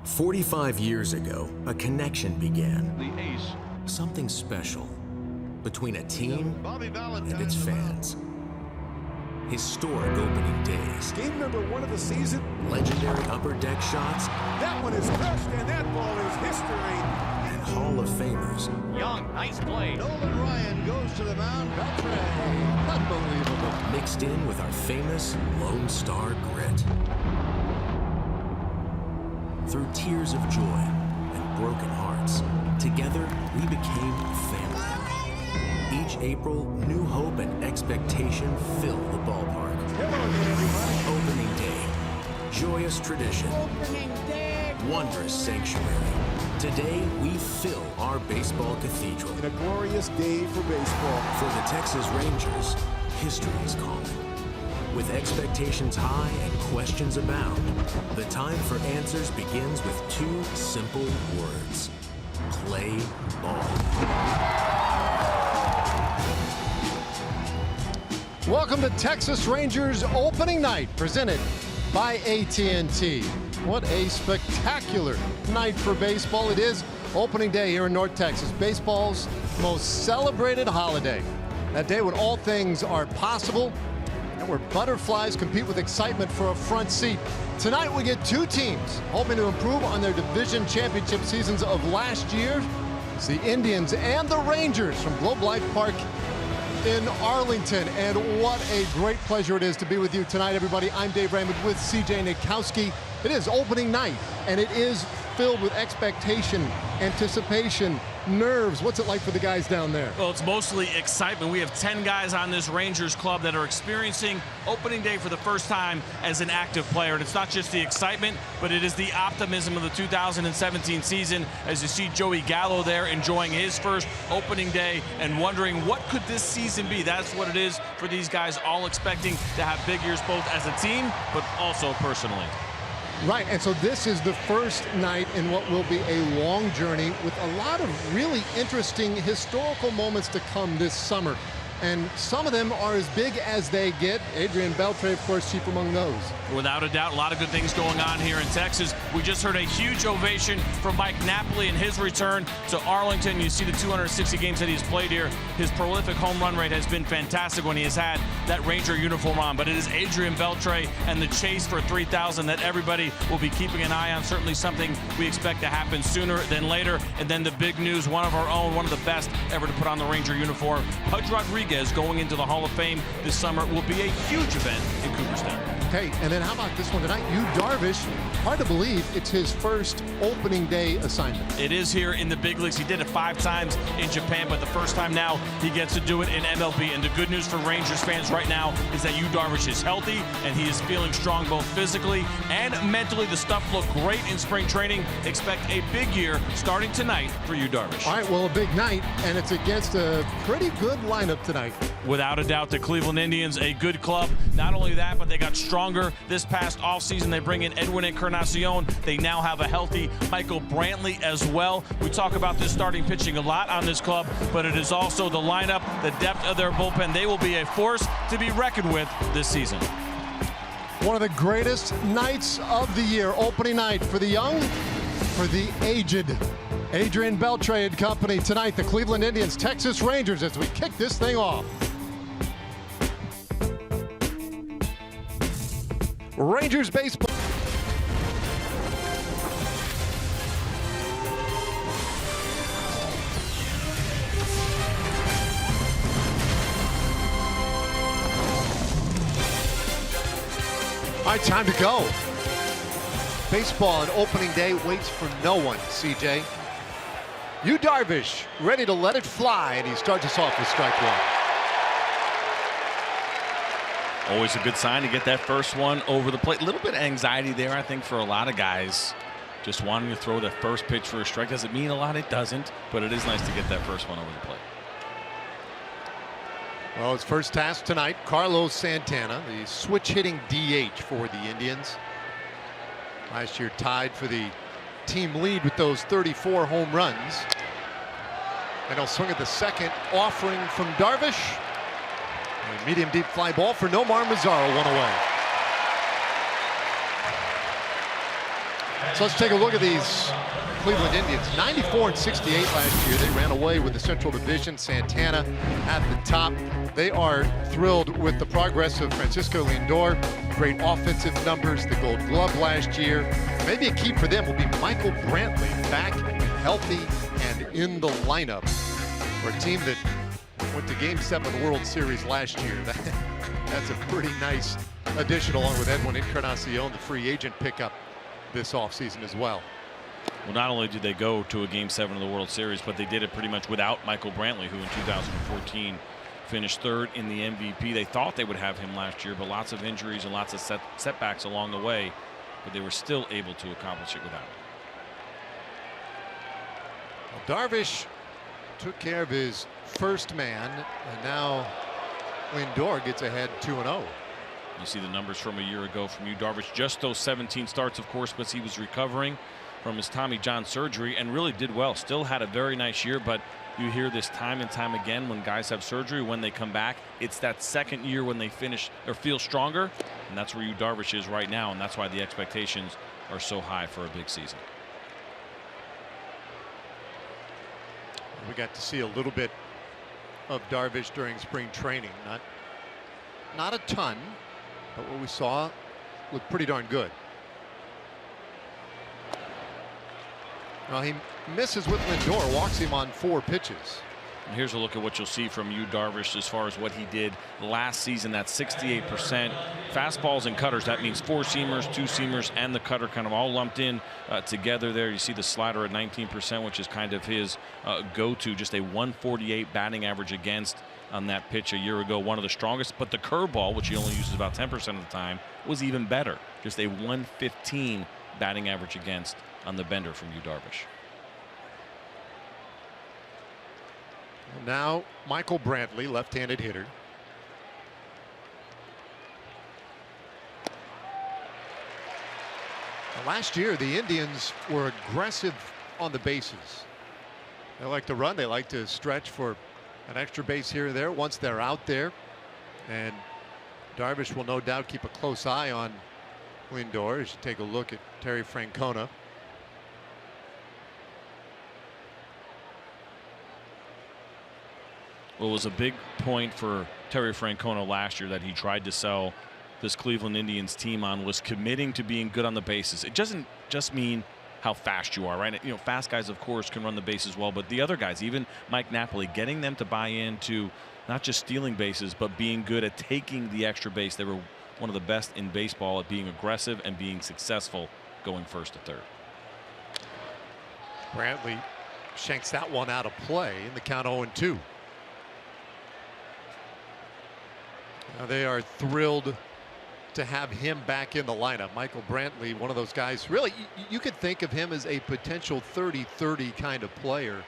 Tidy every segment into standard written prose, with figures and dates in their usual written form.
45 years ago, a connection began. The ace. Something special between a team and its fans. Historic opening days. Game number 1 of the season. Legendary upper deck shots. That one is crushed, and that ball is history. And Hall of Famers. Young, nice play. Nolan Ryan goes to the mound. Beltray. Unbelievable. Mixed in with our famous Lone Star grit. Through tears of joy and broken hearts, together we became a family. Each April, new hope and expectation fill the ballpark. Opening day, joyous tradition. Opening day, wondrous sanctuary. Today, we fill our baseball cathedral. And a glorious day for baseball. For the Texas Rangers, history is calling. With expectations high and questions abound, the time for answers begins with 2 simple words. Play ball. Welcome to Texas Rangers opening night, presented by AT&T. What a spectacular night for baseball. It is opening day here in North Texas, baseball's most celebrated holiday. That day when all things are possible and where butterflies compete with excitement for a front seat. Tonight we get 2 teams hoping to improve on their division championship seasons of last year. It's the Indians and the Rangers from Globe Life Park in Arlington. And what a great pleasure it is to be with you tonight, everybody. I'm Dave Raymond with CJ Nikowski. It is opening night, and it is filled with expectation, anticipation, nerves. What's it like for the guys down there? Well, it's mostly excitement. We have 10 guys on this Rangers club that are experiencing opening day for the first time as an active player. And it's not just the excitement, but it is the optimism of the 2017 season as you see Joey Gallo there enjoying his first opening day and wondering what could this season be. That's what it is for these guys, all expecting to have big years both as a team, but also personally. Right, and so this is the first night in what will be a long journey with a lot of really interesting historical moments to come this summer. And some of them are as big as they get. Adrian Beltre, of course, chief among those. Without a doubt, a lot of good things going on here in Texas. We just heard a huge ovation from Mike Napoli in his return to Arlington. You see the 260 games that he's played here. His prolific home run rate has been fantastic when he has had that Ranger uniform on. But it is Adrian Beltre and the chase for 3,000 that everybody will be keeping an eye on. Certainly something we expect to happen sooner than later. And then the big news, one of our own, one of the best ever to put on the Ranger uniform, Pudge Rodriguez going into the Hall of Fame this summer will be a huge event in Cooperstown. Okay, and then how about this one tonight? Yu Darvish, hard to believe it's his first opening day assignment. It is here in the big leagues. He did it 5 times in Japan, but the first time now he gets to do it in MLB. And the good news for Rangers fans right now is that Yu Darvish is healthy and he is feeling strong both physically and mentally. The stuff looked great in spring training. Expect a big year starting tonight for Yu Darvish. All right, well, a big night, and it's against a pretty good lineup tonight. Without a doubt, the Cleveland Indians, a good club. Not only that, but they got stronger this past offseason. They bring in Edwin Encarnacion. They now have a healthy Michael Brantley as well. We talk about this starting pitching a lot on this club, but it is also the lineup, the depth of their bullpen. They will be a force to be reckoned with this season. One of the greatest nights of the year, opening night for the young, for the aged. Adrian Beltre and company tonight, the Cleveland Indians, Texas Rangers, as we kick this thing off. Rangers baseball. All right, time to go. Baseball on opening day waits for no one, CJ. Yu Darvish ready to let it fly, and he starts us off with strike 1. Always a good sign to get that first one over the plate. A little bit of anxiety there, I think, for a lot of guys. Just wanting to throw that first pitch for a strike. Doesn't mean a lot, it doesn't, but it is nice to get that first one over the plate. Well, his first task tonight, Carlos Santana, the switch-hitting DH for the Indians. Last year tied for the team lead with those 34 home runs. And he'll swing at the second offering from Darvish. A medium deep fly ball for Nomar Mazara, 1 away. So let's take a look at these Cleveland Indians. 94-68 last year. They ran away with the Central Division. Santana at the top. They are thrilled with the progress of Francisco Lindor. Great offensive numbers, the Gold Glove last year. Maybe a key for them will be Michael Brantley back healthy and in the lineup for a team that went to Game 7 of the World Series last year. That's a pretty nice addition, along with Edwin Encarnacion, the free agent pickup this offseason as well. Well, not only did they go to a Game 7 of the World Series, but they did it pretty much without Michael Brantley, who in 2014 finished third in the MVP. They thought they would have him last year, but lots of injuries and lots of setbacks along the way, but they were still able to accomplish it without him. Well, Darvish took care of his first man, and now Lindor gets ahead 2-0. You see the numbers from a year ago from Yu Darvish, just those 17 starts, of course, but he was recovering from his Tommy John surgery and really did well. Still had a very nice year, but you hear this time and time again when guys have surgery, when they come back, it's that second year when they finish or feel stronger, and that's where Yu Darvish is right now, and that's why the expectations are so high for a big season. We got to see a little bit of Darvish during spring training. Not a ton, but what we saw looked pretty darn good. Well, he misses with Lindor, walks him on 4 pitches. And here's a look at what you'll see from Yu Darvish as far as what he did last season. That's 68%. Fastballs and cutters. That means 4-seamers, 2-seamers, and the cutter kind of all lumped in together there. You see the slider at 19%, which is kind of his go-to. Just a 148 batting average against on that pitch a year ago. One of the strongest. But the curveball, which he only uses about 10% of the time, was even better. Just a 115 batting average against on the bender from Yu Darvish. Now Michael Brantley, left-handed hitter. Last year the Indians were aggressive on the bases. They like to run, they like to stretch for an extra base here or there once they're out there, and Darvish will no doubt keep a close eye on Lindor as you take a look at Terry Francona. Well, it was a big point for Terry Francona last year that he tried to sell this Cleveland Indians team on, was committing to being good on the bases. It doesn't just mean how fast you are, right? You know, fast guys, of course, can run the bases well, but the other guys, even Mike Napoli, getting them to buy into not just stealing bases, but being good at taking the extra base. They were one of the best in baseball at being aggressive and being successful going first to third. Brantley shanks that one out of play in the count 0-2. Now they are thrilled to have him back in the lineup. Michael Brantley, one of those guys, really, you could think of him as a potential 30-30 kind of player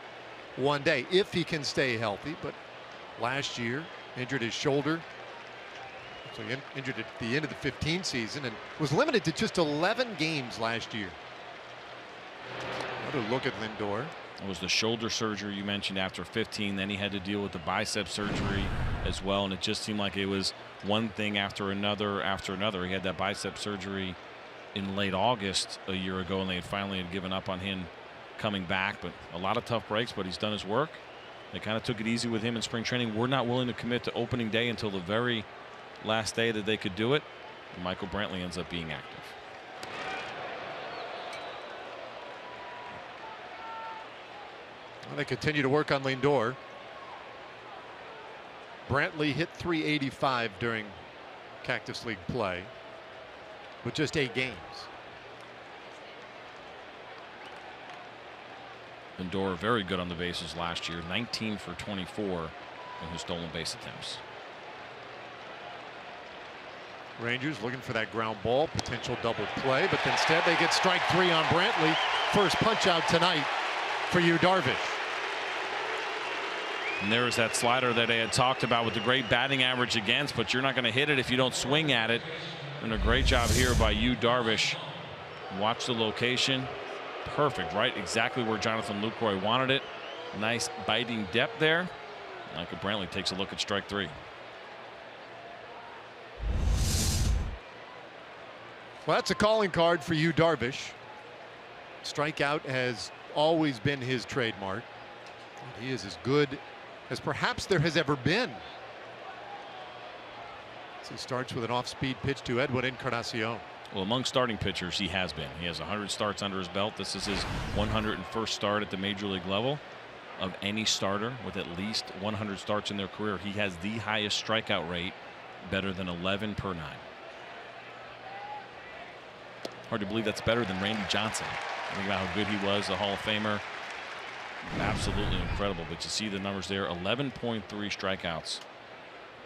one day if he can stay healthy. But last year, injured his shoulder. So he injured at the end of the 15 season and was limited to just 11 games last year. What a look at Lindor. It was the shoulder surgery you mentioned after 15. Then he had to deal with the bicep surgery as well. And it just seemed like it was one thing after another after another. He had that bicep surgery in late August a year ago, and they had finally given up on him coming back. But a lot of tough breaks, but he's done his work. They kind of took it easy with him in spring training. We're not willing to commit to opening day until the very last day that they could do it. And Michael Brantley ends up being active. Well, they continue to work on Lindor. Brantley hit .385 during Cactus League play with just 8 games. Lindor very good on the bases last year, 19 for 24 in his stolen base attempts. Rangers looking for that ground ball, potential double play, but instead they get strike 3 on Brantley. First punch out tonight for Yu Darvish. And there's that slider that I had talked about with the great batting average against, but you're not going to hit it if you don't swing at it. And a great job here by Yu Darvish. Watch the location. Perfect, right? Exactly where Jonathan Lucroy wanted it. Nice biting depth there. Michael Brantley takes a look at strike 3. Well, that's a calling card for Yu Darvish. Strikeout has always been his trademark. He is as good as perhaps there has ever been. So he starts with an off-speed pitch to Edwin Encarnacion. Well, among starting pitchers, he has been. He has 100 starts under his belt. This is his 101st start at the major league level of any starter with at least 100 starts in their career. He has the highest strikeout rate, better than 11 per 9. Hard to believe that's better than Randy Johnson. Think about how good he was, a Hall of Famer. Absolutely incredible. But you see the numbers there, 11.3 strikeouts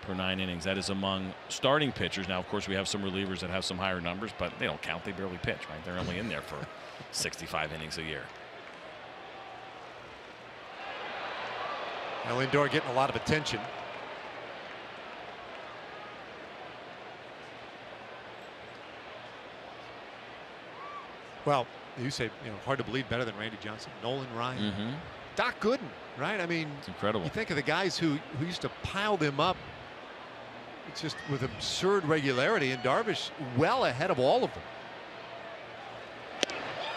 per 9 innings. That is among starting pitchers. Now, of course, we have some relievers that have some higher numbers, but they don't count. They barely pitch, right? They're only in there for 65 innings a year. Now Lindor getting a lot of attention. Well, you say, hard to believe better than Randy Johnson, Nolan Ryan, Doc Gooden, right? I mean, it's incredible. You think of the guys who used to pile them up. It's just with absurd regularity, and Darvish well ahead of all of them.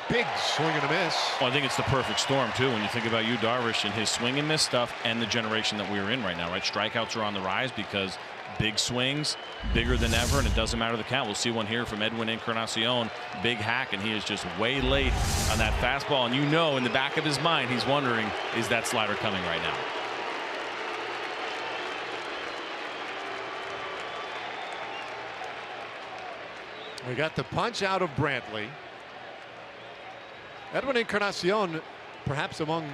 Big swing and a miss. Well, I think it's the perfect storm too when you think about Yu Darvish and his swing and miss stuff, and the generation that we're in right now, right? Strikeouts are on the rise because big swings, bigger than ever, and it doesn't matter the count. We'll see one here from Edwin Encarnacion, big hack, and he is just way late on that fastball, and in the back of his mind he's wondering, is that slider coming right now? We got the punch out of Brantley. Edwin Encarnacion, perhaps among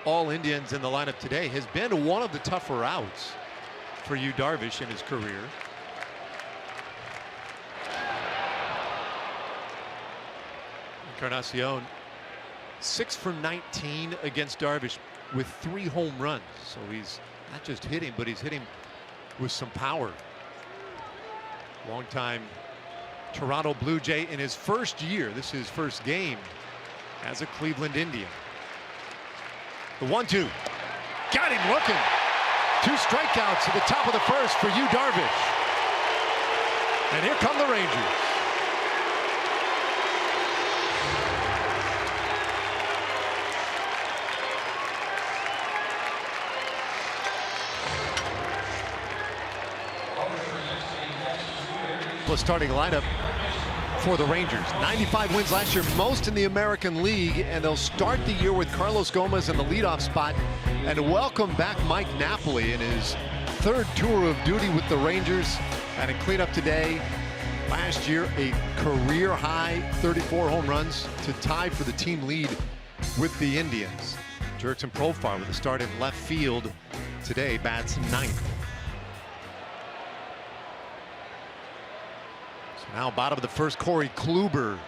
all Indians in the lineup today, has been one of the tougher outs for Yu Darvish in his career. Encarnacion 6 for 19 against Darvish with 3 home runs. So he's not just hitting, but he's hitting with some power. Longtime Toronto Blue Jay in his first year. This is his first game as a Cleveland Indian. The 1-2. Got him looking. 2 strikeouts at the top of the first for Yu Darvish. And here come the Rangers. The starting lineup for the Rangers. 95 wins last year, most in the American League, and they'll start the year with Carlos Gomez in the leadoff spot and welcome back Mike Napoli in his 3rd tour of duty with the Rangers. And a cleanup today. Last year, a career high 34 home runs to tie for the team lead with the Indians. Jurickson Profar with a start in left field today, bats 9th. Now bottom of the first, Corey Kluber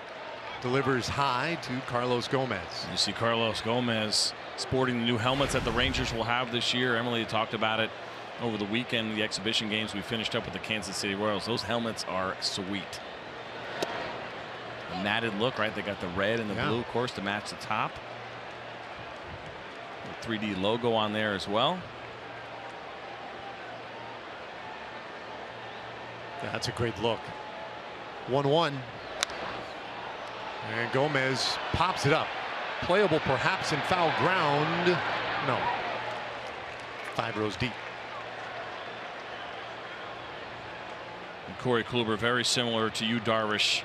delivers high to Carlos Gomez. You see Carlos Gomez sporting the new helmets that the Rangers will have this year. Emily talked about it over the weekend, the exhibition games we finished up with the Kansas City Royals. Those helmets are sweet. A matted look, right? They got the red and the blue, of course, to match the top. The 3D logo on there as well. Yeah, that's a great look. 1-1. And Gomez pops it up. Playable perhaps in foul ground. No. 5 rows deep. And Corey Kluber, very similar to Yu Darvish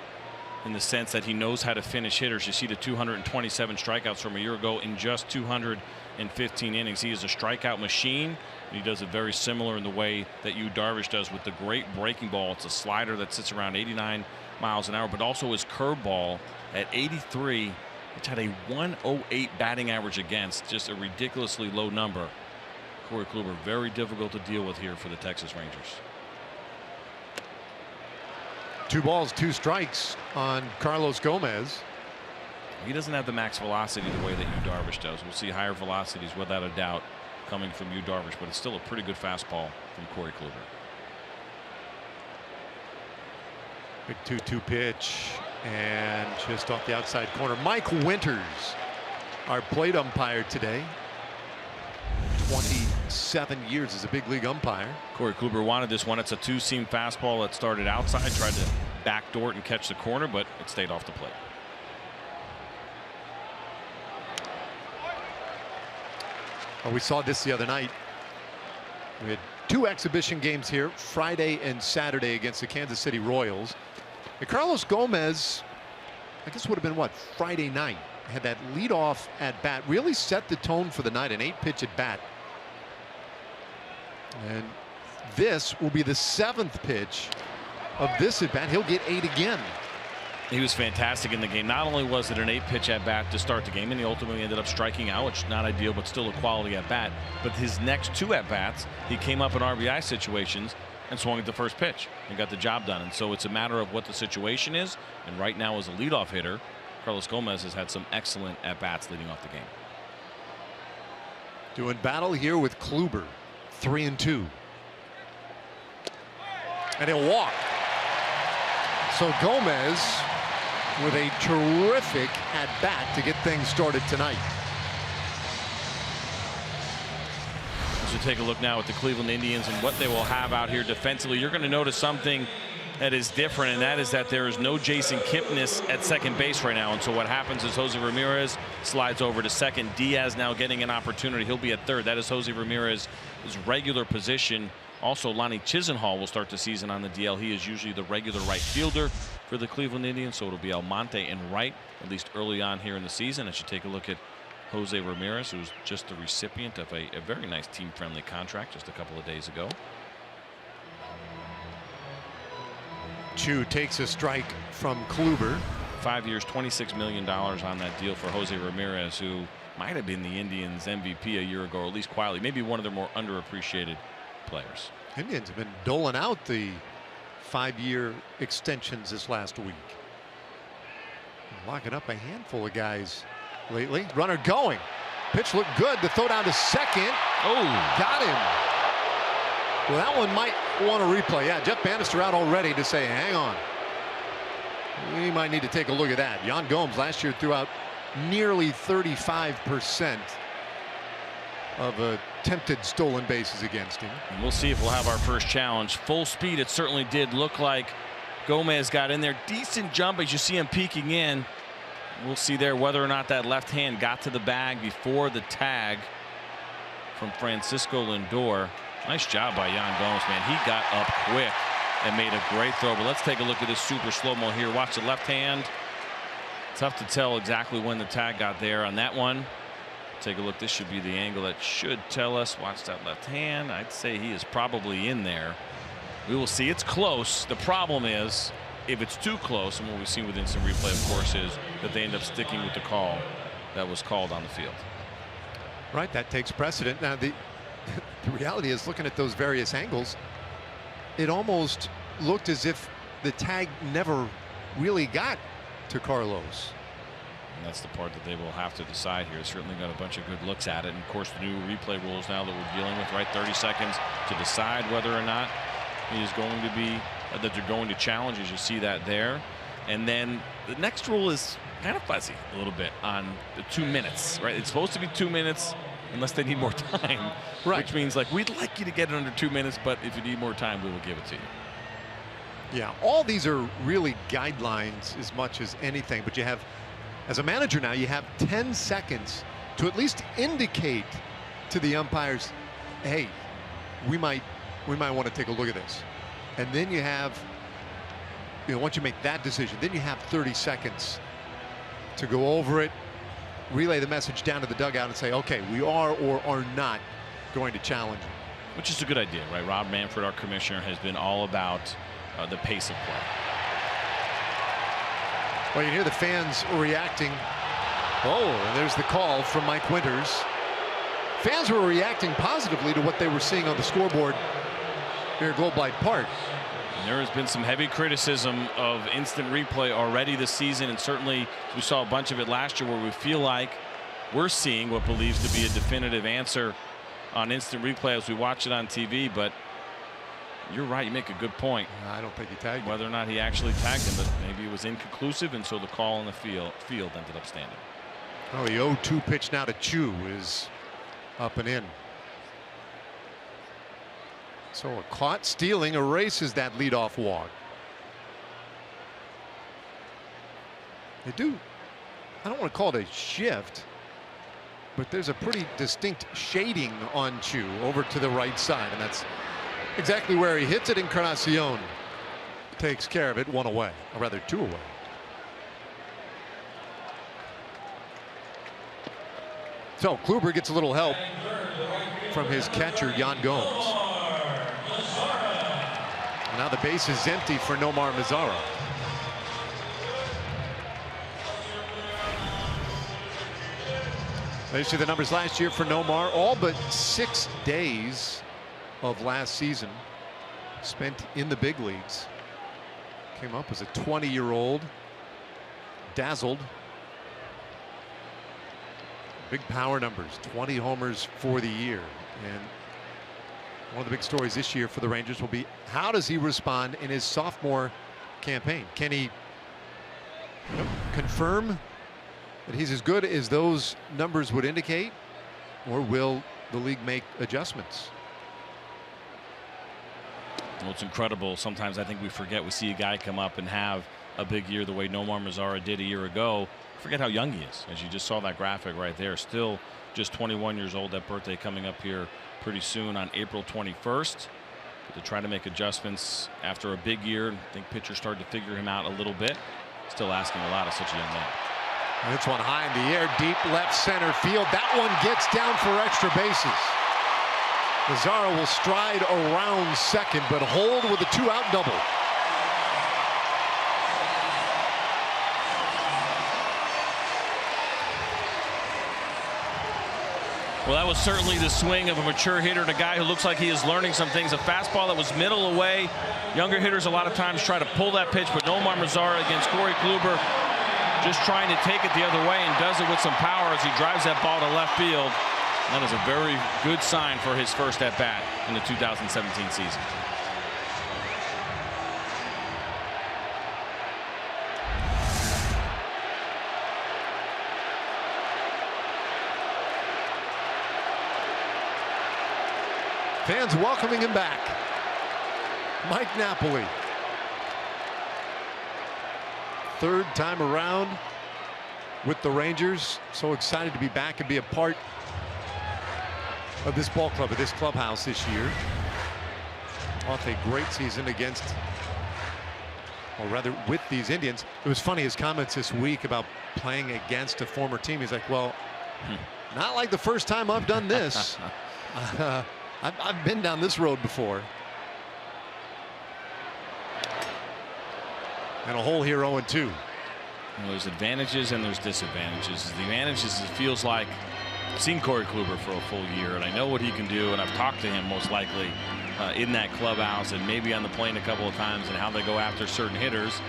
in the sense that he knows how to finish hitters. You see the 227 strikeouts from a year ago in just 215 innings. He is a strikeout machine. And he does it very similar in the way that Yu Darvish does with the great breaking ball. It's a slider that sits around 89 miles an hour, but also his curveball at 83, which had a 108 batting average against, just a ridiculously low number. Corey Kluber, very difficult to deal with here for the Texas Rangers. 2 balls, 2 strikes on Carlos Gomez. He doesn't have the max velocity the way that Yu Darvish does. We'll see higher velocities without a doubt coming from Yu Darvish, but it's still a pretty good fastball from Corey Kluber. Big 2-2 pitch, and just off the outside corner. Mike Winters, our plate umpire today. 27 years as a big league umpire. Corey Kluber wanted this one. It's a 2-seam fastball that started outside, tried to backdoor it and catch the corner, but it stayed off the plate. Well, we saw this the other night. We had 2 exhibition games here, Friday and Saturday, against the Kansas City Royals. And Carlos Gomez, I guess would have been what, Friday night, had that leadoff at bat, really set the tone for the night, an 8-pitch at bat. And this will be the 7th pitch of this at bat. He'll get 8 again. He was fantastic in the game. Not only was it an 8-pitch at bat to start the game, and he ultimately ended up striking out, which is not ideal, but still a quality at bat. But his next 2 at bats, he came up in RBI situations and swung at the first pitch and got the job done. And so it's a matter of what the situation is. And right now, as a leadoff hitter, Carlos Gomez has had some excellent at bats leading off the game. Doing battle here with Kluber, 3-2. And he'll walk. So Gomez with a terrific at bat to get things started tonight. So take a look now at the Cleveland Indians and what they will have out here defensively. You're going to notice something that is different, and that is that there is no Jason Kipnis at second base right now. And so what happens is Jose Ramirez slides over to second. Diaz now getting an opportunity. He'll be at third. That is Jose Ramirez's regular position. Also, Lonnie Chisenhall will start the season on the DL. He is usually the regular right fielder for the Cleveland Indians, so it'll be Almonte in right, at least early on here in the season. As you take a look at Jose Ramirez, who's just the recipient of a very nice team-friendly contract just a couple of days ago. Chu takes a strike from Kluber. 5 years, $26 million on that deal for Jose Ramirez, who might have been the Indians MVP a year ago, or at least quietly, maybe one of their more underappreciated players. Indians have been doling out the 5-year extensions this last week. Locking up a handful of guys lately. Runner going. Pitch looked good. The throw down to second. Oh, got him. Well, that one might want to replay. Yeah, Jeff Bannister out already to say, hang on. We might need to take a look at that. Yan Gomes last year threw out nearly 35% of attempted stolen bases against him. And we'll see if we'll have our first challenge. Full speed, it certainly did look like Gomez got in there. Decent jump as you see him peeking in. We'll see there whether or not that left hand got to the bag before the tag from Francisco Lindor. Nice job by Yan Gomes, man. He got up quick and made a great throw. But let's take a look at this super slow-mo here. Watch the left hand. Tough to tell exactly when the tag got there on that one. Take a look. This should be the angle that should tell us. Watch that left hand. I'd say he is probably in there. We will see. It's close. The problem is if it's too close, and what we've seen with instant replay, of course, is that they end up sticking with the call that was called on the field. Right, that takes precedent. Now the reality is, looking at those various angles, it almost looked as if the tag never really got to Carlos. And that's the part that they will have to decide here. Certainly got a bunch of good looks at it. And of course, the new replay rules now that we're dealing with, right? 30 seconds to decide whether or not he is going to be, that they're going to challenge, as you see that there. And then the next rule is kind of fuzzy a little bit on the 2 minutes, right? It's supposed to be 2 minutes unless they need more time, right? Which means, like, we'd like you to get it under 2 minutes, but if you need more time, we will give it to you. Yeah, all these are really guidelines as much as anything, but you have, as a manager now, you have 10 seconds to at least indicate to the umpires, hey, we might want to take a look at this. And then you have, once you make that decision, then you have 30 seconds to go over it, relay the message down to the dugout and say, okay, we are or are not going to challenge it. Which is a good idea, right? Rob Manfred, our commissioner, has been all about the pace of play. Well, you hear the fans reacting. Oh, and there's the call from Mike Winters. Fans were reacting positively to what they were seeing on the scoreboard here at Globe Life Park. And there has been some heavy criticism of instant replay already this season, and certainly we saw a bunch of it last year, where we feel like we're seeing what believes to be a definitive answer on instant replay as we watch it on TV. But you're right, you make a good point. I don't think he tagged him. Whether or not he actually tagged him, but maybe it was inconclusive, and so the call on the field ended up standing. Oh, the 0-2 pitch now to Chu is up and in. So a caught stealing erases that leadoff walk. They do, I don't want to call it a shift, but there's a pretty distinct shading on Chu over to the right side, and that's exactly where he hits it. Encarnacion takes care of it, 1 away, or rather 2 away. So Kluber gets a little help from his catcher, Yan Gomes. And now the base is empty for Nomar Mazara. There you see the numbers last year for Nomar. All but 6 days of last season spent in the big leagues. Came up as a 20-year-old, dazzled. Big power numbers, 20 homers for the year. And one of the big stories this year for the Rangers will be, how does he respond in his sophomore campaign? Can he confirm that he's as good as those numbers would indicate, or will the league make adjustments? Well, it's incredible. Sometimes I think we forget. We see a guy come up and have a big year the way Nomar Mazara did a year ago. Forget how young he is, as you just saw that graphic right there. Still just 21 years old. That birthday coming up here pretty soon on April 21st. But to try to make adjustments after a big year, I think pitchers started to figure him out a little bit. Still asking a lot of such a young man. It's one high in the air, deep left center field. That one gets down for extra bases. Mazara will stride around second, but hold with a 2-out double. Well, that was certainly the swing of a mature hitter, and a guy who looks like he is learning some things. A fastball that was middle away. Younger hitters a lot of times try to pull that pitch, but Nomar Mazara against Corey Kluber just trying to take it the other way, and does it with some power as he drives that ball to left field. That is a very good sign for his first at-bat in the 2017 season. Fans welcoming him back. Mike Napoli. Third time around with the Rangers. So excited to be back and be a part of this ball club, of this clubhouse this year. Off a great season against, or rather with these Indians. It was funny, his comments this week about playing against a former team. He's like, well, not like the first time I've done this. I've been down this road before. And a hole here, 0-2. Well, there's advantages and there's disadvantages. The advantages is it feels like I've seen Corey Kluber for a full year, and I know what he can do, and I've talked to him most likely in that clubhouse and maybe on the plane a couple of times and how they go after certain hitters.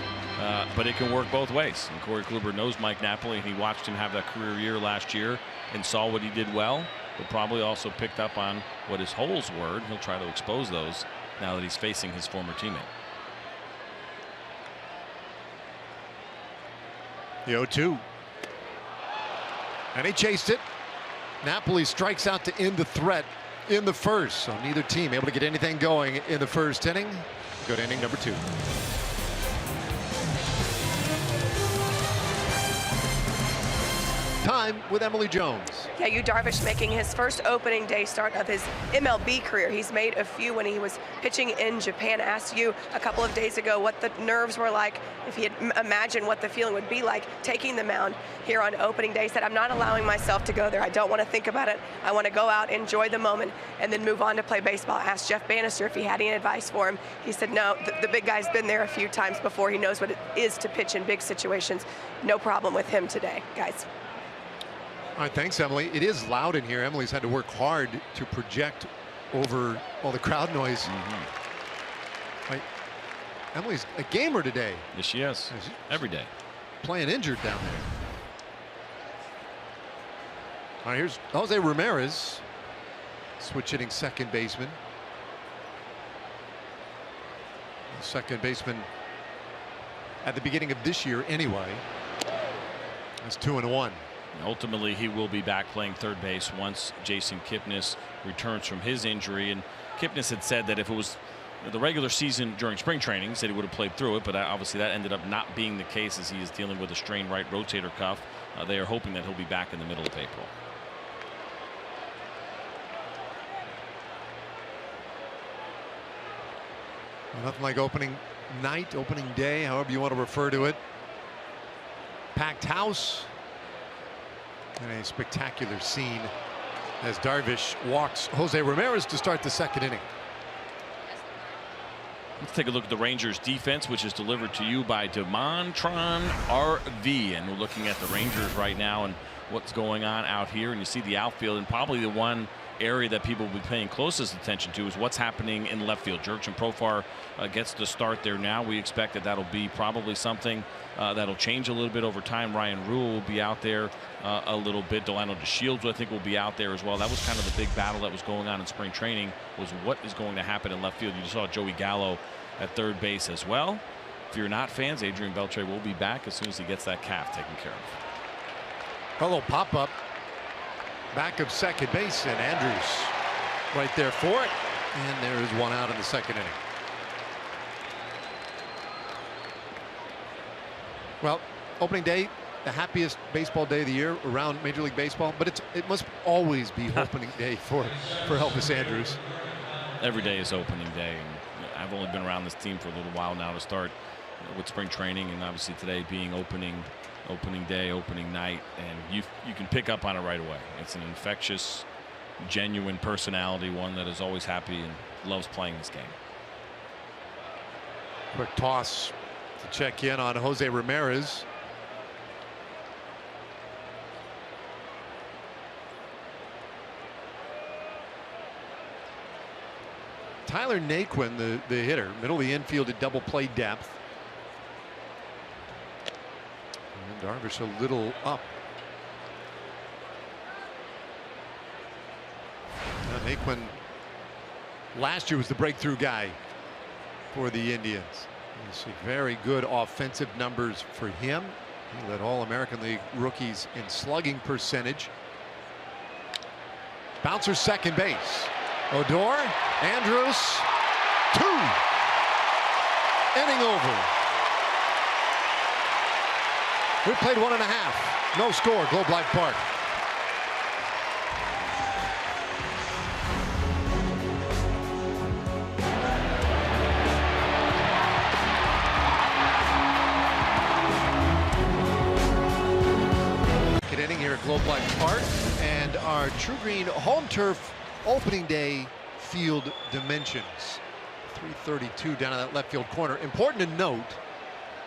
But it can work both ways. And Corey Kluber knows Mike Napoli, and he watched him have that career year last year and saw what he did well, but probably also picked up on what his holes were. He'll try to expose those now that he's facing his former teammate. The 0-2. And he chased it. Napoli strikes out to end the threat in the first. So neither team able to get anything going in the first inning. Go to inning number 2. Time with Emily Jones. Yeah, Yu Darvish making his first opening day start of his MLB career. He's made a few when he was pitching in Japan. Asked you a couple of days ago what the nerves were like, if he had imagined what the feeling would be like taking the mound here on opening day. He said, I'm not allowing myself to go there. I don't want to think about it. I want to go out, enjoy the moment, and then move on to play baseball. Asked Jeff Bannister if he had any advice for him. He said, no, the big guy's been there a few times before. He knows what it is to pitch in big situations. No problem with him today, guys. All right, thanks, Emily. It is loud in here. Emily's had to work hard to project over all the crowd noise. Right. Emily's a gamer today. Yes, she is. Every day. Playing injured down there. All right, here's Jose Ramirez, switch hitting second baseman. Second baseman at the beginning of this year anyway. That's 2-1. Ultimately, he will be back playing third base once Jason Kipnis returns from his injury. And Kipnis had said that if it was the regular season during spring training, he said he would have played through it, but obviously that ended up not being the case as he is dealing with a strained right rotator cuff. They are hoping that he'll be back in the middle of April. Nothing like opening night, opening day, however you want to refer to it. Packed house. And a spectacular scene as Darvish walks Jose Ramirez to start the second inning. Let's take a look at the Rangers defense, which is delivered to you by Demontron RV. And we're looking at the Rangers right now and what's going on out here. And you see the outfield, and probably the one area that people will be paying closest attention to is what's happening in left field. Jurickson Profar gets the start there now. We expect that that'll be probably something that'll change a little bit over time. Ryan Rule will be out there a little bit. Delano DeShields, I think, will be out there as well. That was kind of the big battle that was going on in spring training, was what is going to happen in left field. You saw Joey Gallo at third base as well. If you're not fans, Adrian Beltre will be back as soon as he gets that calf taken care of. A little pop-up back of second base, and Andrews right there for it. And there is one out in the second inning. Well, opening day, the happiest baseball day of the year around Major League Baseball, but it must always be opening day for Elvis Andrews. Every day is opening day, and I've only been around this team for a little while now to start with spring training, and obviously today being opening day, opening night, and you can pick up on it right away. It's an infectious, genuine personality, one that is always happy and loves playing this game. Quick toss to check in on Jose Ramirez. Tyler Naquin, the hitter, middle of the infield at double play depth. And Darvish a little up. Now Naquin last year was the breakthrough guy for the Indians. You see very good offensive numbers for him. He led all American League rookies in slugging percentage. Bouncer second base. Odor, Andrews, 2. Inning over. We played 1.5. No score, Globe Life Park. Good inning here at Globe Life Park, and our True Green home turf opening day field dimensions. 332 down in that left field corner. Important to note,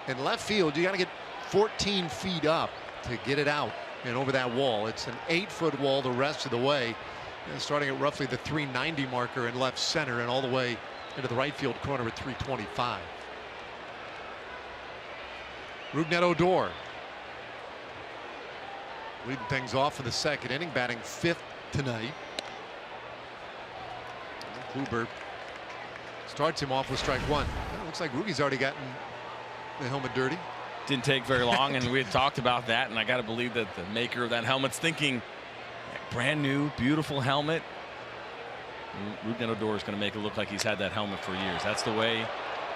in left field you got to get 14 feet up to get it out and over that wall. It's an 8-foot wall the rest of the way, and starting at roughly the 390 marker in left center and all the way into the right field corner at 325. Rougned Odor leading things off in the second inning, batting 5th tonight. Kluber starts him off with strike 1. Well, looks like Rookie's already gotten the helmet dirty. Didn't take very long, and we had talked about that, and I got to believe that the maker of that helmet's thinking, brand new, beautiful helmet. Rougned Odor is going to make it look like he's had that helmet for years. That's the way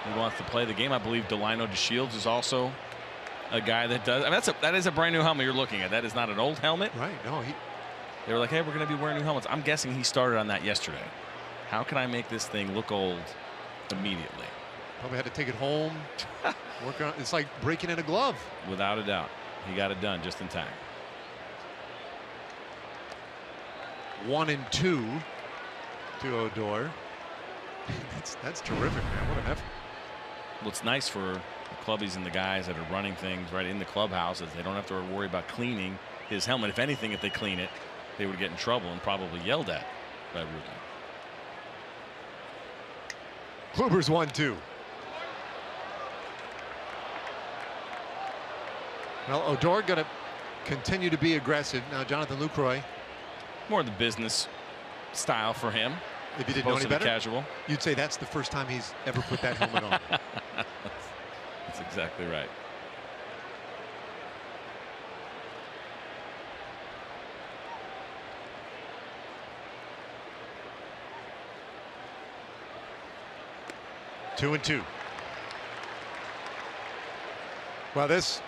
he wants to play the game. I believe Delino DeShields is also a guy that does. I mean, that is a brand new helmet you're looking at. That is not an old helmet. Right. No, they were like, hey, we're going to be wearing new helmets. I'm guessing he started on that yesterday. How can I make this thing look old immediately? Probably had to take it home. Work on it. It's like breaking in a glove. Without a doubt. He got it done just in time. 1-2 to Odor. That's terrific, man. What an effort. Well, it's nice for the clubbies and the guys that are running things right in the clubhouse, as they don't have to worry about cleaning his helmet. If anything, if they clean it, they would get in trouble and probably yelled at by Rougned. Kluber's 1-2. Well, Odor going to continue to be aggressive. Now, Jonathan Lucroy. More of the business style for him. If you didn't know any better, casual. You'd say that's the first time he's ever put that helmet on. That's exactly right. Two and two. Well, this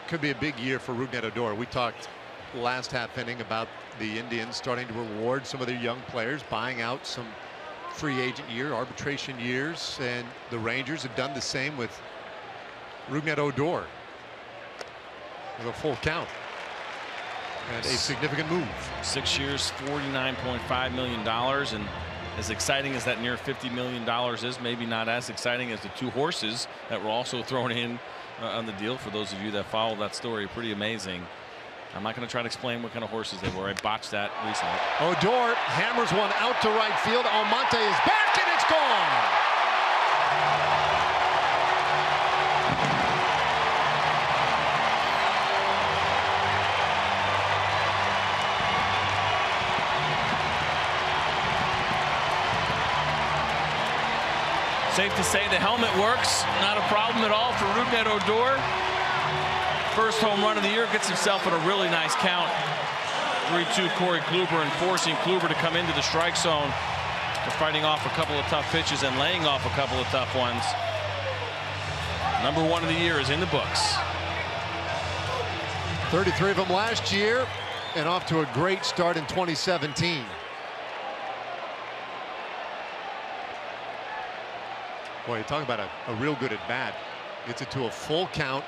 could be a big year for Rougned Odor. We talked last half inning about the Indians starting to reward some of their young players, buying out some free agent year, arbitration years, and the Rangers have done the same with Rougned Odor with a full count and a significant move. 6 years, $49.5 million, and as exciting as that near $50 million is, maybe not as exciting as the 2 horses that were also thrown in on the deal. For those of you that follow that story, pretty amazing. I'm not going to try to explain what kind of horses they were. I botched that recently. Odor hammers one out to right field. Almonte is back, and it's gone. Safe to say the helmet works. Not a problem at all for Rougned Odor. First home run of the year, gets himself in a really nice count. 3-2 Corey Kluber, and forcing Kluber to come into the strike zone. They're fighting off a couple of tough pitches and laying off a couple of tough ones. Number 1 of the year is in the books. 33 of them last year, and off to a great start in 2017. Boy, you talk about a real good at bat. Gets it to a full count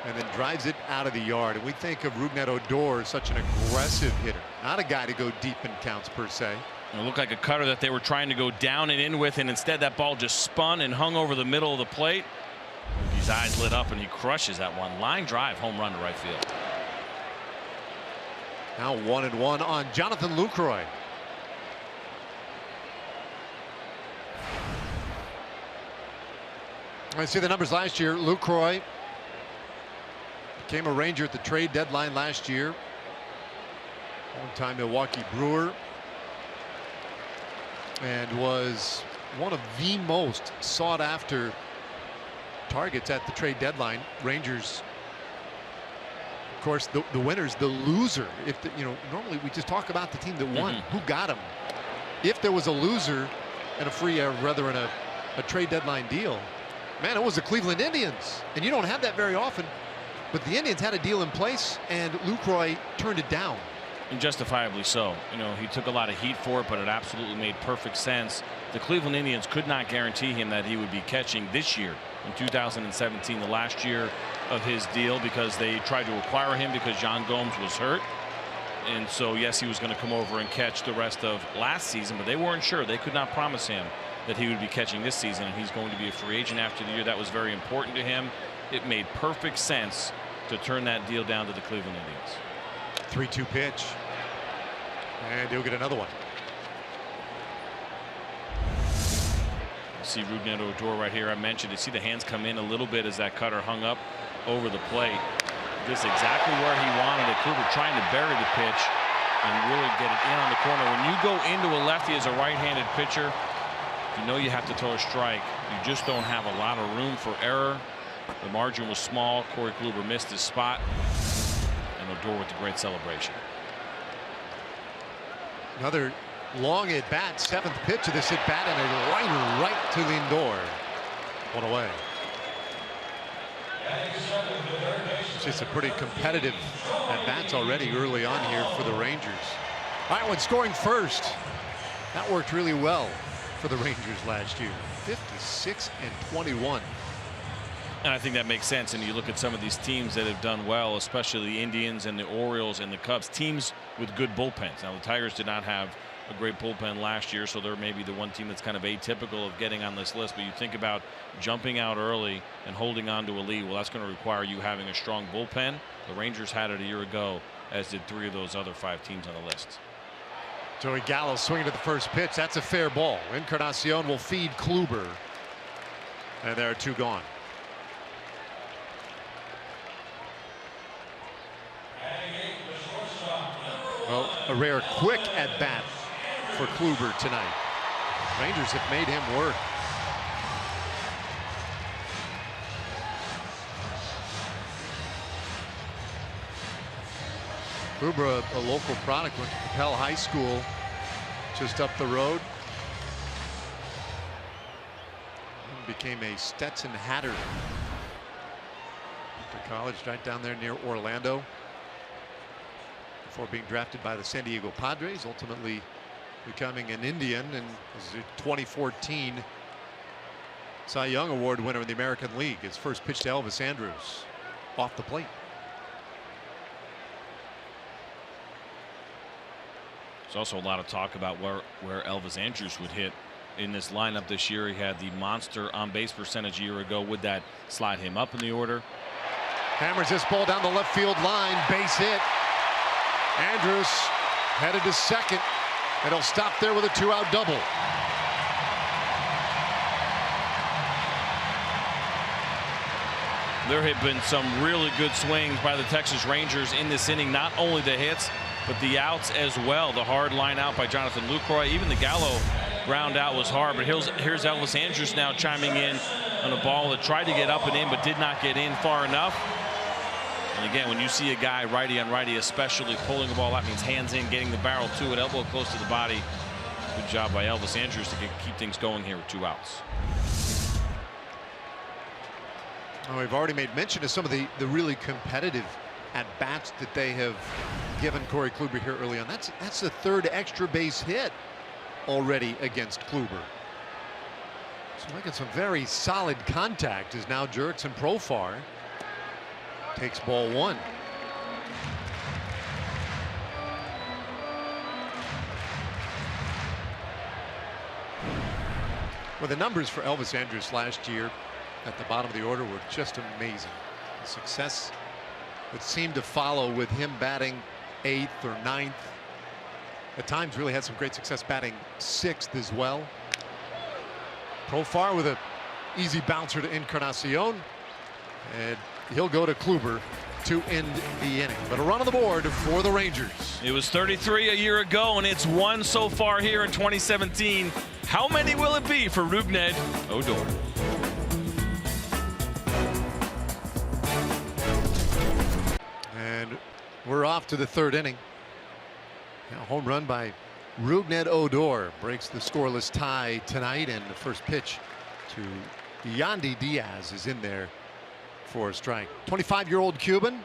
and then drives it out of the yard. And we think of Rougned Odor as such an aggressive hitter, not a guy to go deep in counts per se. It looked like a cutter that they were trying to go down and in with, and instead that ball just spun and hung over the middle of the plate. His eyes lit up and he crushes that one. Line drive home run to right field. Now 1-1 on Jonathan Lucroy. I see the numbers last year. Lucroy became a Ranger at the trade deadline last year. Long-time Milwaukee Brewer, and was one of the most sought-after targets at the trade deadline. Rangers, of course, the winner's the loser. If normally we just talk about the team that won, who got him. If there was a loser and a free, rather in a trade deadline deal, man, it was the Cleveland Indians, and you don't have that very often. But the Indians had a deal in place, and Lucroy turned it down. And justifiably so. He took a lot of heat for it, but it absolutely made perfect sense. The Cleveland Indians could not guarantee him that he would be catching this year in 2017, the last year of his deal, because they tried to acquire him because John Gomes was hurt. And so, yes, he was going to come over and catch the rest of last season, but they weren't sure. They could not promise him that he would be catching this season, and he's going to be a free agent after the year. That was very important to him. It made perfect sense to turn that deal down to the Cleveland Indians. 3-2 pitch, and he'll get another one. See Rougned Odor right here. I mentioned, you see the hands come in a little bit as that cutter hung up over the plate. Just exactly where he wanted it. Kluber trying to bury the pitch and really get it in on the corner. When you go into a lefty as a right-handed pitcher, you know you have to throw a strike. You just don't have a lot of room for error. The margin was small. Corey Kluber missed his spot, and Odor with the great celebration. Another long at bat, 7th pitch of this at bat, and a liner right to Lindor. One away. It's just a pretty competitive at bats already early on here for the Rangers. Ireland scoring first. That worked really well for the Rangers last year. 56-21. And I think that makes sense. And you look at some of these teams that have done well, especially the Indians and the Orioles and the Cubs, teams with good bullpens. Now, the Tigers did not have a great bullpen last year, so they're maybe the one team that's kind of atypical of getting on this list. But you think about jumping out early and holding on to a lead. Well, that's going to require you having a strong bullpen. The Rangers had it a year ago, as did 3 of those other 5 teams on the list. Joey Gallo swinging to the first pitch. That's a fair ball. Encarnacion will feed Kluber, and there are 2 gone. Well, a rare quick at bat for Kluber tonight. Rangers have made him work. Kluber, a local product, went to Capel High School just up the road. And became a Stetson Hatter. Went to college right down there near Orlando, before being drafted by the San Diego Padres. Ultimately becoming an Indian and is a 2014 Cy Young Award winner in the American League. His first pitch to Elvis Andrus off the plate. There's also a lot of talk about where Elvis Andrus would hit in this lineup this year. He had the monster on base percentage a year ago. Would that slide him up in the order? Hammers this ball down the left field line, base hit. Andrus headed to second, and he'll stop there with a 2-out double. There have been some really good swings by the Texas Rangers in this inning. Not only the hits, but the outs as well. The hard line out by Jonathan Lucroy. Even the Gallo ground out was hard. But here's Elvis Andrus now chiming in on a ball that tried to get up and in, but did not get in far enough. And again, when you see a guy righty on righty, especially pulling the ball, that means hands in, getting the barrel to it, elbow close to the body. Good job by Elvis Andrus to keep things going here with 2 outs. Oh, we've already made mention of some of the really competitive at-bats that they have given Corey Kluber here early on. That's the 3rd extra base hit already against Kluber. So making some very solid contact is now Jurickson Profar takes ball 1. Well, the numbers for Elvis Andrus last year at the bottom of the order were just amazing. The success that seemed to follow with him batting 8th or 9th. At times really had some great success batting 6th as well. Profar with an easy bouncer to Encarnacion, and he'll go to Kluber to end the inning. But a run on the board for the Rangers. It was 33 a year ago, and it's 1 so far here in 2017. How many will it be for Rougned Odor? And we're off to the 3rd inning. A home run by Rougned Odor breaks the scoreless tie tonight, and the first pitch to Yandy Diaz is in there for a strike. 25-year-old Cuban.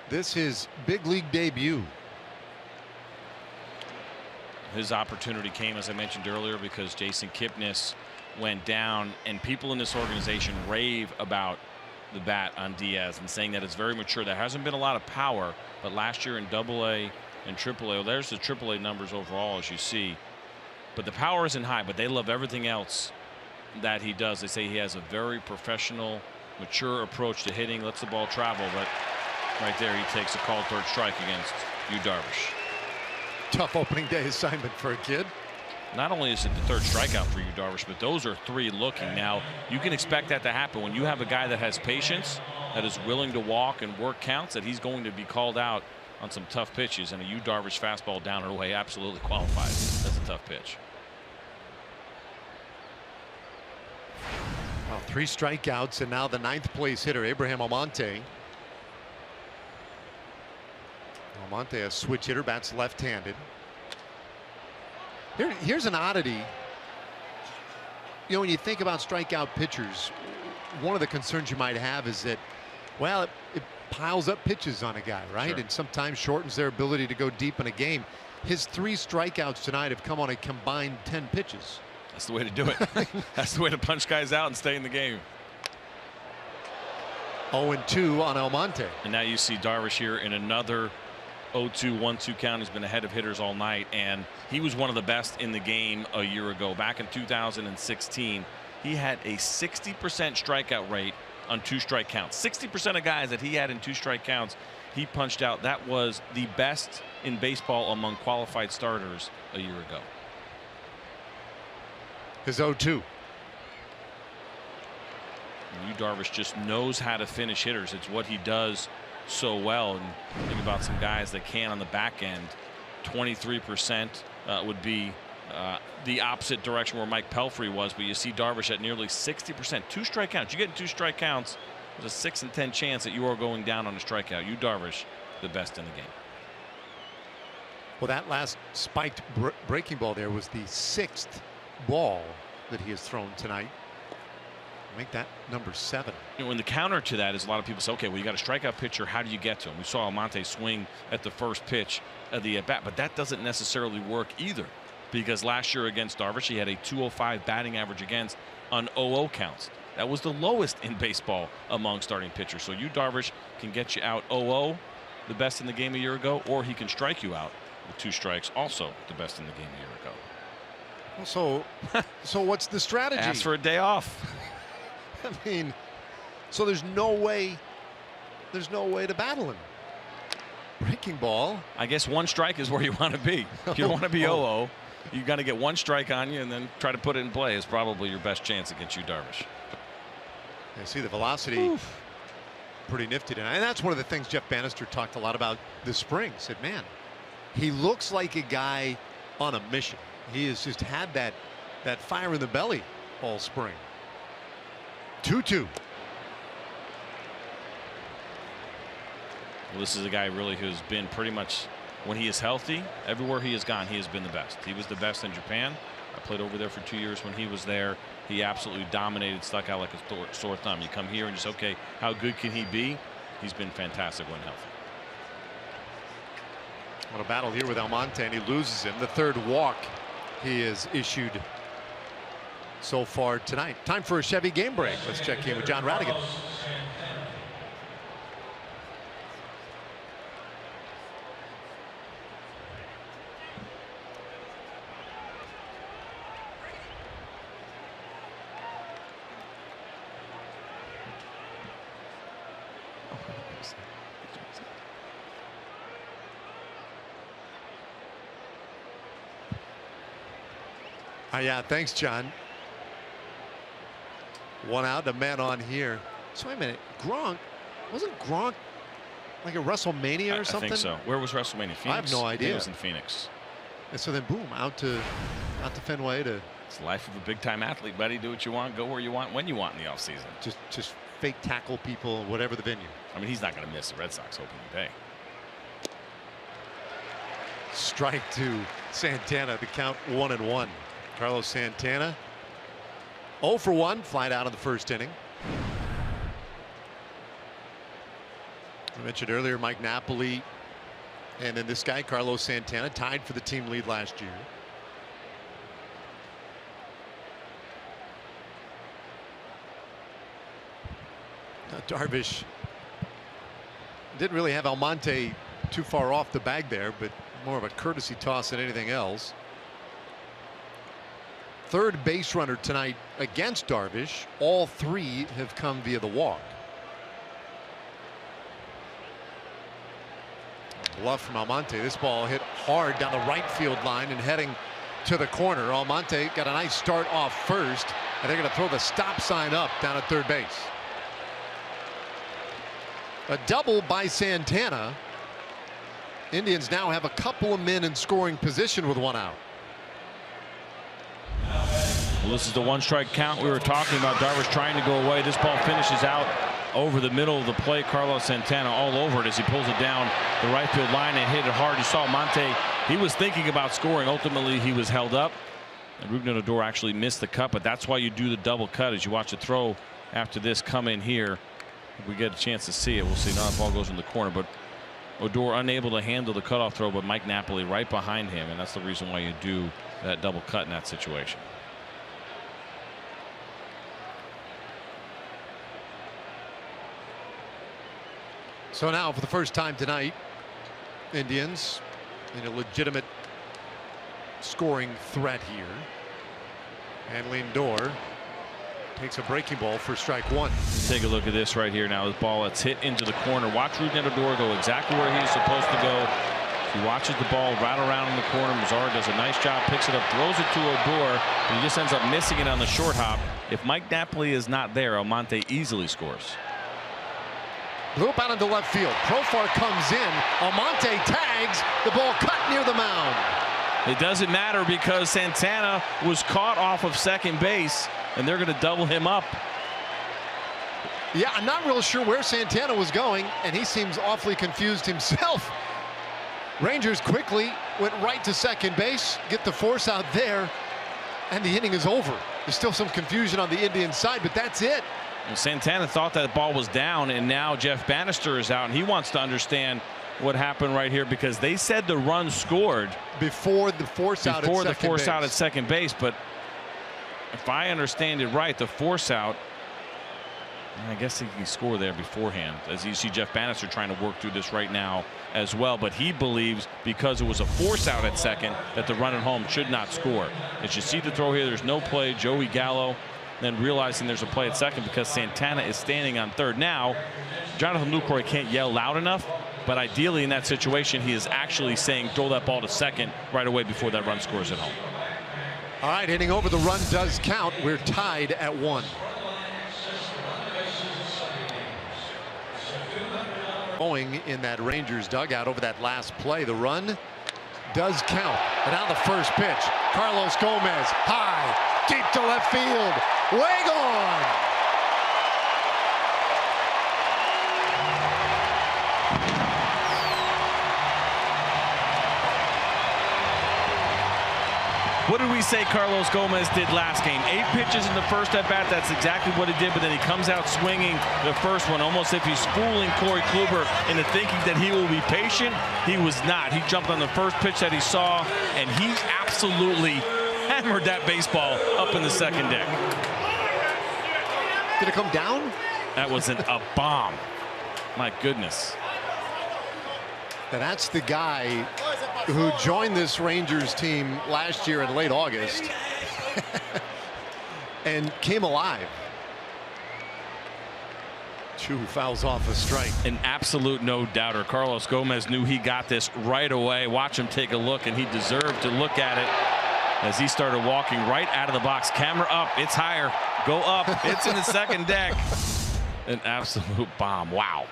This is big league debut. His opportunity came, as I mentioned earlier, because Jason Kipnis went down, and people in this organization rave about the bat on Diaz and saying that it's very mature. There hasn't been a lot of power, but last year in AA and AAA, well, there's the AAA numbers overall, as you see. But the power isn't high, but they love everything else that he does. They say he has a very professional, mature approach to hitting, lets the ball travel, but right there he takes a called 3rd strike against Yu Darvish. Tough opening day assignment for a kid. Not only is it the 3rd strikeout for Yu Darvish, but those are 3 looking. Now, you can expect that to happen when you have a guy that has patience, that is willing to walk and work counts, that he's going to be called out on some tough pitches, and a Yu Darvish fastball down and away absolutely qualifies. That's a tough pitch. Well, 3 strikeouts, and now the 9th place hitter, Abraham Almonte. Almonte, a switch hitter, bats left-handed. Here's an oddity. You know, when you think about strikeout pitchers, one of the concerns you might have is that, well, it piles up pitches on a guy, right? Sure. And sometimes shortens their ability to go deep in a game. His 3 strikeouts tonight have come on a combined 10 pitches. That's the way to do it. That's the way to punch guys out and stay in the game. 0-2 on Almonte. And now you see Darvish here in another 0-2, 1-2 count. He's been ahead of hitters all night, and he was one of the best in the game a year ago. Back in 2016, he had a 60% strikeout rate on 2 strike counts. 60% of guys that he had in 2 strike counts, he punched out. That was the best in baseball among qualified starters a year ago. His 0-2. Yu Darvish just knows how to finish hitters. It's what he does so well. And think about some guys that can on the back end. 23% would be the opposite direction where Mike Pelfrey was, but you see Darvish at nearly 60%. 2 strike counts. You get in 2 strike counts, there's a 6 in 10 chance that you are going down on a strikeout. Yu Darvish, the best in the game. Well, that last spiked breaking ball there was the 6th ball that he has thrown tonight. Make that number 7. When the counter to that is a lot of people say, okay, well, you got a strikeout pitcher. How do you get to him? We saw Almonte swing at the first pitch of the at bat, but that doesn't necessarily work either, because last year against Darvish, he had a 205 batting average against on 0-0 counts. That was the lowest in baseball among starting pitchers. So you, Darvish, can get you out 0-0, the best in the game a year ago, or he can strike you out with 2 strikes, also the best in the game a year ago. Well, so what's the strategy? Ask for a day off. I mean, so there's no way to battle him. Breaking ball. I guess 1 strike is where you want to be. You don't want to be 0-0. You got to get 1 strike on you and then try to put it in play is probably your best chance against you, Darvish. I see the velocity. Pretty nifty tonight. And that's one of the things Jeff Bannister talked a lot about this spring. Said, man, he looks like a guy on a mission. He has just had that fire in the belly all spring. 2-2. Well, this is a guy really who's been pretty much, when he is healthy, everywhere he has gone, he has been the best. He was the best in Japan. I played over there for 2 years when he was there. He absolutely dominated, stuck out like a sore thumb. You come here and just, okay, how good can he be? He's been fantastic when healthy. What a battle here with Almonte, and he loses him. The 3rd walk he has issued so far tonight. Time for a Chevy game break. Let's check in with John Radigan. Yeah, thanks, John. 1 out, a man on here. So wait a minute, wasn't Gronk like a WrestleMania or something? I think so. Where was WrestleMania? Phoenix? I have no idea. It was in Phoenix. And so then boom, out to Fenway to. It's the life of a big time athlete, buddy. Do what you want, go where you want, when you want in the offseason. Just fake tackle people, whatever the venue. I mean, he's not going to miss the Red Sox opening day. Strike to Santana, the count 1-1. Carlos Santana 0 for 1, flied out in the first inning. I mentioned earlier Mike Napoli and then this guy Carlos Santana tied for the team lead last year. Darvish didn't really have Almonte too far off the bag there, but more of a courtesy toss than anything else. 3rd base runner tonight against Darvish. All 3 have come via the walk. Bluff from Almonte. This ball hit hard down the right field line and heading to the corner. Almonte got a nice start off first, and they're going to throw the stop sign up down at 3rd base. A double by Santana. Indians now have a couple of men in scoring position with 1 out. Well, this is the 1 strike count we were talking about. Darvish trying to go away. This ball finishes out over the middle of the plate. Carlos Santana all over it as he pulls it down the right field line and hit it hard. You saw Monte. He was thinking about scoring. Ultimately, he was held up. And Rougned Odor actually missed the cut, but that's why you do the double cut as you watch the throw after this come in here. If we get a chance to see it, we'll see. Now the ball goes in the corner, but Odor unable to handle the cutoff throw, but Mike Napoli right behind him, and that's the reason why you do that double cut in that situation. So now for the first time tonight, Indians in a legitimate scoring threat here. And Lindor takes a breaking ball for strike 1. Take a look at this right here now. This ball that's hit into the corner. Watch Rougned Odor go exactly where he's supposed to go. He watches the ball right around in the corner. Mazara does a nice job, picks it up, throws it to Odor, and he just ends up missing it on the short hop. If Mike Napoli is not there, Almonte easily scores. Loop out into left field. Profar comes in. Almonte tags. The ball cut near the mound. It doesn't matter because Santana was caught off of second base, and they're going to double him up. Yeah, I'm not real sure where Santana was going, and he seems awfully confused himself. Rangers quickly went right to second base, get the force out there, and the inning is over. There's still some confusion on the Indian side, but that's it. Well, Santana thought that ball was down, and now Jeff Bannister is out, and he wants to understand what happened right here, because they said the run scored before the force out at second base. But if I understand it right, the force out, I guess he can score there beforehand, as you see Jeff Bannister trying to work through this right now as well. But he believes because it was a force out at second that the run at home should not score. As you see the throw here, there's no play. Joey Gallo then realizing there's a play at second because Santana is standing on third. Now Jonathan Lucroy can't yell loud enough, but ideally in that situation he is actually saying throw that ball to second right away before that run scores at home. All right, hitting over, the run does count. We're tied at 1. Going in that Rangers dugout over that last play. The run does count. And now the first pitch. Carlos Gomez, high, deep to left field. Way gone. What did we say Carlos Gomez did last game? 8 pitches in the first at bat. That's exactly what he did. But then he comes out swinging the first one, almost if he's fooling Corey Kluber into thinking that he will be patient. He was not. He jumped on the first pitch that he saw, and he absolutely hammered that baseball up in the second deck. Did it come down? That was a bomb. My goodness. Now that's the guy who joined this Rangers team last year in late August and came alive. Chu fouls off a strike. An absolute no doubter. Carlos Gomez knew he got this right away. Watch him take a look, and he deserved to look at it as he started walking right out of the box. Camera up. It's higher. Go up. It's in the second deck. An absolute bomb. Wow.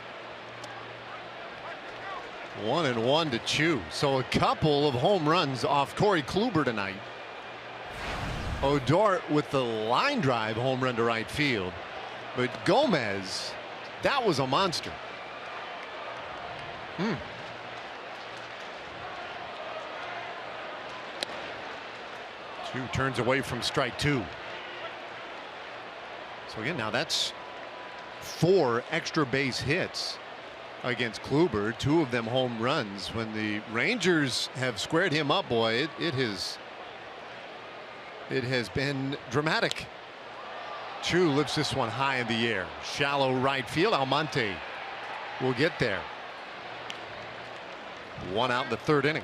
1-1 to Chu. So a couple of home runs off Corey Kluber tonight. Odor with the line drive home run to right field. But Gomez, that was a monster. Chu turns away from strike 2. So again, now that's 4 extra base hits against Kluber, 2 of them home runs. When the Rangers have squared him up, boy, it has been dramatic. Chu lifts this one high in the air. Shallow right field. Almonte will get there. 1 out in the 3rd inning.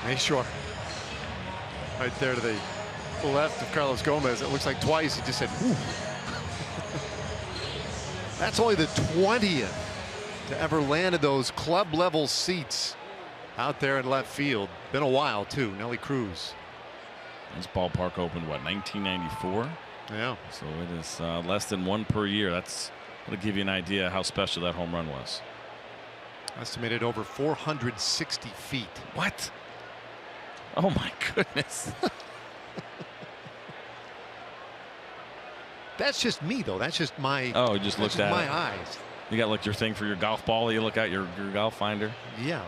Make sure. Right there to the left of Carlos Gomez. It looks like twice he just said, whew. That's only the 20th to ever land at those club level seats out there in left field. Been a while too. Nelly Cruz. This ballpark opened what, 1994? Yeah. So it is less than 1 per year. That'll give you an idea how special that home run was. Estimated over 460 feet. What? Oh my goodness. That's just me though. That's just my. Oh, just looked at my it. eyes. You got like your thing for your golf ball. You look at your golf finder. Yeah.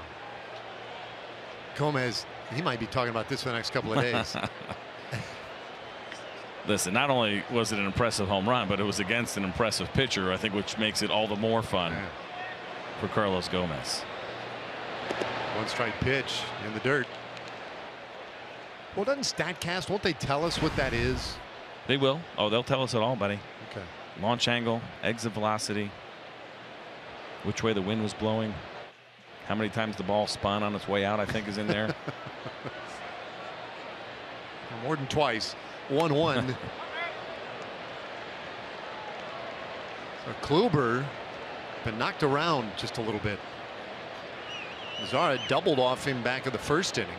Gomez, he might be talking about this for the next couple of days. Listen, not only was it an impressive home run, but it was against an impressive pitcher, I think, which makes it all the more fun for Carlos Gomez. 1 strike pitch in the dirt. Well, doesn't StatCast, won't they tell us what that is? They will. Oh, they'll tell us it all, buddy. Okay. Launch angle, exit velocity, which way the wind was blowing, how many times the ball spun on its way out, I think is in there. More than twice. 1-1. So Kluber been knocked around just a little bit. Zara doubled off him back in the 1st inning.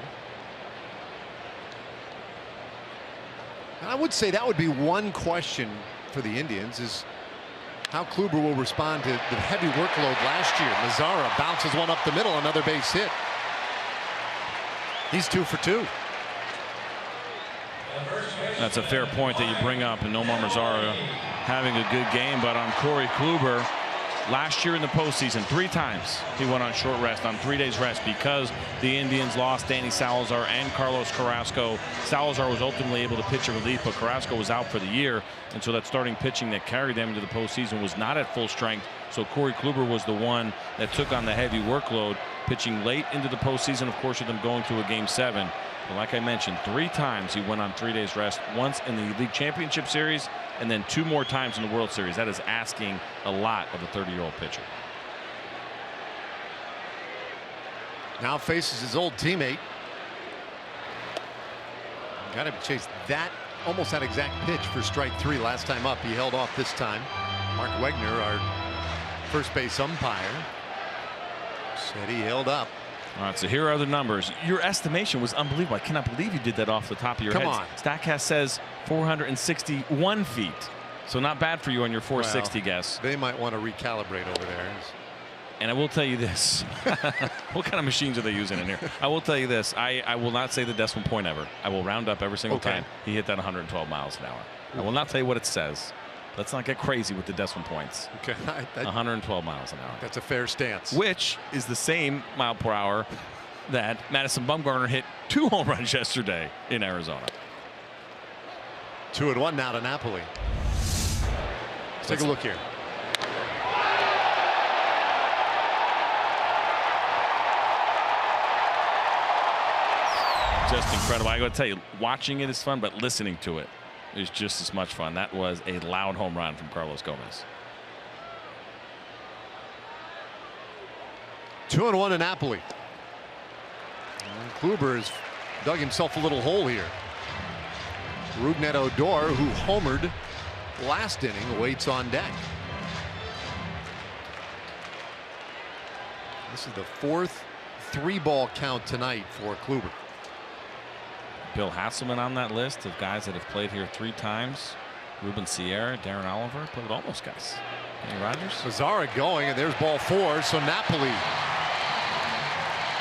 And I would say that would be one question for the Indians, is how Kluber will respond to the heavy workload last year. Mazzara bounces one up the middle, another base hit. He's 2 for 2. That's a fair point that you bring up, and Nomar Mazzara having a good game, but on Corey Kluber, Last year in the postseason, 3 times he went on short rest, on 3 days rest, because the Indians lost Danny Salazar and Carlos Carrasco. Salazar was ultimately able to pitch a relief, but Carrasco was out for the year, and so that starting pitching that carried them into the postseason was not at full strength. So Corey Kluber was the one that took on the heavy workload, pitching late into the postseason, of course, with them going to a Game 7. But like I mentioned, 3 times he went on 3 days rest, once in the League Championship Series, and then 2 more times in the World Series. That is asking a lot of a 30-year-old pitcher. Now faces his old teammate. Got to chase that, almost that exact pitch for strike 3 last time up. He held off this time. Mark Wegner, our first base umpire, said he held up. All right, so here are the numbers. Your estimation was unbelievable. I cannot believe you did that off the top of your head. Come on. StatCast says 461 feet. So not bad for you on your 460 guess. They might want to recalibrate over there. And I will tell you this. What kind of machines are they using in here? I will tell you this. I will not say the decimal point ever. I will round up every single time he hit that 112 miles an hour. I will not tell you what it says. Let's not get crazy with the decimal points. Okay. 112 miles an hour. That's a fair stance. Which is the same mile per hour that Madison Bumgarner hit 2 home runs yesterday in Arizona. 2-1 now to Napoli. Let's take a look here. Just incredible. I got to tell you, watching it is fun, but listening to it is just as much fun. That was a loud home run from Carlos Gomez. 2-1 to Napoli. And Kluber has dug himself a little hole here. Rougned Odor, who homered last inning, awaits on deck. This is the 4th 3-ball count tonight for Kluber. Bill Hasselman on that list of guys that have played here 3 times. Ruben Sierra, Darren Oliver, played with almost guys. Kenny Rogers. Mazzara going, and there's ball 4. So Napoli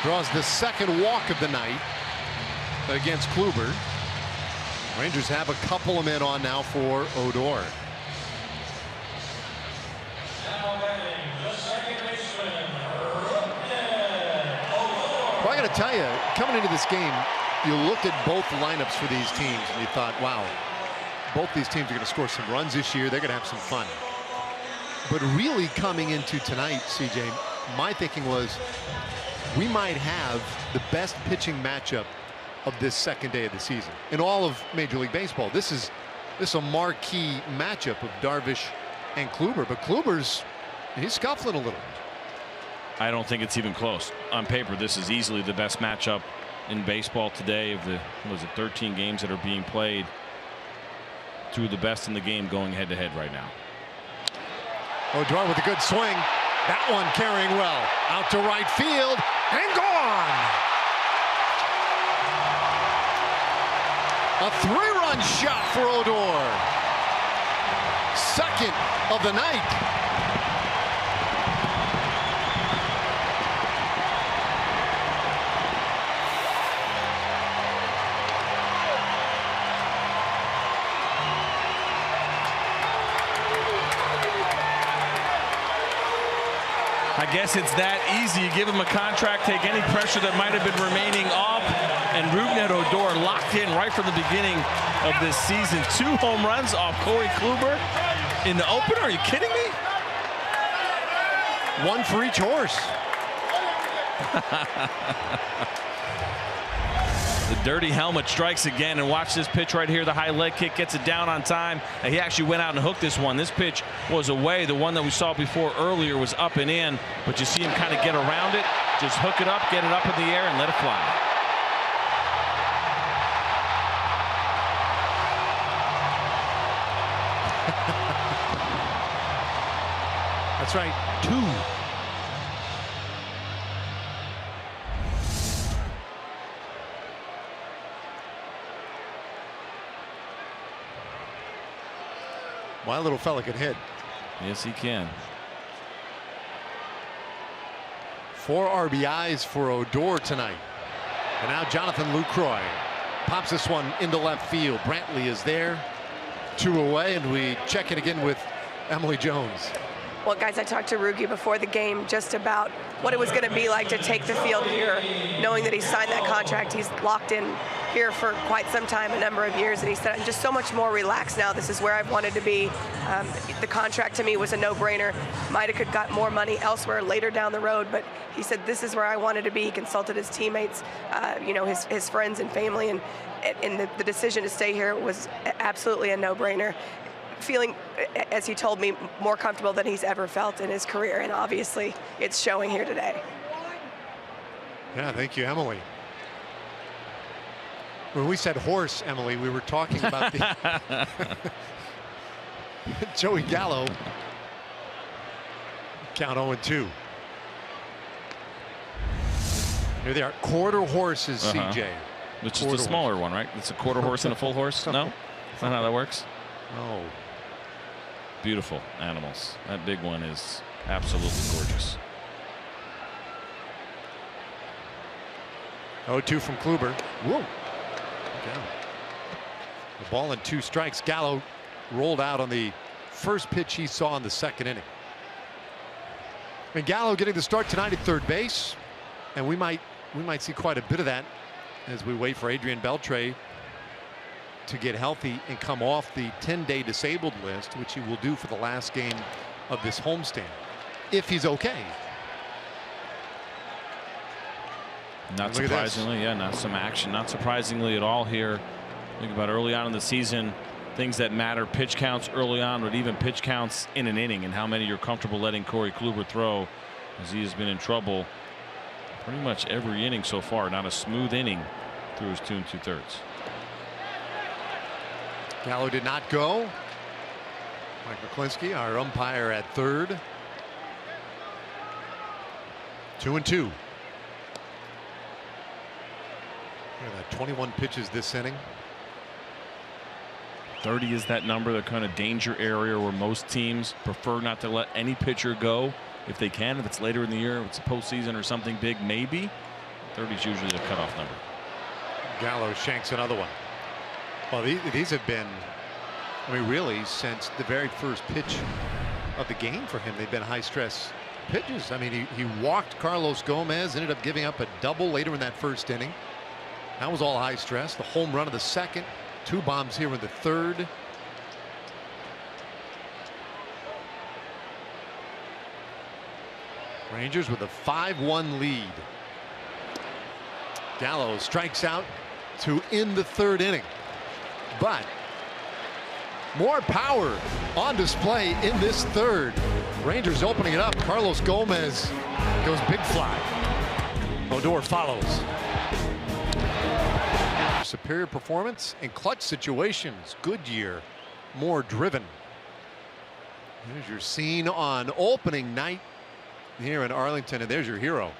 draws the 2nd walk of the night against Kluber. Rangers have a couple of men on now for Odor. Well, I got to tell you, coming into this game, you looked at both lineups for these teams and you thought, wow, both these teams are going to score some runs this year. They're going to have some fun. But really coming into tonight, CJ, my thinking was we might have the best pitching matchup of this 2nd day of the season in all of Major League Baseball. This is a marquee matchup of Darvish and Kluber, but he's scuffling a little. I don't think it's even close. On paper, this is easily the best matchup in baseball today. Of the 13 games that are being played, 2 of the best in the game going head to head right now. Odor with a good swing. That one carrying well out to right field and gone. A 3-run shot for Odor. 2nd of the night. I guess it's that easy. You give him a contract, take any pressure that might have been remaining off, and Rougned Odor locked in right from the beginning of this season. 2 home runs off Corey Kluber in the opener. Are you kidding me? 1 for each horse. The dirty helmet strikes again, and watch this pitch right here. The high leg kick gets it down on time. He actually went out and hooked this one. This pitch was away. The one that we saw before earlier was up and in, but you see him kind of get around it, just hook it up, get it up in the air, and let it fly. That's right, 2. My little fella can hit. Yes, he can. 4 RBIs for Odor tonight. And now Jonathan Lucroy pops this one into left field. Brantley is there. 2 away, and we check it again with Emily Jones. Well, guys, I talked to Rugi before the game just about what it was going to be like to take the field here, knowing that he signed that contract. He's locked in here for quite some time, a number of years, and he said, I'm just so much more relaxed now. This is where I've wanted to be. The contract to me was a no-brainer. Might have could got more money elsewhere later down the road, but he said, this is where I wanted to be. He consulted his teammates, his friends and family, and the decision to stay here was absolutely a no-brainer. Feeling, as he told me, more comfortable than he's ever felt in his career, and obviously it's showing here today. Yeah, thank you, Emily. When we said horse, Emily, we were talking about the Joey Gallo. Count 0-2. Here they are, quarter horses, CJ. Which is the smaller one, right? It's a quarter horse and a full horse? No? That's not how that works? No. Beautiful animals. That big one is absolutely gorgeous. 0-2 from Kluber. Whoa. Down. The ball and 2 strikes. Gallo rolled out on the first pitch he saw in the second inning. And Gallo getting the start tonight at third base, and we might see quite a bit of that as we wait for Adrian Beltre to get healthy and come off the 10-day disabled list, which he will do for the last game of this homestand, if he's okay. Not surprisingly, yeah, not some action. Not surprisingly at all here. Think about early on in the season, things that matter, pitch counts early on, but even pitch counts in an inning, and how many you're comfortable letting Corey Kluber throw, as he has been in trouble pretty much every inning so far. Not a smooth inning through his 2 2/3. Gallo did not go. Mike McClinsky, our umpire, at third. 2-2. Look at that, 21 pitches this inning. 30 is that number, the kind of danger area where most teams prefer not to let any pitcher go if they can. If it's later in the year, if it's a postseason or something big, maybe. 30 is usually the cutoff number. Gallo shanks another one. Well, these have been, I mean, really, since the very first pitch of the game for him, they've been high-stress pitches. I mean, he walked Carlos Gomez, ended up giving up a double later in that first inning. That was all high stress. The home run of the second, 2 bombs here in the third. Rangers with a 5-1 lead. Gallo strikes out to end the third inning. But more power on display in this third. Rangers opening it up. Carlos Gomez goes big fly. Odor follows. Superior performance in clutch situations. Goodyear more driven. There's your scene on opening night here in Arlington, and there's your hero,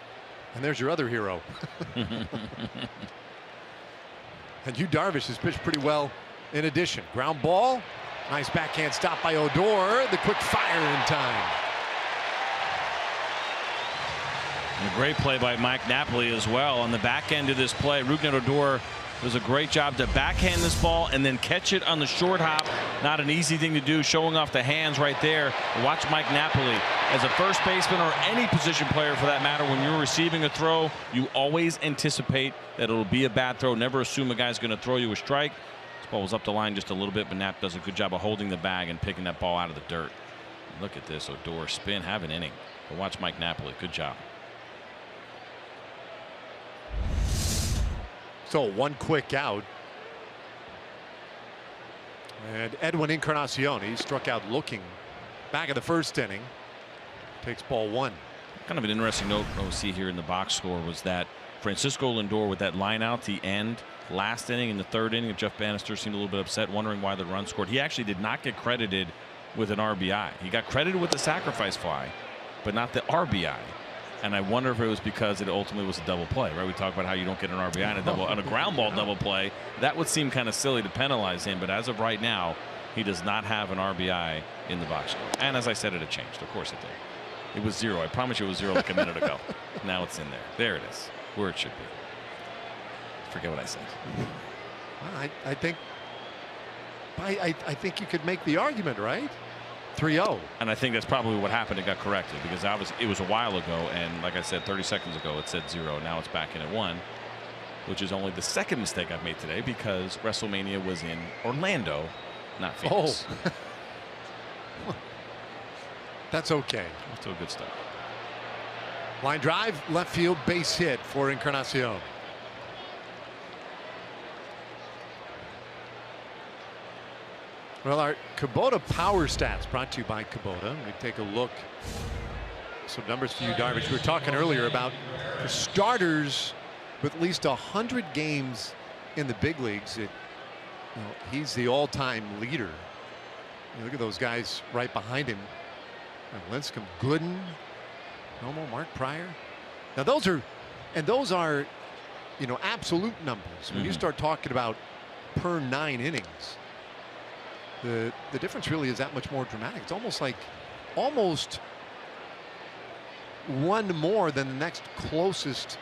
and there's your other hero. And Yu Darvish has pitched pretty well in addition. Ground ball, nice backhand stop by Odor. The quick fire in time. And a great play by Mike Napoli as well on the back end of this play. Rougned Odor does a great job to backhand this ball and then catch it on the short hop. Not an easy thing to do, showing off the hands right there. Watch Mike Napoli. As a first baseman or any position player for that matter, when you're receiving a throw, you always anticipate that it'll be a bad throw. Never assume a guy's going to throw you a strike. This ball was up the line just a little bit, but Nap does a good job of holding the bag and picking that ball out of the dirt. Look at this, Odor spin, have an inning. But watch Mike Napoli, good job. So 1 quick out. And Edwin Encarnacion, he struck out looking back in the first inning. Takes ball 1. Kind of an interesting note OC here in the box score was that Francisco Lindor with that line out to the end last inning in the third inning. Jeff Bannister seemed a little bit upset, wondering why the run scored. He actually did not get credited with an RBI. He got credited with the sacrifice fly, but not the RBI. And I wonder if it was because it ultimately was a double play, right? We talk about how you don't get an RBI on a ground ball double play. That would seem kind of silly to penalize him, but as of right now, he does not have an RBI in the box score. And as I said, it had changed. Of course it did. It was 0. I promise you it was 0 like a minute ago. Now it's in there. There it is, where it should be. Forget what I said. I think you could make the argument, right? 3-0. And I think that's probably what happened. It got corrected because it was a while ago, and like I said, 30 seconds ago it said 0. Now it's back in at 1, which is only the second mistake I've made today because WrestleMania was in Orlando, not Phoenix. Oh. That's okay. Still good stuff. Line drive, left field, base hit for Encarnacion. Well, our Kubota Power Stats brought to you by Kubota. We take a look. Some numbers for you, Darvish. We were talking earlier about the starters with at least 100 games in the big leagues. He's the all-time leader. Look at those guys right behind him. Lincecum, Gooden, Romo, Mark Pryor. Now those are absolute numbers. When you start talking about per 9 innings, the difference really is that much more dramatic. It's almost one more than the next closest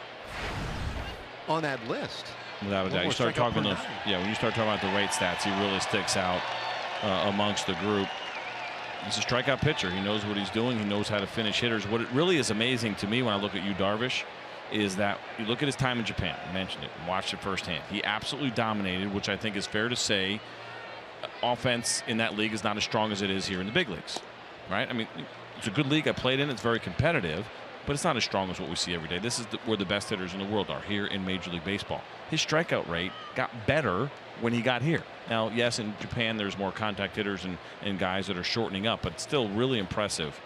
on that list. Without a doubt. You start talking those, when you start talking about the rate stats, he really sticks out amongst the group. He's a strikeout pitcher. He knows what he's doing. He knows how to finish hitters. What it really is amazing to me when I look at you, Darvish, is that you look at his time in Japan. I mentioned it and watched it firsthand. He absolutely dominated, which I think is fair to say. Offense in that league is not as strong as it is here in the big leagues, right? I mean, it's a good league I played in. It's very competitive, but it's not as strong as what we see every day. This is where the best hitters in the world are, here in Major League Baseball. His strikeout rate got better when he got here. Now, yes, in Japan there's more contact hitters and guys that are shortening up, but it's still really impressive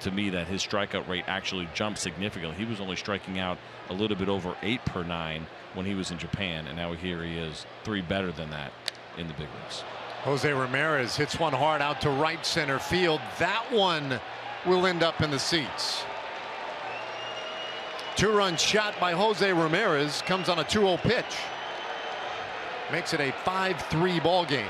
to me that his strikeout rate actually jumped significantly. He was only striking out a little bit over 8 per 9 when he was in Japan, and now here he is 3 better than that in the big leagues. Jose Ramirez hits one hard out to right center field. That one will end up in the seats. 2-run shot by Jose Ramirez comes on a 2-0 pitch. Makes it a 5-3 ball game.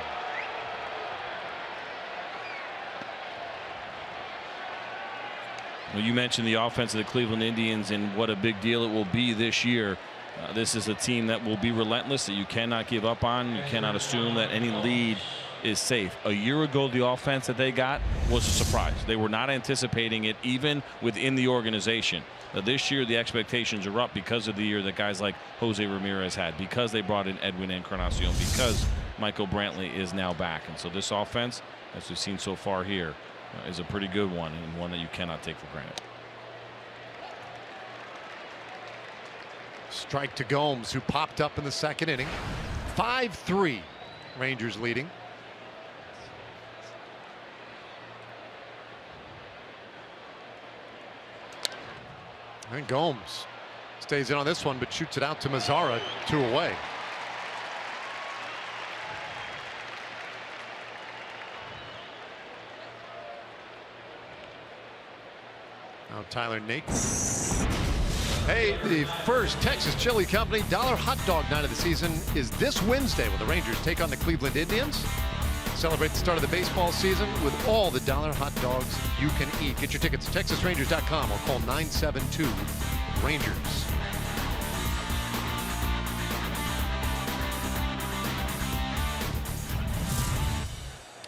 Well, you mentioned the offense of the Cleveland Indians and what a big deal it will be this year. This is a team that will be relentless, that you cannot give up on. You cannot assume that any lead is safe. A year ago, the offense that they got was a surprise. They were not anticipating it even within the organization. This year, the expectations are up because of the year that guys like Jose Ramirez had, because they brought in Edwin Encarnacion, because Michael Brantley is now back. And so this offense, as we've seen so far here, is a pretty good one, and one that you cannot take for granted. Strike to Gomes, who popped up in the second inning. 5-3, Rangers leading. And Gomes stays in on this one, but shoots it out to Mazzara, 2 away. Now Tyler Naquin. Hey, the first Texas Chili Company Dollar Hot Dog Night of the season is this Wednesday when the Rangers take on the Cleveland Indians. Celebrate the start of the baseball season with all the dollar hot dogs you can eat. Get your tickets at TexasRangers.com or call 972-RANGERS.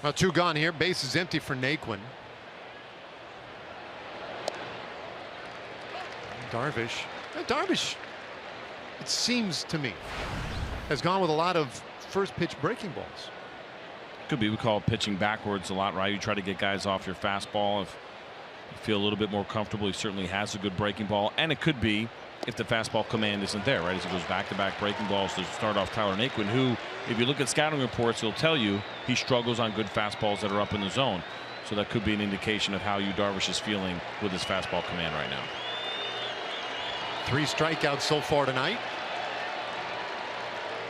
Now 2 gone here. Base is empty for Naquin. Darvish, it seems to me, has gone with a lot of first pitch breaking balls. Could be. We call it pitching backwards a lot, right? You try to get guys off your fastball. If you feel a little bit more comfortable, he certainly has a good breaking ball. And it could be if the fastball command isn't there, right? As he goes back-to-back breaking balls to start off Tyler Naquin, who, if you look at scouting reports, he'll tell you he struggles on good fastballs that are up in the zone. So that could be an indication of how Yu Darvish is feeling with his fastball command right now. 3 strikeouts so far tonight.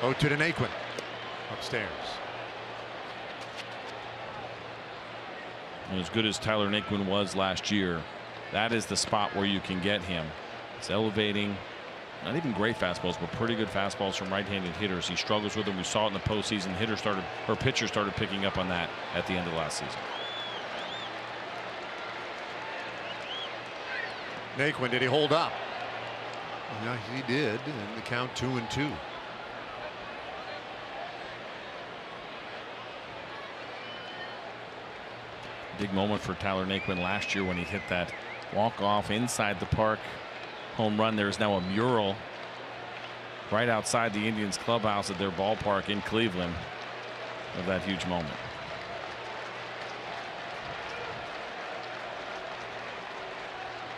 0-2 to Naquin. Upstairs. And as good as Tyler Naquin was last year, that is the spot where you can get him. It's elevating, not even great fastballs, but pretty good fastballs from right-handed hitters. He struggles with them. We saw it in the postseason. Pitchers started picking up on that at the end of last season. Naquin, did he hold up? Yeah, he did, and the count 2-2. Big moment for Tyler Naquin last year when he hit that walk-off inside the park home run. There's now a mural right outside the Indians clubhouse at their ballpark in Cleveland of that huge moment.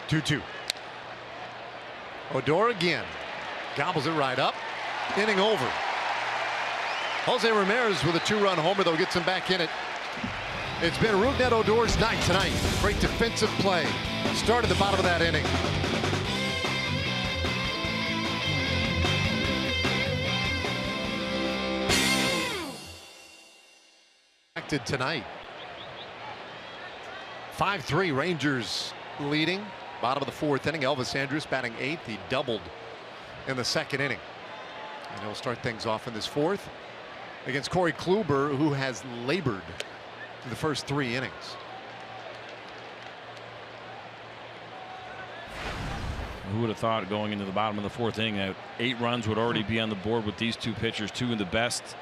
Two. Odor again. Gobbles it right up. Inning over. Jose Ramirez with a 2-run homer, though, gets him back in it. It's been Rougned Odor's night tonight. Great defensive play. Started the bottom of that inning. Acted tonight. 5-3 Rangers leading. Bottom of the 4th inning. Elvis Andrus batting 8th. He doubled in the 2nd inning. And he'll start things off in this 4th against Corey Kluber, who has labored in the first 3 innings. Who would have thought going into the bottom of the 4th inning that 8 runs would already be on the board with these 2 pitchers, 2 of the best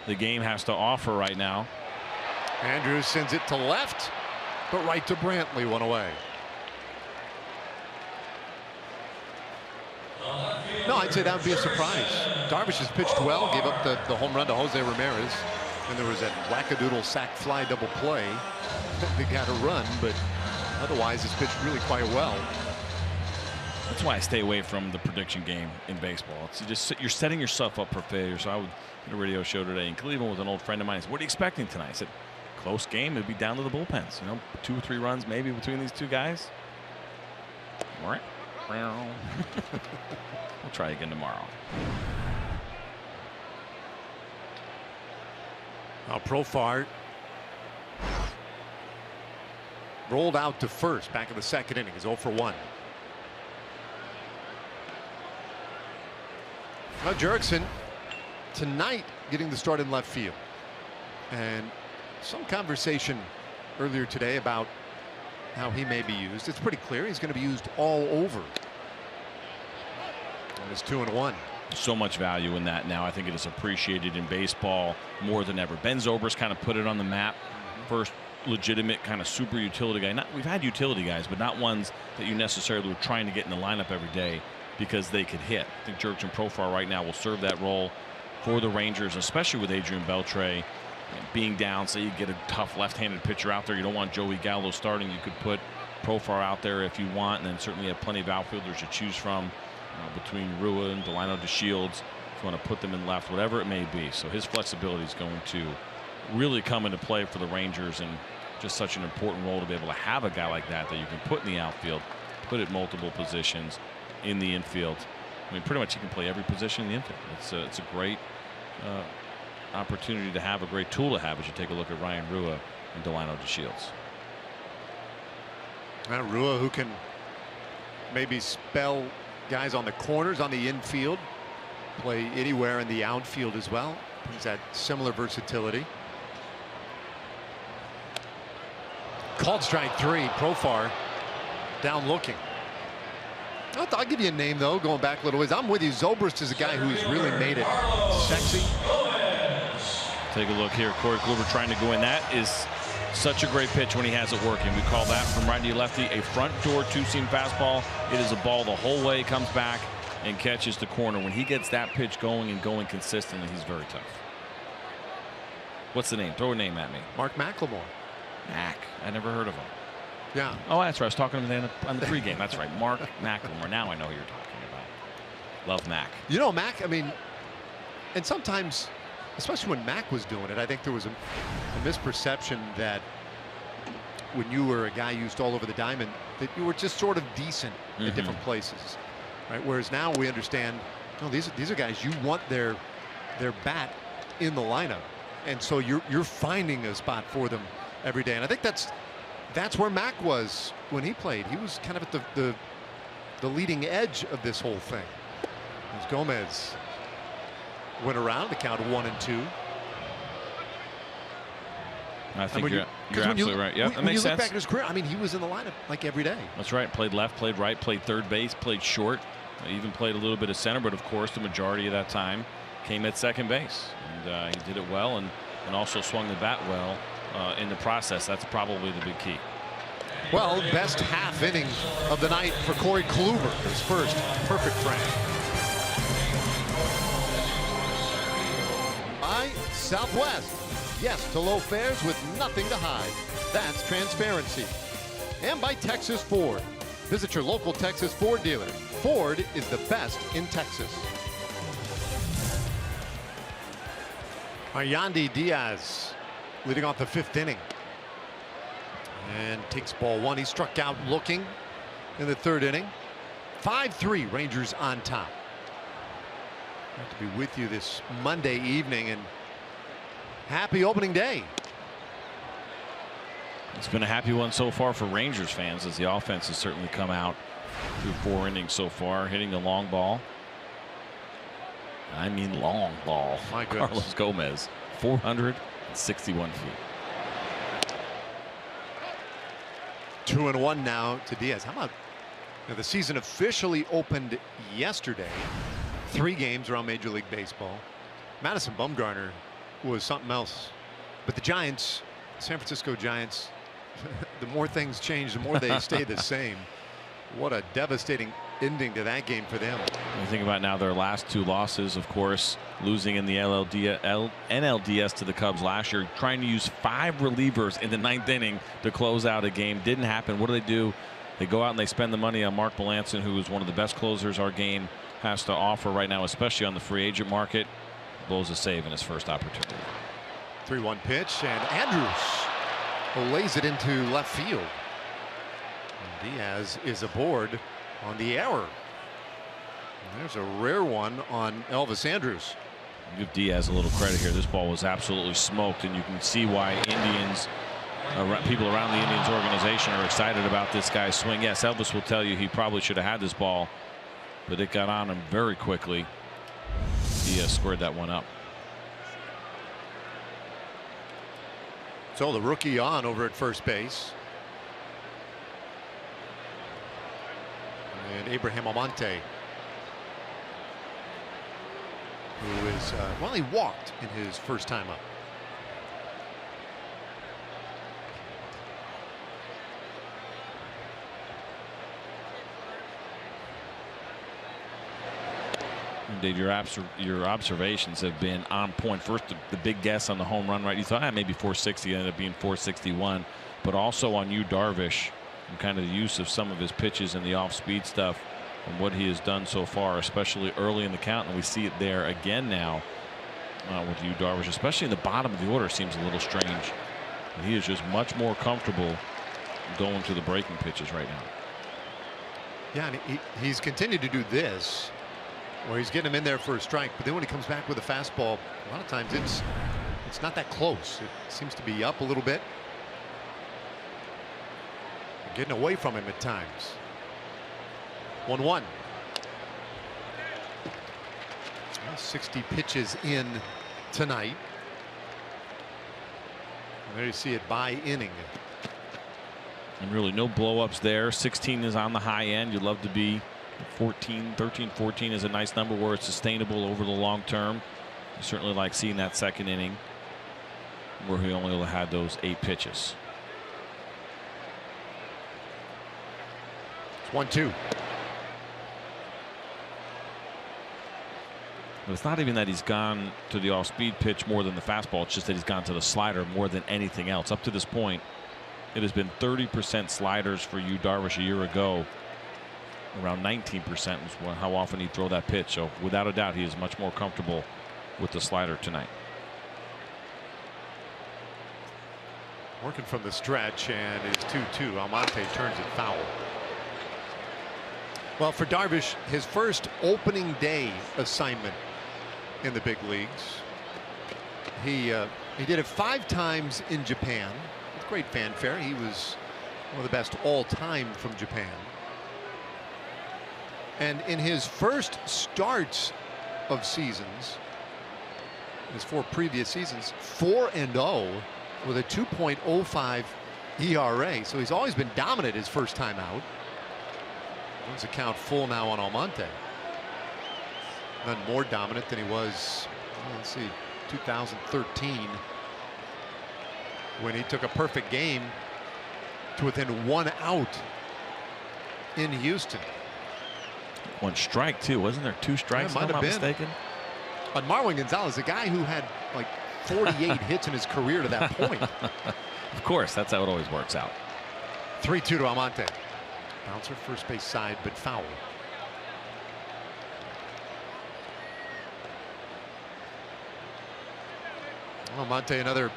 the game has to offer right now. Andrews sends it to left, but right to Brantley, 1 away. No, I'd say that would be a surprise. Darvish has pitched well, gave up the home run to Jose Ramirez, and there was that wackadoodle sac fly double play that got a run, but otherwise has pitched really quite well. That's why I stay away from the prediction game in baseball. It's you're setting yourself up for failure. So I was at a radio show today in Cleveland with an old friend of mine. He said, "What are you expecting tonight?" I said, "Close game. It'd be down to the bullpens. You know, 2 or 3 runs maybe between these 2 guys." All right. We'll try again tomorrow. Now Profar rolled out to first back in the 2nd inning. He's 0 for 1. Now Jurickson tonight getting the start in left field, and some conversation earlier today about how he may be used. It's pretty clear he's going to be used all over. And it's 2-1. So much value in that now. I think it is appreciated in baseball more than ever. Ben Zobrist kind of put it on the map. First legitimate kind of super utility guy. We've had utility guys, but not ones that you necessarily were trying to get in the lineup every day because they could hit. I think Jurickson Profar right now will serve that role for the Rangers, especially with Adrian Beltre being down. Say you get a tough left-handed pitcher out there, you don't want Joey Gallo starting. You could put Profar out there if you want, and then certainly have plenty of outfielders to choose from between Rua and Delino DeShields. If you want to put them in left, whatever it may be. So his flexibility is going to really come into play for the Rangers, and just such an important role to be able to have a guy like that you can put in the outfield, put at multiple positions in the infield. I mean, pretty much he can play every position in the infield. It's a great opportunity to have, a great tool to have as you take a look at Ryan Rua and Delino DeShields. Rua, who can maybe spell guys on the corners on the infield, play anywhere in the outfield as well. He's that similar versatility. Called strike 3. Profar down looking. I'll give you a name though, going back a little ways. I'm with you. Zobrist is a guy who's really made it sexy. Take a look here. Corey Kluber trying to go in. That is such a great pitch when he has it working. We call that from righty to lefty a front door 2-seam fastball. It is a ball the whole way, comes back and catches the corner. When he gets that pitch going and going consistently, he's very tough. What's the name? Throw a name at me. Mark McLemore. Mac. I never heard of him. Yeah. Oh, that's right. I was talking to him on the pregame. That's right. Mark McLemore. Now I know who you're talking about. Love Mac. You know, Mac, I mean, and sometimes, especially when Mac was doing it, I think there was a misperception that when you were a guy used all over the diamond, that you were just sort of decent at different places, right? Whereas now we understand, no, these are guys you want their bat in the lineup, and so you're finding a spot for them every day. And I think that's where Mac was when he played. He was kind of at the leading edge of this whole thing. As Gomez went around the count of 1-2. I think you're absolutely right. Yeah, that when makes you look sense. back at his career, I mean, he was in the lineup like every day. That's right. Played left, played right, played third base, played short, even played a little bit of center. But of course, the majority of that time came at second base, and he did it well, and also swung the bat well in the process. That's probably the big key. Well, best half inning of the night for Corey Kluber, his first perfect frame. By Southwest. Yes to low fares with nothing to hide. That's transparency. And by Texas Ford. Visit your local Texas Ford dealer. Ford is the best in Texas. Yandy Diaz leading off the 5th inning. And takes ball 1. He struck out looking in the 3rd inning. 5-3 Rangers on top. Great to be with you this Monday evening, and happy opening day. It's been a happy one so far for Rangers fans, as the offense has certainly come out through 4 innings so far, hitting the long ball. I mean long ball. My goodness. Carlos Gomez, 461 feet. 2-1 now to Diaz. How about the season officially opened yesterday? 3 games around Major League Baseball. Madison Bumgarner was something else. But the Giants, San Francisco Giants, the more things change, the more they stay the same. What a devastating ending to that game for them. You think about now their last 2 losses, of course, losing in the NLDS to the Cubs last year, trying to use 5 relievers in the 9th inning to close out a game. Didn't happen. What do? They go out and they spend the money on Mark Melancon, who is one of the best closers our game has to offer right now, especially on the free agent market. Blows a save in his first opportunity. 3-1 pitch, and Andrews lays it into left field. And Diaz is aboard on the error. And there's a rare one on Elvis Andrews. Give Diaz a little credit here. This ball was absolutely smoked, and you can see why people around the Indians organization are excited about this guy's swing. Yes, Elvis will tell you he probably should have had this ball, but it got on him very quickly. Diaz squared that one up. So the rookie on over at first base. And Abraham Almonte, who is, well, he walked in his first time up. Indeed, your observations have been on point. First, the big guess on the home run, right? You thought maybe 460, ended up being 461. But also on Yu Darvish, and kind of the use of some of his pitches and the off-speed stuff and what he has done so far, especially early in the count. And we see it there again now with Yu Darvish, especially in the bottom of the order. Seems a little strange. But he is just much more comfortable going to the breaking pitches right now. Yeah, and he's continued to do this, where he's getting him in there for a strike, but then when he comes back with a fastball, a lot of times it's not that close. It seems to be up a little bit, getting away from him at times. 1-1. 60 pitches in tonight. And there you see it by inning. And really no blow-ups there. 16 is on the high end. You'd love to be 13, 14 is a nice number where it's sustainable over the long term. I certainly like seeing that second inning where he only had those 8 pitches. It's 1-2. But it's not even that he's gone to the off-speed pitch more than the fastball. It's just that he's gone to the slider more than anything else. Up to this point, it has been 30% sliders for Yu Darvish a year ago. Around 19% was how often he'd throw that pitch. So without a doubt, he is much more comfortable with the slider tonight. Working from the stretch, and is 2-2. Almonte turns it foul. Well, for Darvish, his first opening day assignment in the big leagues. He did it 5 times in Japan with great fanfare. He was one of the best all time from Japan. And in his first starts of seasons, his 4 previous seasons, 4-0 with a 2.05 ERA. So he's always been dominant his first time out. Runs the count full now on Almonte. None more dominant than he was, well, let's see, 2013. when he took a perfect game to within 1 out in Houston. 1 strike too, wasn't there? 2 strikes, Yeah, if I'm not mistaken. But Marwin Gonzalez, a guy who had like 48 hits in his career to that point. Of course, that's how it always works out. 3-2 to Almonte. Bouncer first base side, but foul. Almonte, another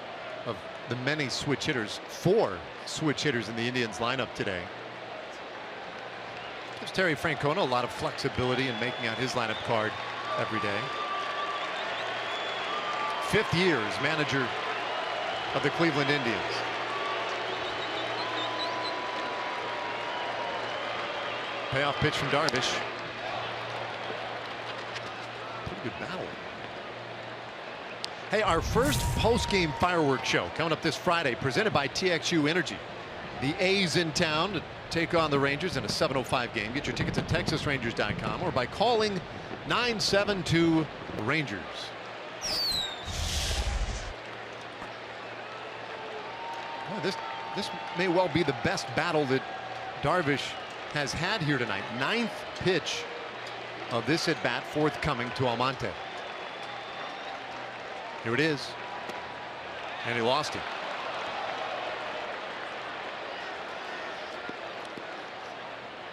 of the many switch hitters, 4 switch hitters in the Indians lineup today. Gives Terry Francona a lot of flexibility in making out his lineup card every day. 5th year as manager of the Cleveland Indians. Payoff pitch from Darvish. Pretty good battle. Hey, our first post-game fireworks show coming up this Friday, presented by TXU Energy. The A's in town to take on the Rangers in a 7:05 game. Get your tickets at TexasRangers.com or by calling 972 Rangers. Well, this may well be the best battle that Darvish has had here tonight. 9th pitch of this at bat forthcoming to Almonte. Here it is, and he lost it.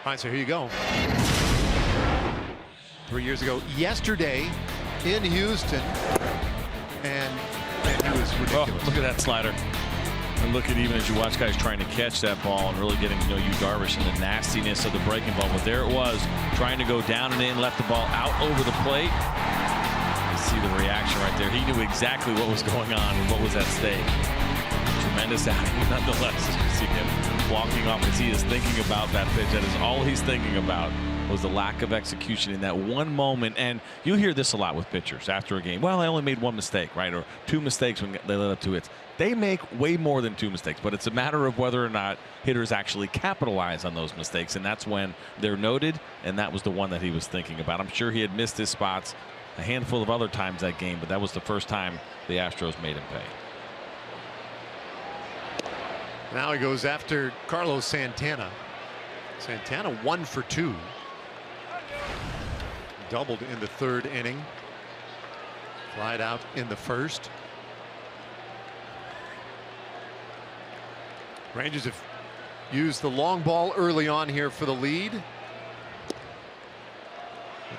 All right, so here you go. 3 years ago yesterday in Houston, and he was ridiculous. Oh, look at that slider. And look at, even as you watch guys trying to catch that ball and really getting to know Yu Darvish and the nastiness of the breaking ball. But there it was, trying to go down and in, left the ball out over the plate. You see the reaction right there. He knew exactly what was going on and what was at stake. Tremendous outing nonetheless. You see him walking off as he is thinking about that pitch. That is all he's thinking about, was the lack of execution in that one moment. And you hear this a lot with pitchers after a game. Well, I only made 1 mistake, right? Or 2 mistakes when they let up 2 hits. They make way more than 2 mistakes, but it's a matter of whether or not hitters actually capitalize on those mistakes, and that's when they're noted, and that was the one that he was thinking about. I'm sure he had missed his spots a handful of other times that game, but that was the first time the Astros made him pay. Now he goes after Carlos Santana. Santana 1 for 2. Doubled in the 3rd inning. Flied out in the 1st. Rangers have used the long ball early on here for the lead.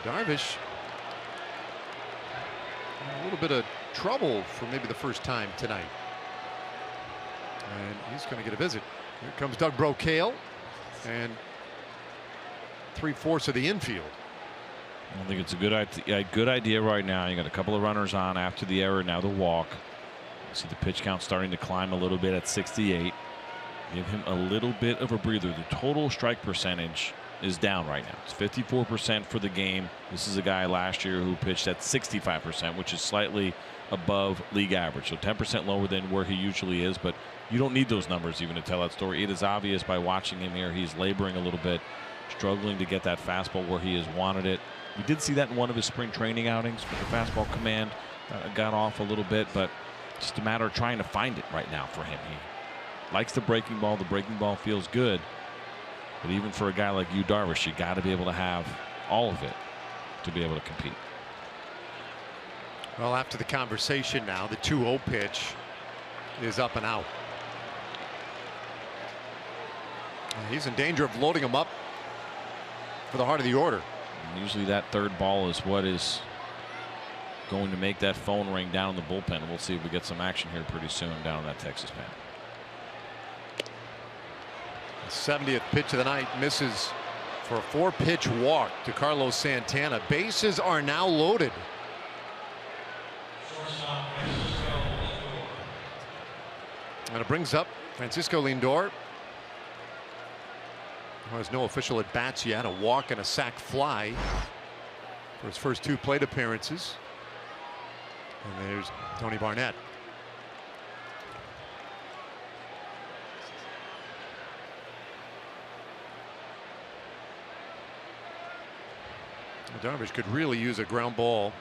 Darvish, a little bit of trouble for maybe the first time tonight. And he's going to get a visit. Here comes Doug Brocail, and 3/4 of the infield. I think it's a good idea right now. You got a couple of runners on after the error, now the walk. You see the pitch count starting to climb a little bit at 68. Give him a little bit of a breather. The total strike percentage is down right now. It's 54% for the game. This is a guy last year who pitched at 65%, which is slightly above league average. So 10% lower than where he usually is, but you don't need those numbers even to tell that story. It is obvious by watching him here. He's laboring a little bit, struggling to get that fastball where he has wanted it. We did see that in one of his spring training outings, but the fastball command got off a little bit, but just a matter of trying to find it right now for him. He likes the breaking ball. The breaking ball feels good. But even for a guy like Yu Darvish, you got to be able to have all of it to be able to compete. Well, after the conversation now, the 2-0 pitch is up and out. He's in danger of loading him up for the heart of the order. And usually that 3rd ball is what is going to make that phone ring down in the bullpen. We'll see if we get some action here pretty soon down in that Texas pen. 70th pitch of the night, misses for a 4-pitch walk to Carlos Santana. Bases are now loaded. And it brings up Francisco Lindor, who has no official at bats yet. A walk and a sac fly for his first 2 plate appearances. And there's Tony Barnett. Darvish could really use a ground ball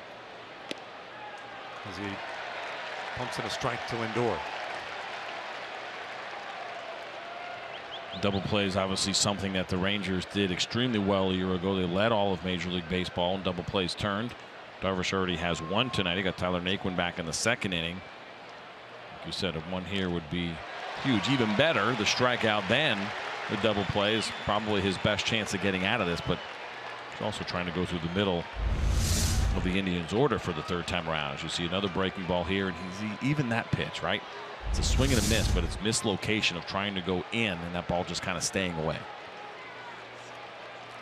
as he pumps in a strike to Lindor. Double play is obviously something that the Rangers did extremely well a year ago. They led all of Major League Baseball in double plays turned. Darvish already has one tonight. He got Tyler Naquin back in the second inning. Like you said, one here would be huge. Even better, the strikeout then the double play is probably his best chance of getting out of this, but he's also trying to go through the middle of the Indians' order for the third time around. As you see another breaking ball here, and he's even that pitch, right? It's a swing and a miss, but it's mislocation of trying to go in, and that ball just kind of staying away.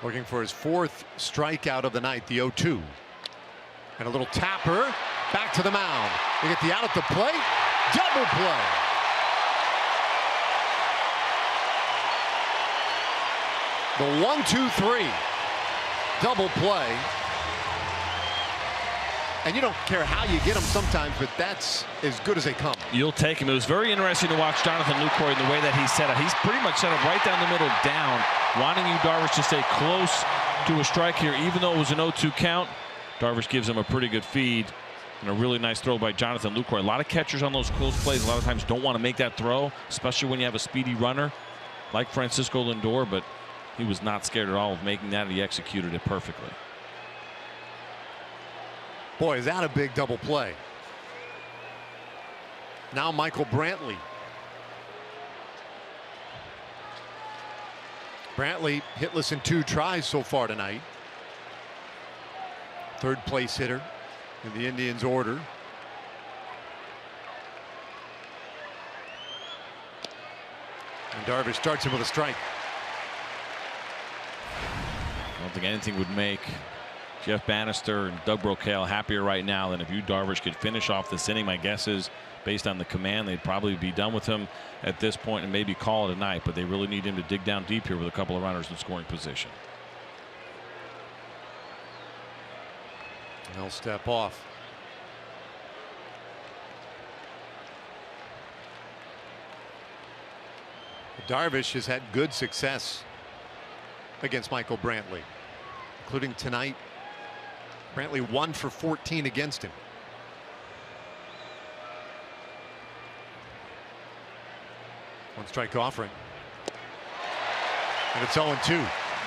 Looking for his fourth strikeout of the night, the 0-2. And a little tapper back to the mound. They get the out at the plate. Double play. The 1-2-3. Double play. And you don't care how you get them sometimes, but that's as good as they come. You'll take him. It was very interesting to watch Jonathan Lucroy in the way that he set up. He's pretty much set up right down the middle, down, wanting you, Darvish, to stay close to a strike here, even though it was an 0-2 count. Darvish gives him a pretty good feed, and a really nice throw by Jonathan Lucroy. A lot of catchers on those close plays a lot of times don't want to make that throw, especially when you have a speedy runner like Francisco Lindor, but he was not scared at all of making that, and he executed it perfectly. Boy, is that a big double play. Now Michael Brantley. Brantley hitless in 2 tries so far tonight. Third place hitter in the Indians' order. And Darvish starts him with a strike. I don't think anything would make Jeff Bannister and Doug Brocail happier right now than if you, Darvish, could finish off this inning. My guess is, based on the command, they'd probably be done with him at this point and maybe call it a night, but they really need him to dig down deep here with a couple of runners in scoring position. He'll step off. Darvish has had good success against Michael Brantley, including tonight. Brantley 1 for 14 against him. One strike offering. And it's 0-2.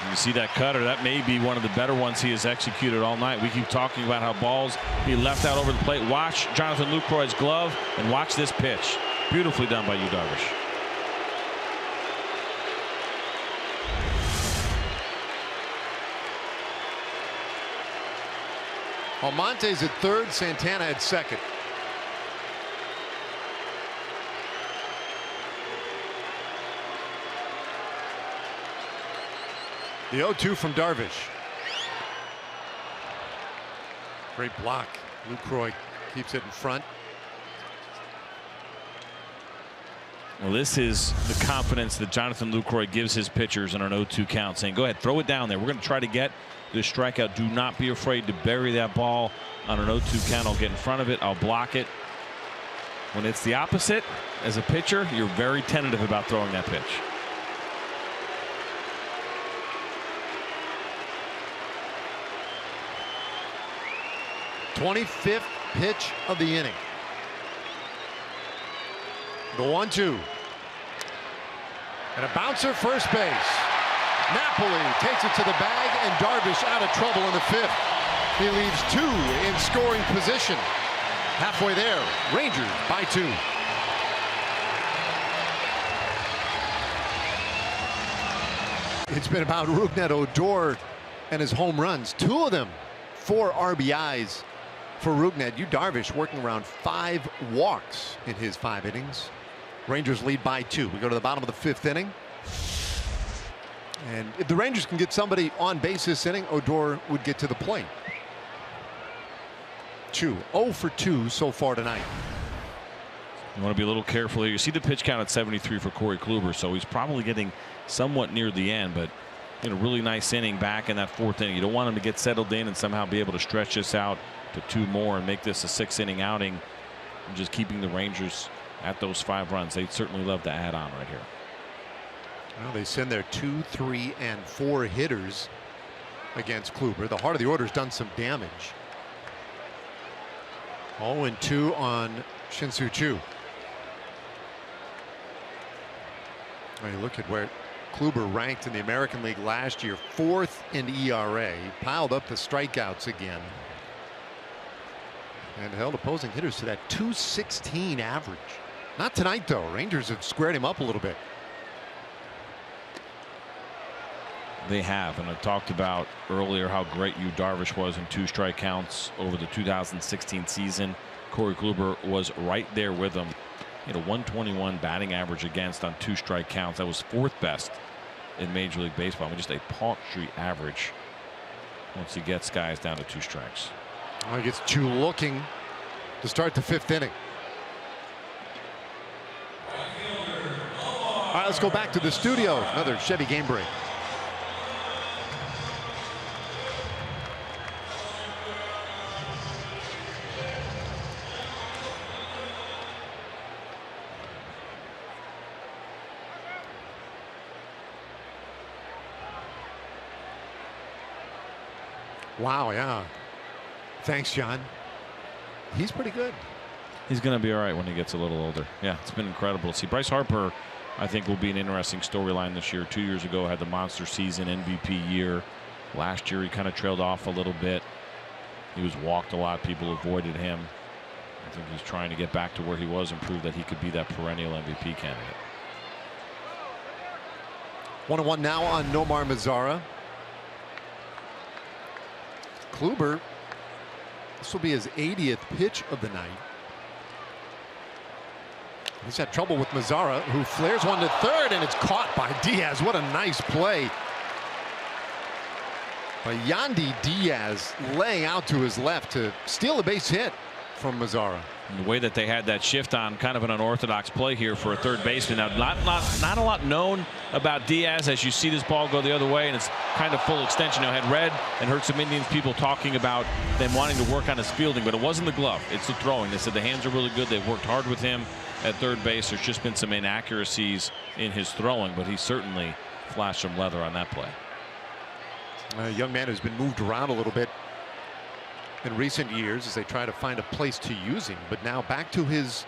You see that cutter, that may be one of the better ones he has executed all night. We keep talking about how balls be left out over the plate. Watch Jonathan Lucroy's glove and watch this pitch. Beautifully done by you, Darvish. Almonte's at third, Santana at second. The 0-2 from Darvish. Great block. Lucroy keeps it in front. Well, this is the confidence that Jonathan Lucroy gives his pitchers in an 0-2 count, saying, go ahead, throw it down there. We're going to try to get this strikeout. Do not be afraid to bury that ball on an 0-2 count. I'll get in front of it. I'll block it. When it's the opposite, as a pitcher, you're very tentative about throwing that pitch. '25th pitch of the inning. The 1-2. And a bouncer first base. Napoli takes it to the bag, and Darvish out of trouble in the 5th. He leaves 2 in scoring position. Halfway there, Rangers by 2. It's been about Rougned Odor and his home runs. 2 of them 4 RBIs for Rougned. Yu Darvish working around 5 walks in his 5 innings. Rangers lead by 2. We go to the bottom of the 5th inning. And if the Rangers can get somebody on base this inning, Odor would get to the plate. 0 for 2 so far tonight. You want to be a little careful here. You see the pitch count at 73 for Corey Kluber, so he's probably getting somewhat near the end, but in a really nice inning back in that 4th inning. You don't want him to get settled in and somehow be able to stretch this out to 2 more and make this a 6-inning outing, and just keeping the Rangers at those 5 runs. They'd certainly love to add on right here. Well, they send their 2, 3, and 4 hitters against Kluber. The heart of the order has done some damage. 0-2 on Shin-Soo Choo. Well, you look at where Kluber ranked in the American League last year 4th in ERA. He piled up the strikeouts again and held opposing hitters to that .216 average. Not tonight, though. Rangers have squared him up a little bit. They have, and I talked about earlier how great Yu Darvish was in 2 strike counts over the 2016 season. Corey Kluber was right there with him. He had a 121 batting average against on 2 strike counts. That was 4th best in Major League Baseball. I mean, just a paltry average once he gets guys down to 2 strikes. Well, he gets Chu looking to start the 5th inning. All right, let's go back to the studio. Another Chevy game break. Wow, yeah. Thanks, John. He's pretty good. He's going to be all right when he gets a little older. Yeah, it's been incredible to see. Bryce Harper, I think, will be an interesting storyline this year. 2 years ago, had the monster season, MVP year. Last year, he kind of trailed off a little bit. He was walked a lot. People avoided him. I think he's trying to get back to where he was and prove that he could be that perennial MVP candidate. 1-1 now on Nomar Mazara. Kluber, this will be his 80th pitch of the night. He's had trouble with Mazara, who flares one to third, and it's caught by Diaz. What a nice play by Yandy Diaz, laying out to his left to steal a base hit from Mazara. And the way that they had that shift on, kind of an unorthodox play here for a third baseman. Now, not a lot known about Diaz as you see this ball go the other way, and it's kind of full extension. Now, I had read and heard some Indians people talking about them wanting to work on his fielding, but it wasn't the glove. It's the throwing. They said the hands are really good. They've worked hard with him at third base. There's just been some inaccuracies in his throwing, but he certainly flashed some leather on that play. A young man who's been moved around a little bit in recent years as they try to find a place to use him, but now back to his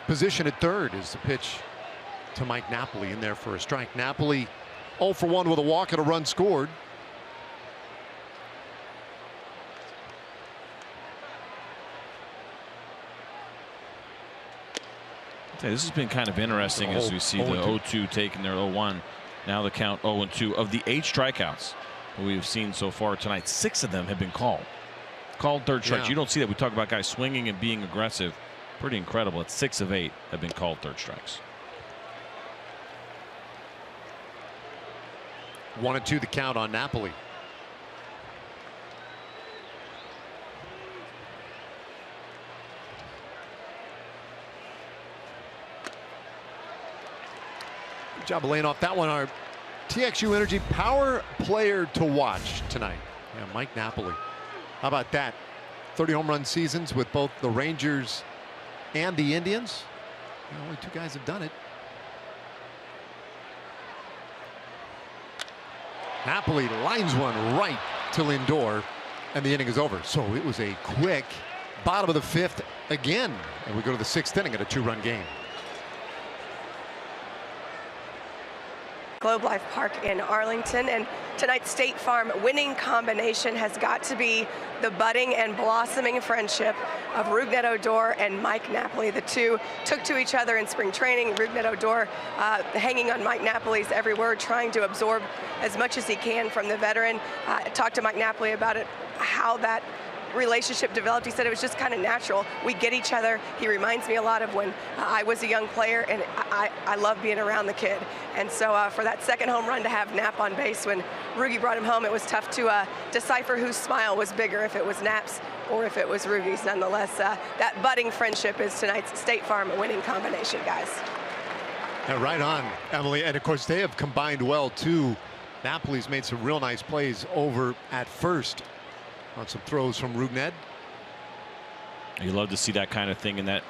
position at third is the pitch to Mike Napoli, in there for a strike. Napoli 0 for 1 with a walk and a run scored. This has been kind of interesting as we see the 0-2 taking their 0-1. Now the count 0-2. Of the 8 strikeouts we've seen so far tonight, 6 of them have been called third strikes. Yeah. You don't see that. We talk about guys swinging and being aggressive. Pretty incredible. It's 6 of 8 have been called third strikes. 1-2 the count on Napoli. Good job of laying off that one. Our TXU Energy power player to watch tonight. Yeah, Mike Napoli. How about that? 30 home run seasons with both the Rangers and the Indians. Only 2 guys have done it. Napoli lines one right to Lindor, and the inning is over. So it was a quick bottom of the 5th again, and we go to the 6th inning at a 2-run game. Globe Life Park in Arlington, and tonight's State Farm winning combination has got to be the budding and blossoming friendship of Rougned Odor and Mike Napoli. The two took to each other in spring training. Rougned Odor hanging on Mike Napoli's every word, trying to absorb as much as he can from the veteran. Talked to Mike Napoli about it, how that relationship developed. He said it was just kind of natural. We get each other. He reminds me a lot of when I was a young player, and I love being around the kid. And so for that second home run to have Nap on base when Rugi brought him home, it was tough to decipher whose smile was bigger, if it was Nap's or if it was Rugi's. Nonetheless, that budding friendship is tonight's State Farm winning combination, guys. Yeah, right on, Emily. And of course, they have combined well too. Napoli's made some real nice plays over at first on some throws from Rougned. You love to see that kind of thing, and that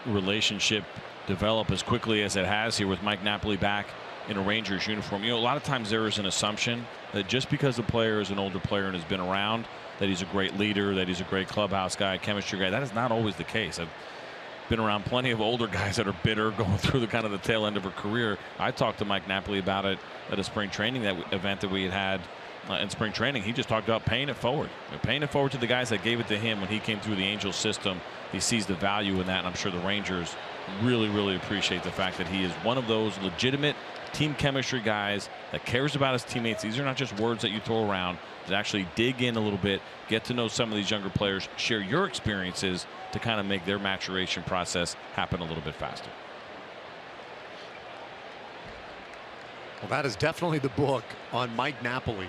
relationship develop as quickly as it has here with Mike Napoli back in a Rangers uniform. You know, a lot of times there is an assumption that just because a player is an older player and has been around, that he's a great leader, that he's a great clubhouse guy, chemistry guy. That is not always the case. been around plenty of older guys that are bitter going through the kind of the tail end of her career. I talked to Mike Napoli about it at a spring training event that we had in spring training. He just talked about paying it forward. Paying it forward to the guys that gave it to him when he came through the Angels system. He sees the value in that, and I'm sure the Rangers really appreciate the fact that he is one of those legitimate team chemistry guys that cares about his teammates. These are not just words that you throw around. To actually dig in a little bit, get to know some of these younger players, share your experiences to kind of make their maturation process happen a little bit faster. Well, that is definitely the book on Mike Napoli.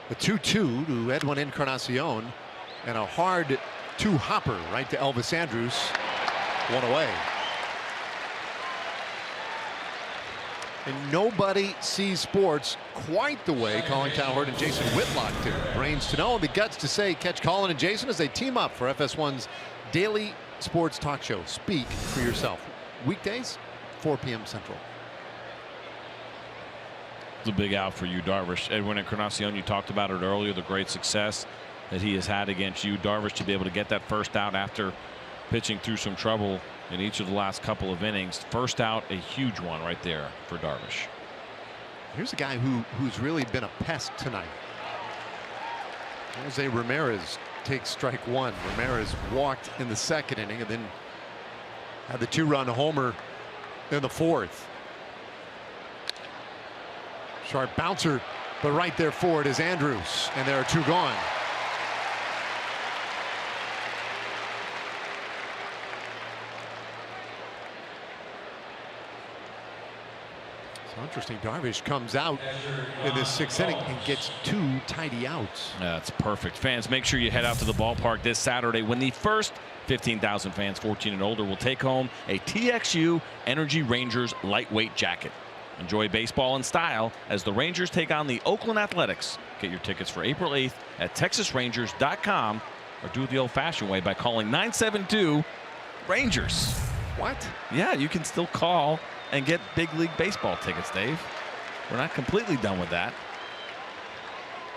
The 2-2 to Edwin Encarnacion, and a hard 2-hopper right to Elvis Andrus. One away. And nobody sees sports quite the way Colin Cowherd and Jason Whitlock do. Brains to know, and the guts to say. Catch Colin and Jason as they team up for FS1's daily sports talk show. Speak for yourself. Weekdays, 4 p.m. Central. It's a big out for Yu Darvish. Edwin Encarnacion, you talked about it earlier, the great success that he has had against Yu Darvish, to be able to get that first out after pitching through some trouble in each of the last couple of innings. First out, a huge one right there for Darvish. Here's a guy who's really been a pest tonight. Jose Ramirez takes strike one. Ramirez walked in the second inning and then had the 2-run homer in the 4th. Sharp bouncer, but right there for it is Andrus, and there are 2 gone. So interesting. Darvish comes out in this 6th inning and gets 2 tidy outs. That's perfect. Fans, make sure you head out to the ballpark this Saturday when the first 15,000 fans 14 and older will take home a TXU Energy Rangers lightweight jacket. Enjoy baseball in style as the Rangers take on the Oakland Athletics. Get your tickets for April 8th at TexasRangers.com, or do it the old-fashioned way by calling 972-RANGERS. What? Yeah, you can still call and get big league baseball tickets, Dave. We're not completely done with that.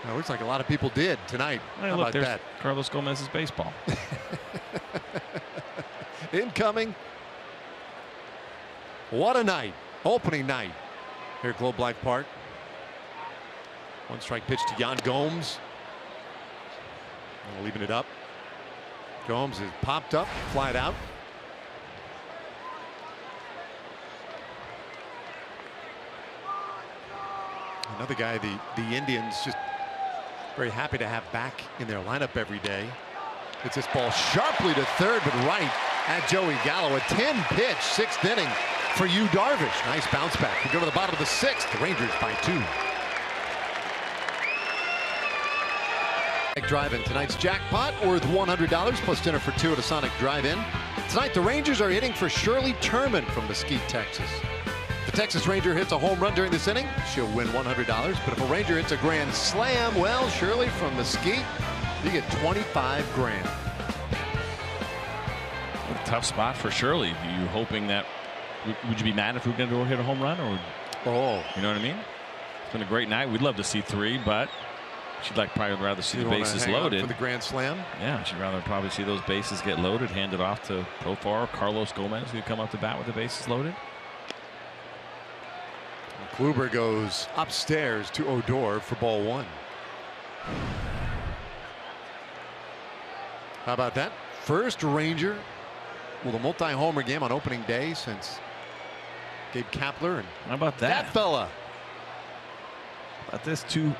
It looks like a lot of people did tonight. Hey, How look, about there's that? Carlos Gomez's baseball. Incoming. What a night. Opening night here at Globe Life Park. 1 strike pitch to Yan Gomes. And leaving it up. Gomes is popped up, flied out. Another guy the Indians just very happy to have back in their lineup every day. It's this ball sharply to third, but right at Joey Gallo. A 10-pitch 6th inning for Yu Darvish. Nice bounce back. We go to the bottom of the 6th. The Rangers by 2. Drive-in tonight's jackpot worth $100 plus dinner for 2 at a Sonic Drive-in. Tonight the Rangers are hitting for Shirley Turman from Mesquite, Texas. If a Texas Ranger hits a home run during this inning, she'll win $100. But if a Ranger hits a grand slam, well, Shirley from Mesquite, you get $25 grand. What a tough spot for Shirley. Are you hoping that, would you be mad if we were going to hit a home run, or you know what I mean? It's been a great night. We'd love to see 3, but she'd probably rather see the bases loaded for the grand slam. Yeah, she'd rather probably see those bases get loaded, hand it off to Profar, Carlos Gomez, who come up to bat with the bases loaded. Kluber goes upstairs to Odor for ball 1. How about that? First Ranger with a multi-homer game on opening day since Gabe Kapler. And how about that? That fella. About this, 2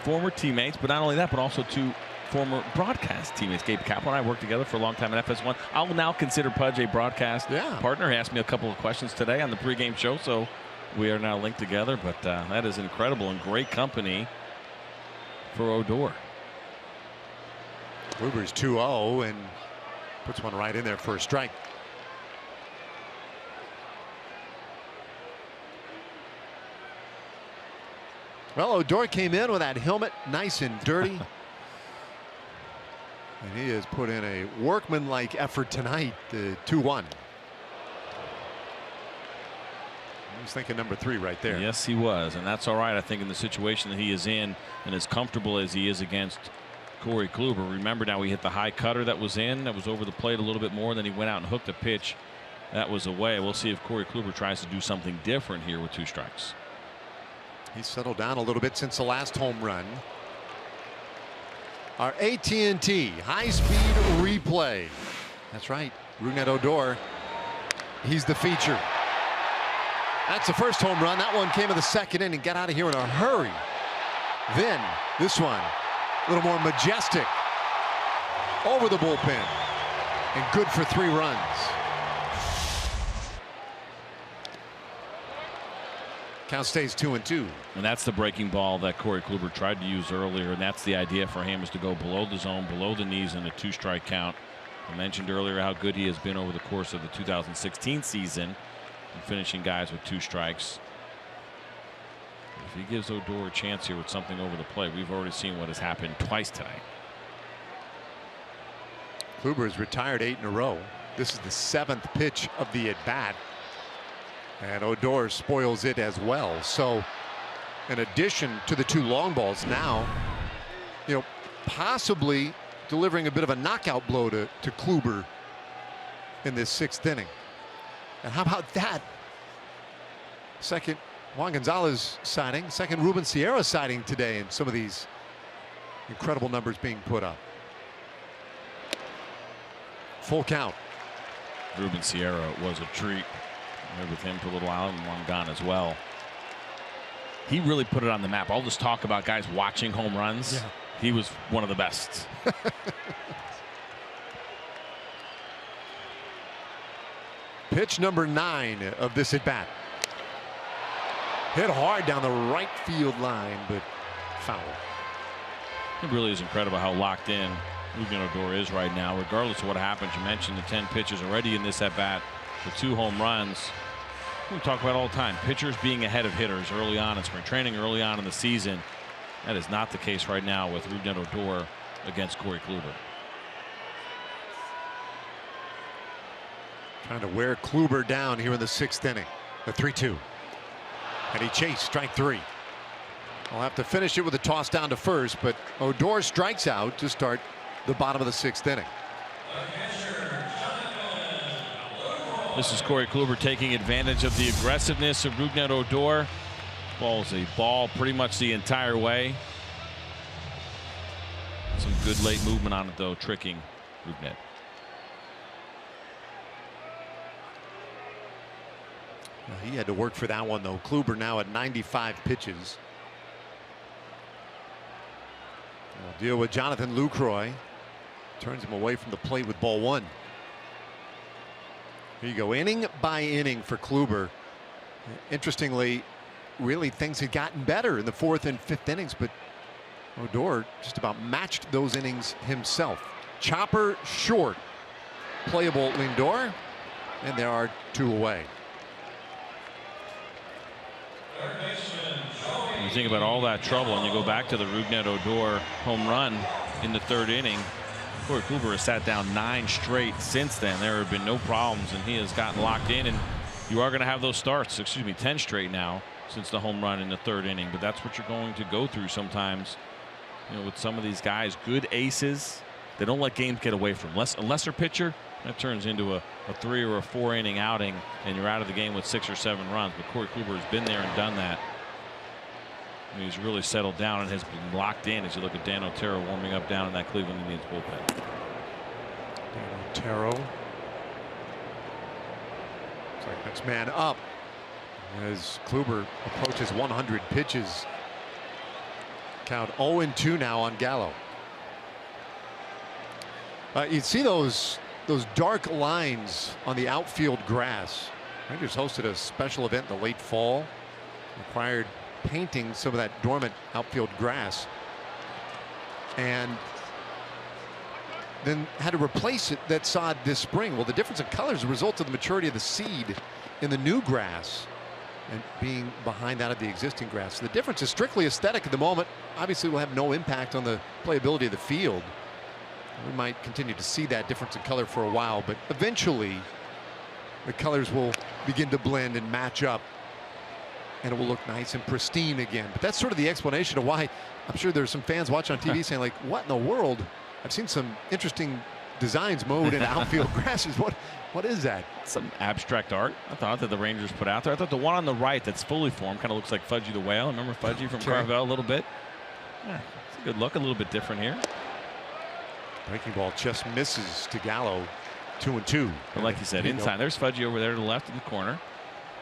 former teammates, but not only that, but also 2 former broadcast teammates. Gabe Kapler and I worked together for a long time in FS1. I'll now consider Pudge a broadcast partner. He asked me a couple of questions today on the pregame show, so we are now linked together. But that is incredible and great company for Odor. Kluber's 2-0 and puts one right in there for a strike. Well, Odor came in with that helmet nice and dirty. And he has put in a workmanlike effort tonight. The 2-1. He was thinking number 3 right there. Yes, he was, and that's all right. I think in the situation that he is in, and as comfortable as he is against Corey Kluber. Remember now, he hit the high cutter that was over the plate a little bit more. Then he went out and hooked a pitch that was away. We'll see if Corey Kluber tries to do something different here with 2 strikes. He's settled down a little bit since the last home run. Our AT&T high-speed replay. That's right, Rougned Odor. He's the feature. That's the first home run. That one came in the second inning. Got out of here in a hurry. Then this one, a little more majestic, over the bullpen, and good for 3 runs. Count stays 2-2. And that's the breaking ball that Corey Kluber tried to use earlier, and that's the idea for him, is to go below the zone, below the knees in a 2-strike count. I mentioned earlier how good he has been over the course of the 2016 season, finishing guys with 2 strikes. If he gives Odor a chance here with something over the plate, we've already seen what has happened twice tonight. Kluber has retired 8 in a row. This is the 7th pitch of the at-bat. And Odor spoils it as well. So in addition to the 2 long balls, now, possibly delivering a bit of a knockout blow to Kluber in this 6th inning. And how about that? Second Juan Gonzalez sighting, second Ruben Sierra sighting today, and some of these incredible numbers being put up. Full count. Ruben Sierra was a treat. With him for a little while, and long gone as well. He really put it on the map. All this talk about guys watching home runs. Yeah. He was one of the best. Pitch number 9 of this at bat. Hit hard down the right field line, but foul. It really is incredible how locked in Rougned Odor is right now, regardless of what happens. You mentioned the 10 pitches already in this at bat, the 2 home runs. We talk about all the time, pitchers being ahead of hitters early on in spring training, early on in the season. That is not the case right now with Rougned Odor against Corey Kluber. Trying to wear Kluber down here in the 6th inning. The 3-2. And he chased strike 3. I'll have to finish it with a toss down to first, but Odor strikes out to start the bottom of the 6th inning. This is Corey Kluber taking advantage of the aggressiveness of Rougned Odor. Ball's a ball pretty much the entire way. Some good late movement on it though, tricking Rougned. He had to work for that one though. Kluber now at 95 pitches. We'll deal with Jonathan Lucroy. Turns him away from the plate with ball 1. Here you go, inning by inning for Kluber. Interestingly, really things had gotten better in the 4th and 5th innings, but Odor just about matched those innings himself. Chopper short, playable Lindor, and there are 2 away. You think about all that trouble and you go back to the Rougned Odor home run in the 3rd inning. Corey Kluber has sat down 9 straight since then. There have been no problems, and he has gotten locked in, and you are going to have those starts. 10 straight now since the home run in the 3rd inning. But that's what you're going to go through sometimes, with some of these guys. Good aces, they don't let games get away from them. A lesser pitcher, that turns into a 3 or a 4 inning outing, and you're out of the game with 6 or 7 runs. But Corey Kluber has been there and done that. He's really settled down and has been locked in as you look at Dan Otero warming up down in that Cleveland Indians bullpen. Dan Otero. Looks like next man up as Kluber approaches 100 pitches. Count 0-2 now on Gallo. You see those dark lines on the outfield grass. Rangers hosted a special event in the late fall. Required painting some of that dormant outfield grass, and then had to replace that sod this spring. Well, the difference in color is a result of the maturity of the seed in the new grass and being behind that of the existing grass. So the difference is strictly aesthetic at the moment. Obviously will have no impact on the playability of the field. We might continue to see that difference in color for a while, but eventually the colors will begin to blend and match up and it will look nice and pristine again. But that's sort of the explanation of why I'm sure there's some fans watching on TV saying, like, what in the world? I've seen some interesting designs mowed in outfield grasses. What is that? Some abstract art, I thought, that the Rangers put out there. I thought the one on the right that's fully formed kind of looks like Fudgy the Whale. Remember Fudgy from Carvel a little bit? Yeah, it's a good look, a little bit different here. Breaking ball just misses to Gallo. 2-2. But like you said, inside, there's Fudgy over there to the left in the corner.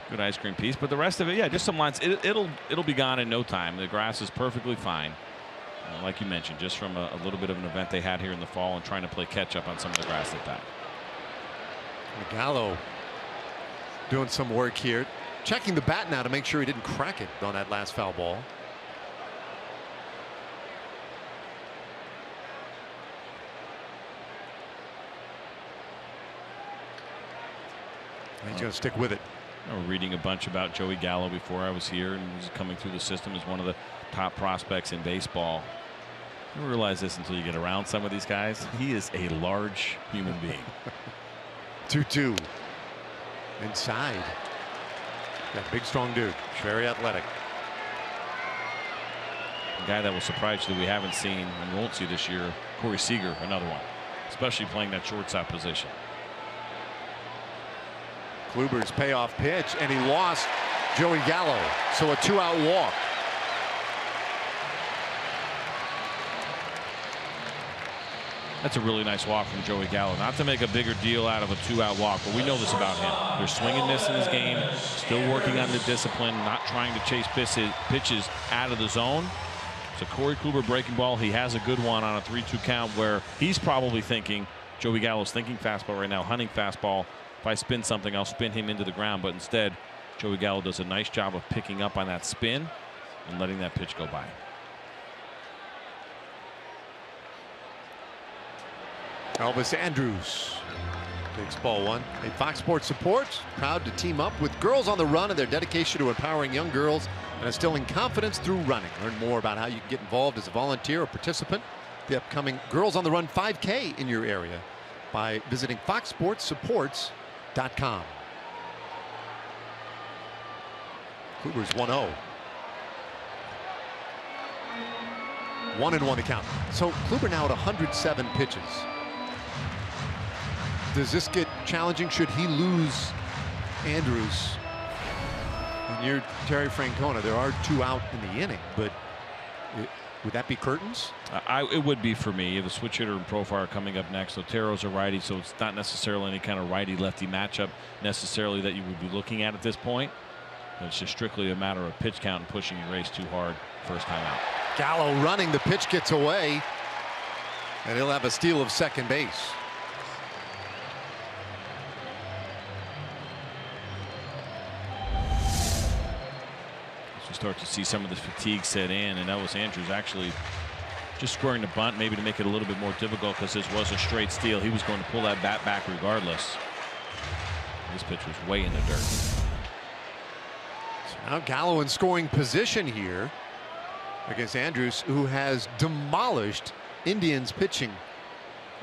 Good ice cream piece, but the rest of it, yeah, just some lines. It'll be gone in no time. The grass is perfectly fine. Like you mentioned, just from a little bit of an event they had here in the fall and trying to play catch up on some of the grass they died. Gallo doing some work here, checking the bat now to make sure he didn't crack it on that last foul ball. He's going to stick with it. I was reading a bunch about Joey Gallo before I was here, and he's coming through the system as one of the top prospects in baseball. You don't realize this until you get around some of these guys. He is a large human being. 2-2. Inside. That big, strong dude. Very athletic. A guy that will surprise you that we haven't seen and won't see this year, Corey Seager, another one, especially playing that shortstop position. Kluber's payoff pitch, and he lost Joey Gallo. So a 2-out walk. That's a really nice walk from Joey Gallo. Not to make a bigger deal out of a 2-out walk, but we know this about him. There's swing and miss in his game, still working on the discipline, not trying to chase pitches out of the zone. So Corey Kluber breaking ball. He has a good one on a 3-2 count where he's probably thinking, Joey Gallo's thinking fastball right now, hunting fastball. If I spin something, I'll spin him into the ground. But instead, Joey Gallo does a nice job of picking up on that spin and letting that pitch go by. Elvis Andrus takes ball one. A Fox Sports Support proud to team up with Girls on the Run and their dedication to empowering young girls and instilling confidence through running. Learn more about how you can get involved as a volunteer or participant in the upcoming Girls on the Run 5K in your area by visiting foxsportsupports.com. Kluber's 1-0. 1-1 the count. So Kluber now at 107 pitches. Does this get challenging? Should he lose Andrews? And you're Terry Francona. There are 2 out in the inning, but would that be curtains? It would be for me. The switch hitter and Profar coming up next. Otero's a righty, so it's not necessarily any kind of righty-lefty matchup necessarily that you would be looking at this point. It's just strictly a matter of pitch count and pushing your race too hard first time out. Gallo running. The pitch gets away, and he'll have a steal of second base. Start to see some of the fatigue set in, and Elvis Andrus actually just scoring the bunt maybe to make it a little bit more difficult because this was a straight steal. He was going to pull that bat back regardless. This pitch was way in the dirt. So now Gallo in scoring position here against Andrus, who has demolished Indians pitching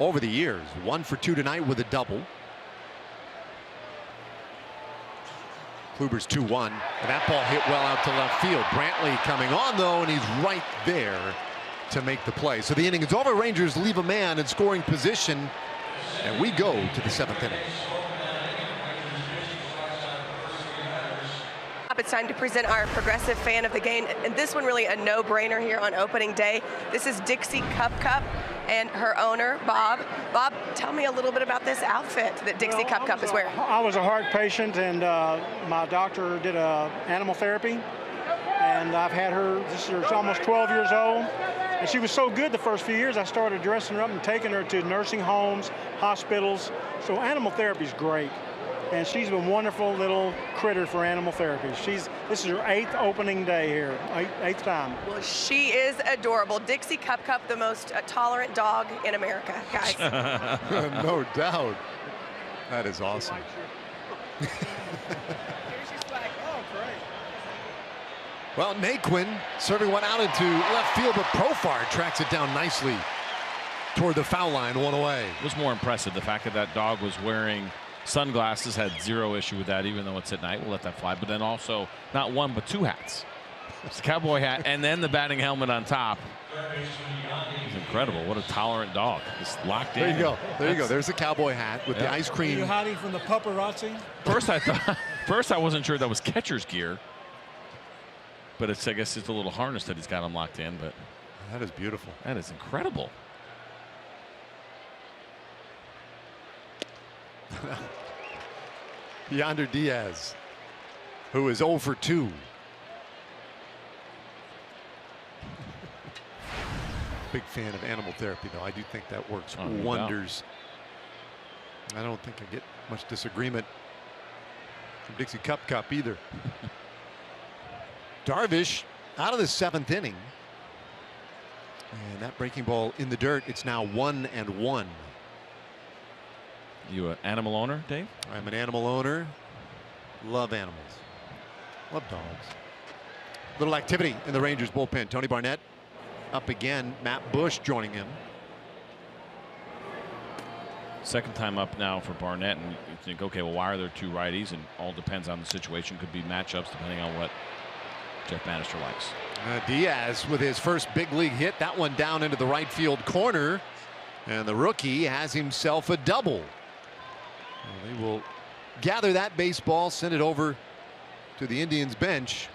over the years. 1 for 2 tonight with a double. Kluber's 2-1, and that ball hit well out to left field. Brantley coming on though, and he's right there to make the play. So the inning is over. Rangers leave a man in scoring position, and we go to the 7th inning. It's time to present our progressive fan of the game, and this one really a no-brainer here on opening day. This is Dixie Cup and her owner, Bob. Bob, tell me a little bit about this outfit that Dixie Cup is wearing. I was a heart patient, and my doctor did animal therapy, and I've had her, she's almost 12 years old, and she was so good the first few years, I started dressing her up and taking her to nursing homes, hospitals. So animal therapy is great. And she's a wonderful little critter for animal therapy. This is her 8th opening day here, 8th time. Well, she is adorable. Dixie Cup, the most tolerant dog in America, guys. No doubt. That is awesome. Well, Naquin serving one out into left field, but Profar tracks it down nicely toward the foul line, one away. It was more impressive the fact that that dog was wearing sunglasses, had zero issue with that, even though it's at night. We'll let that fly. But then also not one but two hats. It's the cowboy hat and then the batting helmet on top. It's incredible. What a tolerant dog. Just locked in. There you go. There you go. There's the cowboy hat with the ice Are cream. you hiding from the paparazzi? First I wasn't sure that was catcher's gear. But I guess it's a little harness that he's got him locked in. But That is beautiful. that is incredible. Yonder Diaz, who is 0 for 2. Big fan of animal therapy, though. I do think that works wonders. I don't think I get much disagreement from Dixie Cup either. Darvish out of the 7th inning. And that breaking ball in the dirt. It's now 1-1. You an animal owner, Dave? I'm an animal owner. Love animals. Love dogs. Little activity in the Rangers bullpen. Tony Barnett up again. Matt Bush joining him. Second time up now for Barnett, and you think, okay, well, why are there two righties? And all depends on the situation. Could be matchups depending on what Jeff Bannister likes. Diaz with his first big league hit. That one down into the right field corner. And the rookie has himself a double. Well, they will gather that baseball, send it over to the Indians bench.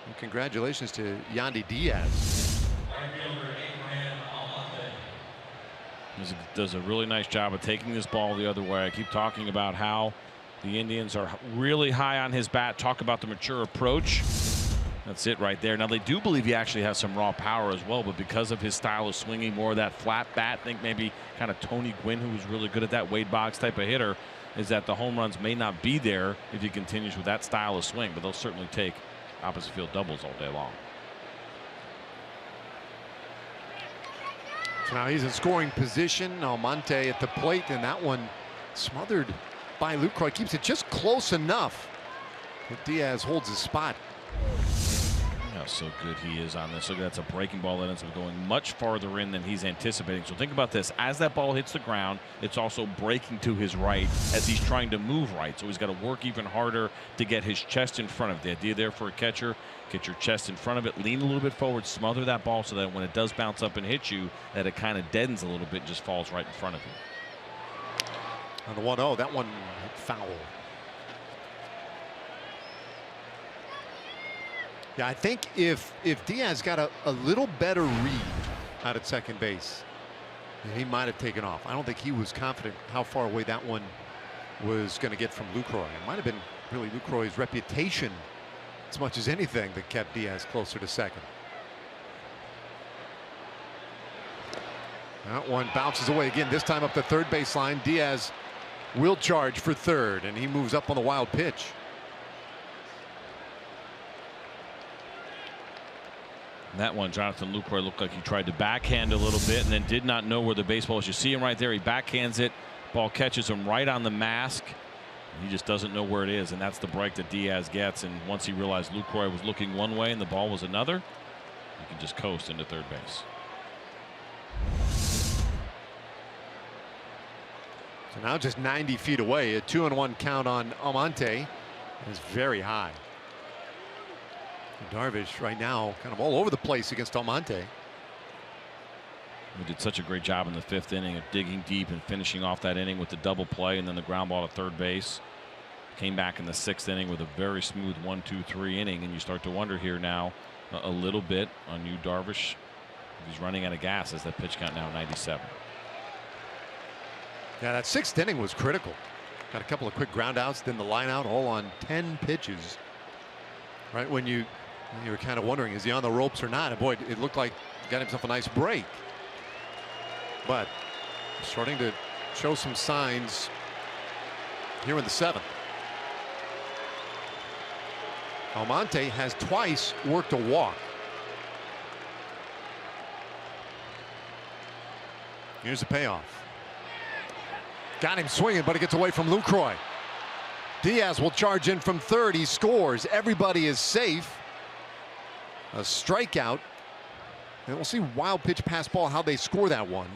And congratulations to Yandy Diaz. Does a really nice job of taking this ball the other way. I keep talking about how the Indians are really high on his bat. Talk about the mature approach. That's it right there. Now, they do believe he actually has some raw power as well, but because of his style of swinging, more of that flat bat, think maybe kind of Tony Gwynn, who was really good at that Wade Boggs type of hitter, is that the home runs may not be there if he continues with that style of swing, but they'll certainly take opposite field doubles all day long. So now he's in scoring position. Almonte at the plate, and that one smothered by Lucroy. Keeps it just close enough that Diaz holds his spot. How so good he is on this. Look, that's a breaking ball that ends up going much farther in than he's anticipating. So think about this. As that ball hits the ground, it's also breaking to his right as he's trying to move right. So he's got to work even harder to get his chest in front of it. The idea there for a catcher, get your chest in front of it, lean a little bit forward, smother that ball so that when it does bounce up and hit you, that it kind of deadens a little bit and just falls right in front of you. On the 1-0, that one foul. Yeah, I think if Diaz got a little better read out at second base, he might have taken off. I don't think he was confident how far away that one was going to get from Lucroy. It might have been really Lucroy's reputation as much as anything that kept Diaz closer to second. That one bounces away again, this time up the third baseline. Diaz will charge for third, and he moves up on the wild pitch. That one, Jonathan Lucroy looked like he tried to backhand a little bit and then did not know where the baseball was. You see him right there. He backhands it. Ball catches him right on the mask. He just doesn't know where it is, and that's the break that Diaz gets. And once he realized Lucroy was looking one way and the ball was another, he can just coast into third base. So now just 90 feet away. A 2-1 count on Almonte is very high. Darvish right now kind of all over the place against Almonte. He did such a great job in the 5th inning of digging deep and finishing off that inning with the double play and then the ground ball to third base. Came back in the 6th inning with a very smooth 1-2-3 inning, and you start to wonder here now a little bit on you, Darvish. He's running out of gas as that pitch count now 97. Yeah, that 6th inning was critical. Got a couple of quick ground outs, then the line out, all on 10 pitches. Right when you were kind of wondering, is he on the ropes or not? And boy, it looked like he got himself a nice break. But starting to show some signs here in the 7th. Almonte has twice worked a walk. Here's the payoff. Got him swinging, but it gets away from Lucroy. Diaz will charge in from third. He scores. Everybody is safe. A strikeout. And we'll see wild pitch pass ball, how they score that one.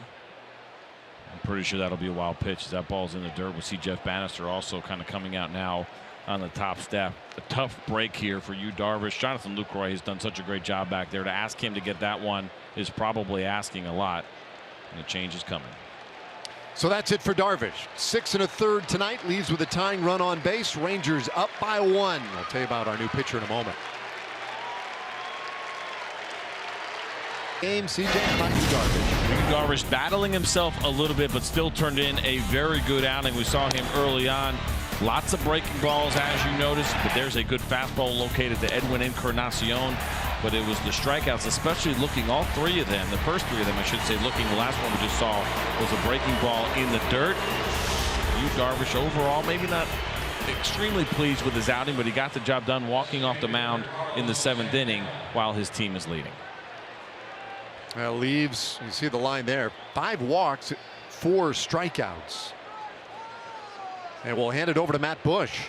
pretty sure that'll be a wild pitch. That ball's in the dirt. We see Jeff Bannister also kind of coming out now on the top step. A tough break here for Yu Darvish. Jonathan Lucroy has done such a great job back there. To ask him to get that one is probably asking a lot, and the change is coming. So that's it for Darvish. 6 1/3 tonight, leaves with a tying run on base. Rangers up by 1. I'll tell you about our new pitcher in a moment. Game, CJ, about Yu Darvish. Yu Darvish battling himself a little bit, but still turned in a very good outing. We saw him early on. Lots of breaking balls, as you noticed, but there's a good fastball located to Edwin Encarnacion. But it was the strikeouts, especially looking, all three of them, the first three of them, I should say, looking, the last one we just saw was a breaking ball in the dirt. Yu Darvish overall, maybe not extremely pleased with his outing, but he got the job done walking off the mound in the 7th inning while his team is leading. Leaves, you see the line there, 5 walks, 4 strikeouts. And we'll hand it over to Matt Bush.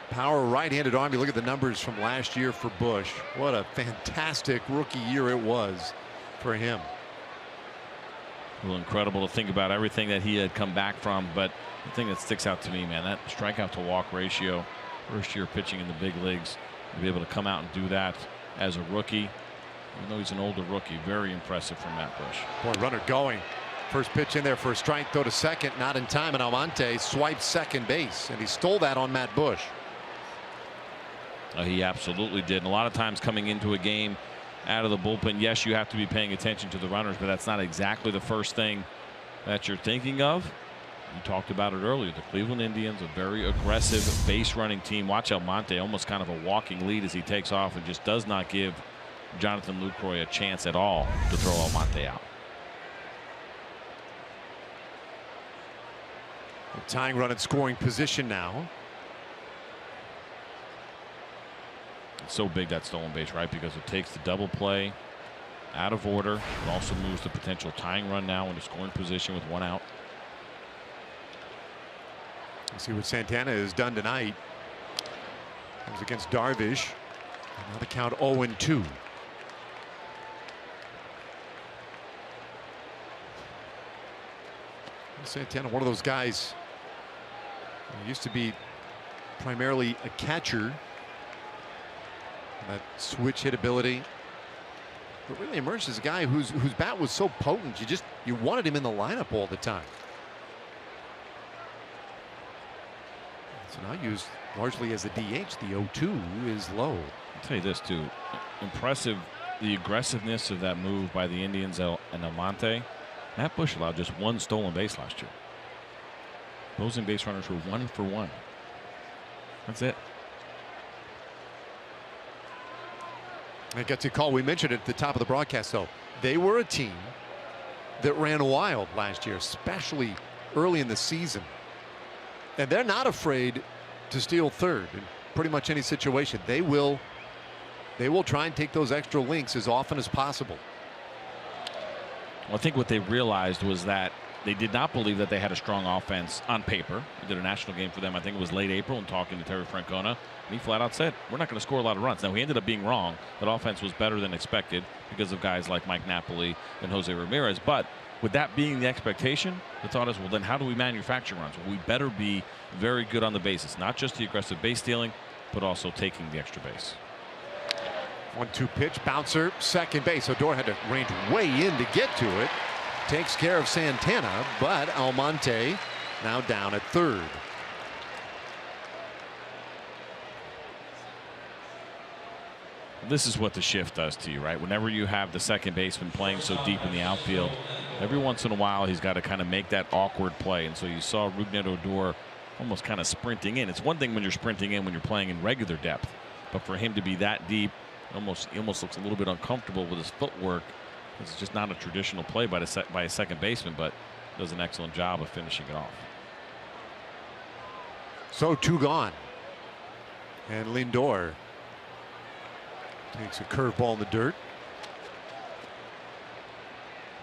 Power right-handed arm. You look at the numbers from last year for Bush. What a fantastic rookie year it was for him. Well, incredible to think about everything that he had come back from, but the thing that sticks out to me, man, that strikeout to walk ratio, first year pitching in the big leagues, to be able to come out and do that as a rookie, even though he's an older rookie, very impressive from Matt Bush. Boy, runner going. First pitch in there for a strike, throw to second, not in time, and Almonte swiped second base, and he stole that on Matt Bush. He absolutely did. And a lot of times coming into a game out of the bullpen, yes, you have to be paying attention to the runners, but that's not exactly the first thing that you're thinking of. You talked about it earlier. The Cleveland Indians, a very aggressive base running team. Watch Almonte, almost kind of a walking lead as he takes off and just does not give Jonathan Lucroy a chance at all to throw Almonte out. Tying run in scoring position now. It's so big, that stolen base, right? Because it takes the double play out of order. It also moves the potential tying run now into scoring position with 1 out. Let's see what Santana has done tonight. Comes against Darvish. Now the count 0-2. Santana, one of those guys, he used to be primarily a catcher. That switch hit ability, but really emerged as a guy whose bat was so potent, you wanted him in the lineup all the time. So now used largely as a DH. The 0-2 is low. I'll tell you this too, impressive the aggressiveness of that move by the Indians and Almonte. Matt Bush allowed just 1 stolen base last year. Opposing base runners were 1 for 1. That's it. I got to call. We mentioned it at the top of the broadcast, though. They were a team that ran wild last year, especially early in the season. And they're not afraid to steal third in pretty much any situation. They will try and take those extra links as often as possible. Well, I think what they realized was that they did not believe that they had a strong offense on paper. We did a national game for them, I think it was late April, and talking to Terry Francona, and he flat out said, we're not going to score a lot of runs. Now, he ended up being wrong. That offense was better than expected because of guys like Mike Napoli and Jose Ramirez. But with that being the expectation, the thought is, well, then how do we manufacture runs? Well, we better be very good on the bases, not just the aggressive base stealing, but also taking the extra base. 1-2 pitch, bouncer, second base. Odor had to range way in to get to it. Takes care of Santana, but Almonte now down at third. This is what the shift does to you, right? Whenever you have the second baseman playing so deep in the outfield, every once in a while he's got to kind of make that awkward play. And so you saw Rougned Odor almost kind of sprinting in. It's one thing when you're sprinting in when you're playing in regular depth, but for him to be that deep, he almost looks a little bit uncomfortable with his footwork. It's just not a traditional play by a second baseman, but does an excellent job of finishing it off. So 2 gone. And Lindor takes a curveball in the dirt.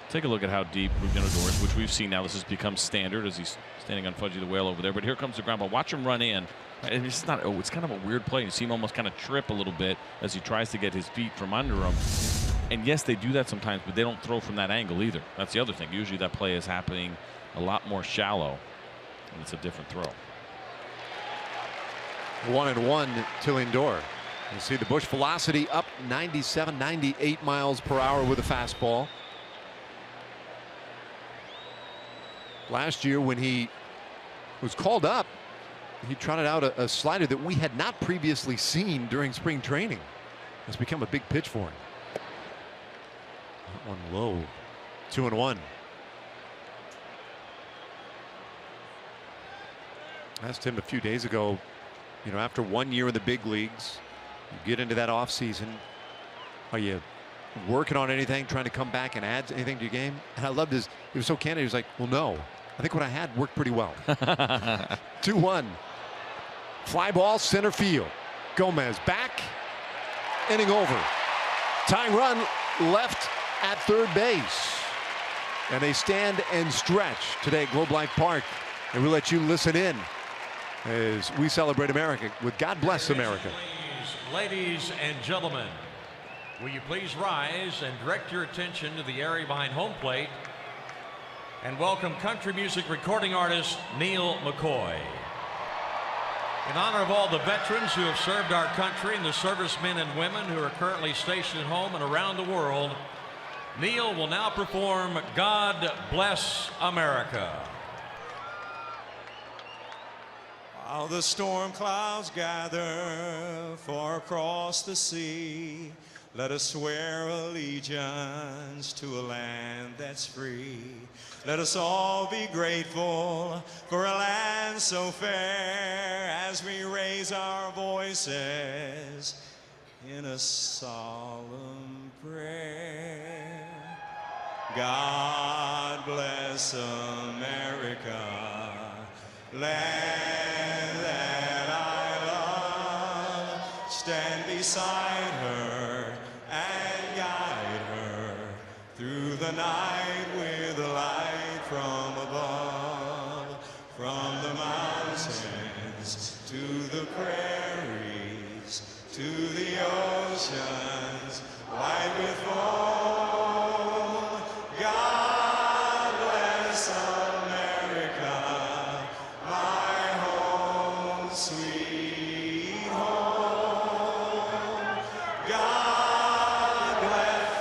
Take a look at how deep Rougned Odor is, which we've seen now. This has become standard as he's standing on Fudgy the Whale over there. But here comes the ground ball. Watch him run in. And it's not. Oh, it's kind of a weird play. You see him almost kind of trip a little bit as he tries to get his feet from under him. And yes, they do that sometimes, but they don't throw from that angle either. That's the other thing. Usually that play is happening a lot more shallow, and it's a different throw. 1-1 to Lindor. You see the Busch velocity up 97, 98 miles per hour with a fastball. Last year when he was called up, he trotted out a slider that we had not previously seen during spring training. It's become a big pitch for him. That one low. 2-1. Asked him a few days ago, you know, after 1 year in the big leagues, you get into that off season, are you working on anything, trying to come back and add anything to your game? And I loved his, he was so candid. He was like, well, no, I think what I had worked pretty well. 2-1. Fly ball center field. Gomez back, inning over. Tying run left at third base. And they stand and stretch today at Globe Life Park. And we'll let you listen in as we celebrate America with God Bless America. Ladies and gentlemen, will you please rise and direct your attention to the area behind home plate and welcome country music recording artist Neil McCoy. In honor of all the veterans who have served our country and the servicemen and women who are currently stationed at home and around the world, Neil will now perform God Bless America. While the storm clouds gather far across the sea, let us swear allegiance to a land that's free. Let us all be grateful for a land so fair as we raise our voices in a solemn prayer. God bless America, land that I love. Stand beside her and guide her through the night with a light from above. From the mountains to the prairies, to the oceans white with foam. God bless America, my home, sweet home. God bless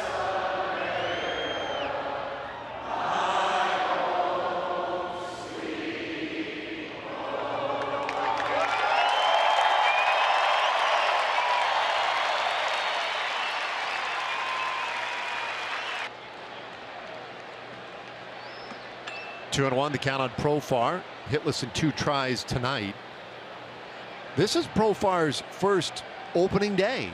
my home, sweet home. 2-1, the count on Profar. Hitless in 2 tries tonight. This is Profar's first opening day.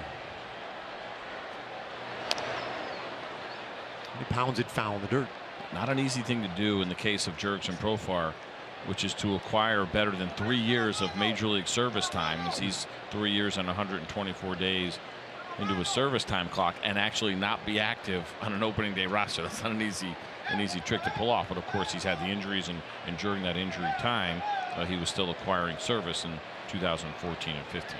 He pounds it foul in the dirt. Not an easy thing to do in the case of Jurickson Profar, which is to acquire better than 3 years of major league service time, as he's 3 years and 124 days into his service time clock, and actually not be active on an opening day roster. That's not an easy trick to pull off. But of course, he's had the injuries, and during that injury time, he was still acquiring service in 2014 and 15.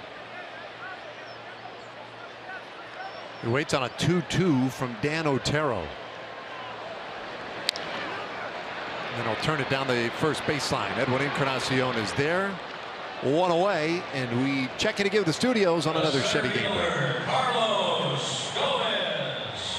He waits on a 2-2 from Dan Otero. And he'll turn it down the first baseline. Edwin Encarnacion is there. 1 away, and we check in again with the studios on another Chevy game break. Carlos Gomez.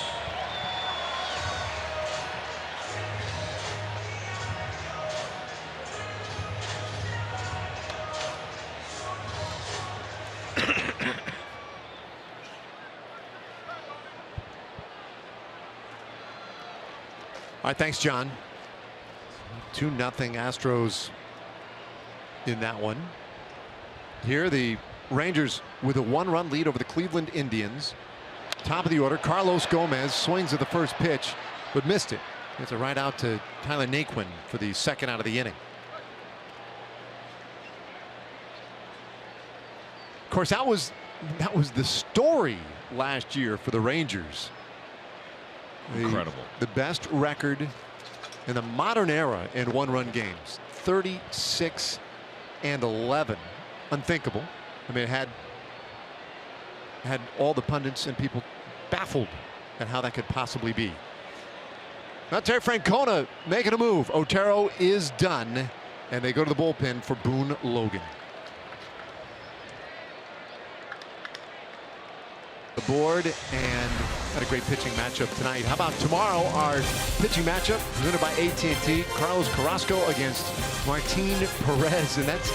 All right, thanks, John. 2-0 Astros in that one. Here the Rangers with a 1-run lead over the Cleveland Indians. Top of the order, Carlos Gomez swings at the first pitch, but missed it. Gets a right out to Tyler Naquin for the second out of the inning. Of course, that was the story last year for the Rangers. Incredible. The best record in the modern era in 1-run games. 36-11. Unthinkable. I mean, it had all the pundits and people baffled and how that could possibly be. Now Terry Francona making a move. Otero is done, and they go to the bullpen for Boone Logan. The board, and had a great pitching matchup tonight. How about tomorrow? Our pitching matchup presented by AT&T. Carlos Carrasco against Martin Perez, and that's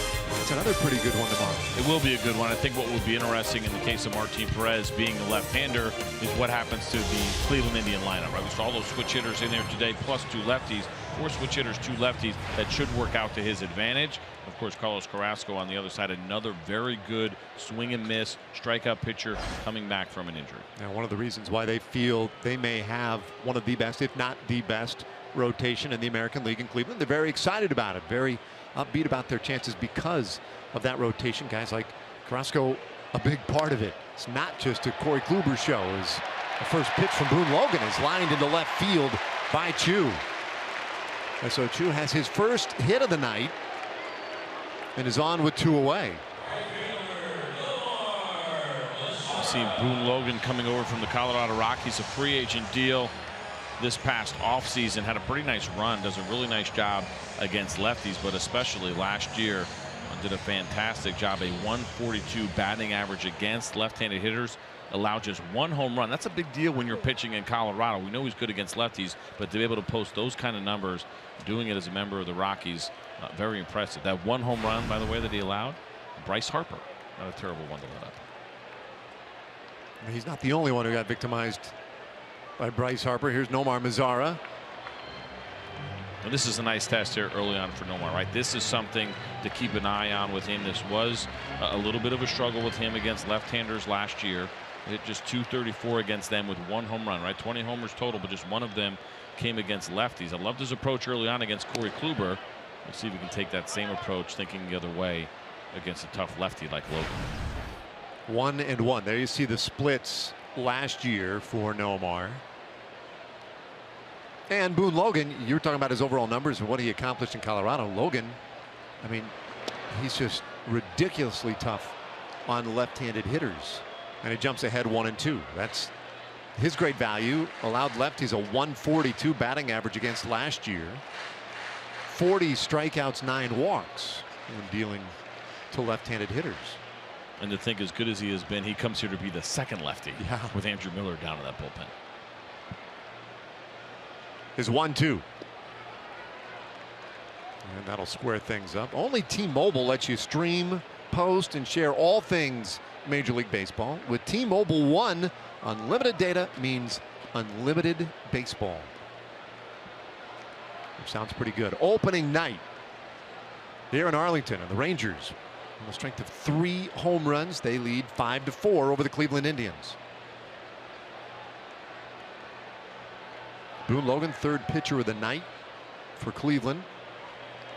another pretty good one tomorrow. It will be a good one. I think what will be interesting in the case of Martin Perez being a left-hander is what happens to the Cleveland Indian lineup. Right? We saw all those switch hitters in there today, plus 2 lefties. 4 switch hitters, 2 lefties. That should work out to his advantage. Of course, Carlos Carrasco on the other side, another very good swing and miss strikeout pitcher coming back from an injury. Now, one of the reasons why they feel they may have one of the best, if not the best, rotation in the American League in Cleveland. They're very excited about it, very upbeat about their chances because of that rotation. Guys like Carrasco, a big part of it. It's not just a Corey Kluber show. As the first pitch from Boone Logan is lined into left field by Chu. And so Chu has his first hit of the night and is on with 2 away. You see Boone Logan coming over from the Colorado Rockies, a free agent deal this past offseason. Had a pretty nice run, does a really nice job against lefties, but especially last year did a fantastic job. A 142 batting average against left-handed hitters, allowed just 1 home run. That's a big deal when you're pitching in Colorado. We know he's good against lefties, but to be able to post those kind of numbers, doing it as a member of the Rockies, very impressive. That 1 home run, by the way, that he allowed, Bryce Harper, not a terrible one to let up. He's not the only one who got victimized by Bryce Harper. Here's Nomar Mazara. And this is a nice test here early on for Nomar, right? This is something to keep an eye on with him. This was a little bit of a struggle with him against left-handers last year. Hit just .234 against them with 1 home run, right? 20 homers total, but just 1 of them came against lefties. I loved his approach early on against Corey Kluber. We'll see if we can take that same approach, thinking the other way against a tough lefty like Logan. 1-1. There you see the splits last year for Nomar. And Boone Logan, you were talking about his overall numbers and what he accomplished in Colorado. Logan, I mean, he's just ridiculously tough on left-handed hitters. And he jumps ahead 1-2. That's his great value. Allowed lefties a 142 batting average against last year. 40 strikeouts, 9 walks when dealing to left-handed hitters. And to think, as good as he has been, he comes here to be the second lefty with Andrew Miller down in that bullpen. Is 1-2. And that'll square things up. Only T-Mobile lets you stream, post, and share all things Major League Baseball. With T-Mobile One, unlimited data means unlimited baseball. Which sounds pretty good. Opening night here in Arlington, and the Rangers, on the strength of 3 home runs, they lead 5-4 over the Cleveland Indians. Boone Logan, 3rd pitcher of the night for Cleveland.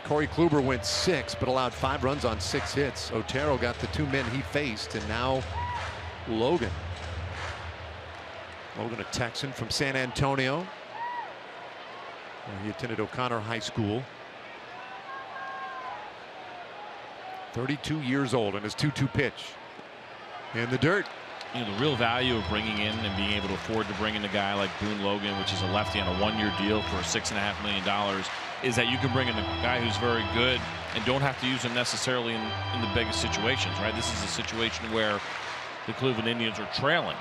Corey Kluber went 6, but allowed 5 runs on 6 hits. Otero got the 2 men he faced, and now Logan. Logan, a Texan from San Antonio, where he attended O'Connor High School. 32 years old, and his 2-2 pitch in the dirt. You know, the real value of bringing in and being able to afford to bring in a guy like Boone Logan, which is a lefty on a 1-year deal for $6.5 million, is that you can bring in a guy who's very good and don't have to use him necessarily in the biggest situations, right? This is a situation where the Cleveland Indians are trailing,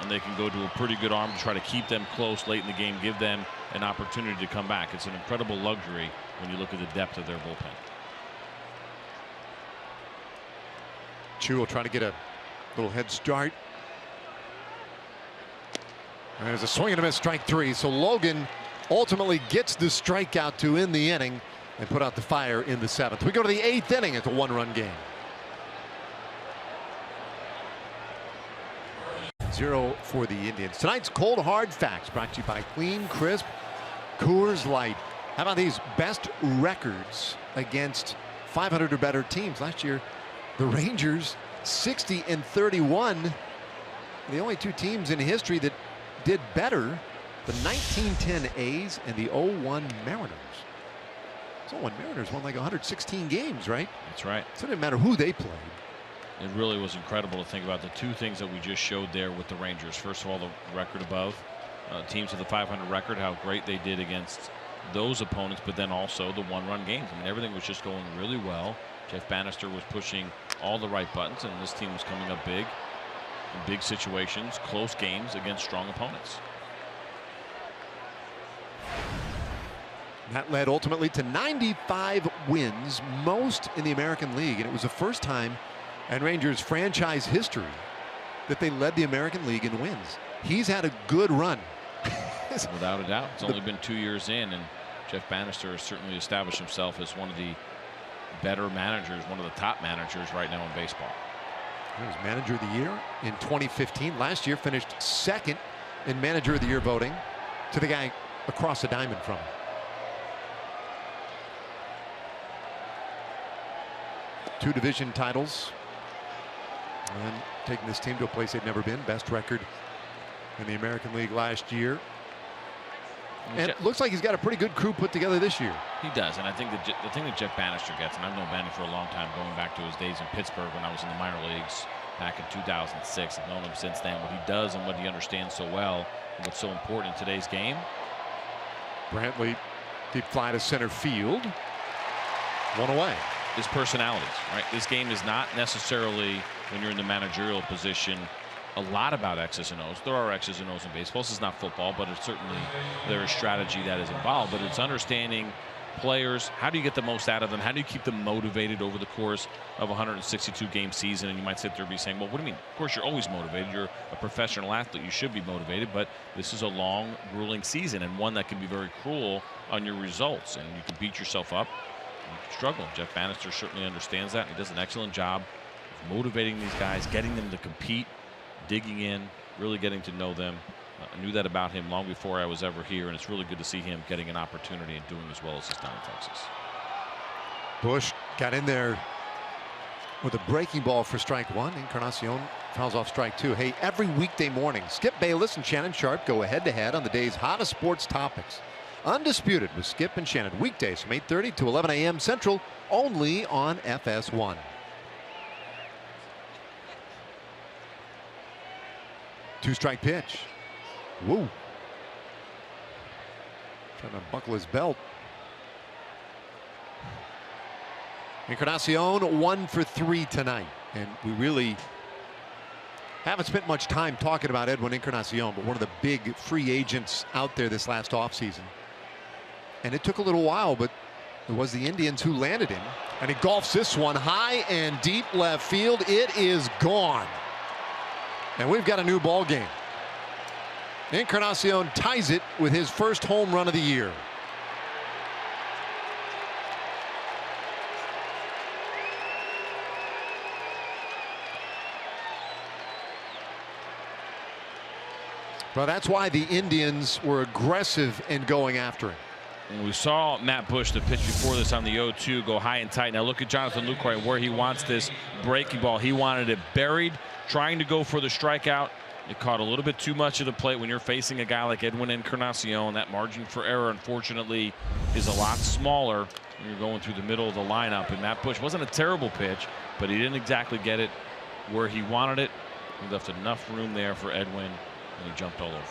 and they can go to a pretty good arm to try to keep them close late in the game, give them an opportunity to come back. It's an incredible luxury when you look at the depth of their bullpen. Chu will try to get a little head start. And there's a swing and a miss, strike 3. So Logan ultimately gets the strikeout to end the inning and put out the fire in the 7th. We go to the 8th inning. It's a 1-run game. 0 for the Indians. Tonight's Cold Hard Facts brought to you by Clean Crisp Coors Light. How about these best records against 500 or better teams? Last year, the Rangers 60-31. The only 2 teams in history that did better, the 1910 A's and the 01 Mariners. So 01 Mariners won like 116 games, right? That's right. So it didn't matter who they played. It really was incredible to think about the 2 things that we just showed there with the Rangers. First of all, the record above teams with a 500 record, how great they did against those opponents, but then also the one-run games. I mean, everything was just going really well. Jeff Bannister was pushing all the right buttons, and this team was coming up big in big situations, close games against strong opponents. That led ultimately to 95 wins, most in the American League, and it was the first time in Rangers franchise history that they led the American League in wins. He's had a good run. Without a doubt. It's only been 2 years in, and Jeff Bannister has certainly established himself as one of the better managers, one of the top managers right now in baseball. He was Manager of the Year in 2015. Last year finished second in Manager of the Year voting to the guy across the diamond from him. 2 division titles and taking this team to a place they've never been. Best record in the American League last year. And it looks like he's got a pretty good crew put together this year. He does, and I think the thing that Jeff Bannister gets, and I've known Banny for a long time, going back to his days in Pittsburgh when I was in the minor leagues back in 2006. I've known him since then. What he does and what he understands so well, and what's so important in today's game. Brantley deep fly to center field. One away. His personalities, right? This game is not necessarily, when you're in the managerial position, a lot about X's and O's. There are X's and O's in baseball. This is not football, but it's certainly there is strategy that is involved. But it's understanding players. How do you get the most out of them? How do you keep them motivated over the course of a 162-game season? And you might sit there and be saying, well, what do you mean? Of course, you're always motivated. You're a professional athlete. You should be motivated. But this is a long, grueling season, and one that can be very cruel on your results. And you can beat yourself up. You can struggle. Jeff Bannister certainly understands that. And he does an excellent job of motivating these guys, getting them to compete, digging in, really getting to know them. I knew that about him long before I was ever here, and it's really good to see him getting an opportunity and doing as well as he's done in Texas. Bush got in there with a breaking ball for strike one. Encarnacion fouls off strike two. Hey, every weekday morning, Skip Bayless and Shannon Sharp go head-to-head on the day's hottest sports topics. Undisputed with Skip and Shannon, weekdays from 8:30 to 11 a.m. Central, only on FS1. 2-strike pitch. Woo. Trying to buckle his belt. Encarnacion 1 for 3 tonight. And we really haven't spent much time talking about Edwin Encarnacion, but one of the big free agents out there this last offseason. And it took a little while, but it was the Indians who landed him. And he golfs this one high and deep left field. It is gone. And we've got a new ball game. Encarnacion ties it with his first home run of the year. Well, that's why the Indians were aggressive in going after him. And we saw Matt Bush, the pitch before this on the 0-2, go high and tight. Now look at Jonathan Lucroy, where he wants this breaking ball. He wanted it buried, trying to go for the strikeout. It caught a little bit too much of the plate. When you're facing a guy like Edwin Encarnacion, that margin for error, unfortunately, is a lot smaller when you're going through the middle of the lineup. And Matt Bush wasn't a terrible pitch, but he didn't exactly get it where he wanted it. He left enough room there for Edwin, and he jumped all over it.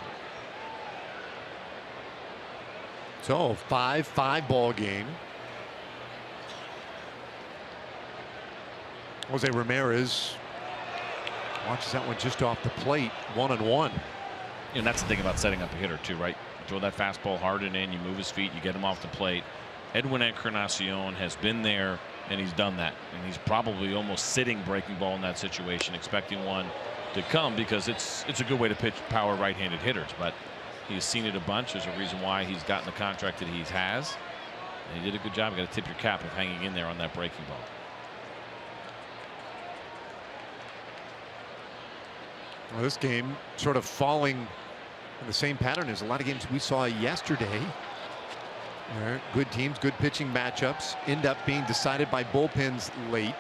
So 5-5 ball game. Jose Ramirez watches that one just off the plate, 1-1. And that's the thing about setting up a hitter too, right? You throw that fastball hard and in, you move his feet, you get him off the plate. Edwin Encarnacion has been there, and he's done that. And he's probably almost sitting breaking ball in that situation, expecting one to come, because it's a good way to pitch power right-handed hitters. But he's seen it a bunch. There's a reason why he's gotten the contract that he has. And he did a good job. You got to tip your cap of hanging in there on that breaking ball. Well, this game sort of falling in the same pattern as a lot of games we saw yesterday. Good teams, good pitching matchups end up being decided by bullpens late.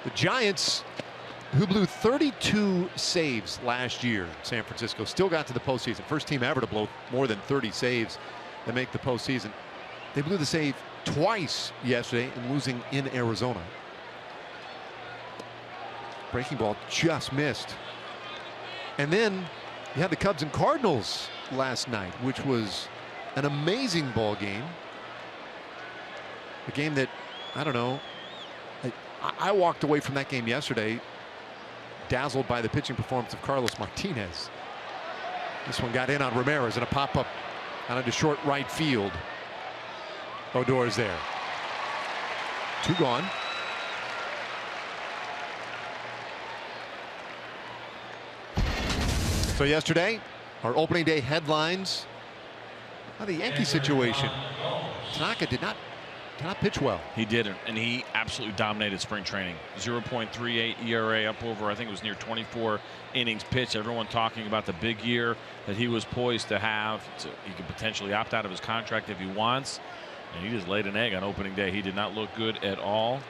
The Giants, who blew 32 saves last year in San Francisco, still got to the postseason. First team ever to blow more than 30 saves and make the postseason. They blew the save twice yesterday in losing in Arizona. Breaking ball just missed. And then You had the Cubs and Cardinals last night, which was an amazing ball game. A game that, I don't know, I walked away from that game yesterday dazzled by the pitching performance of Carlos Martinez. This one got in on Ramirez and a pop-up out into short right field. Odor is there. 2 gone. So yesterday, our opening day headlines. The Yankee situation. Tanaka did not pitch well. He didn't, and he absolutely dominated spring training. 0.38 ERA, up over, I think it was near 24 innings pitched. Everyone talking about the big year that he was poised to have. So he could potentially opt out of his contract if he wants. And he just laid an egg on opening day. He did not look good at all.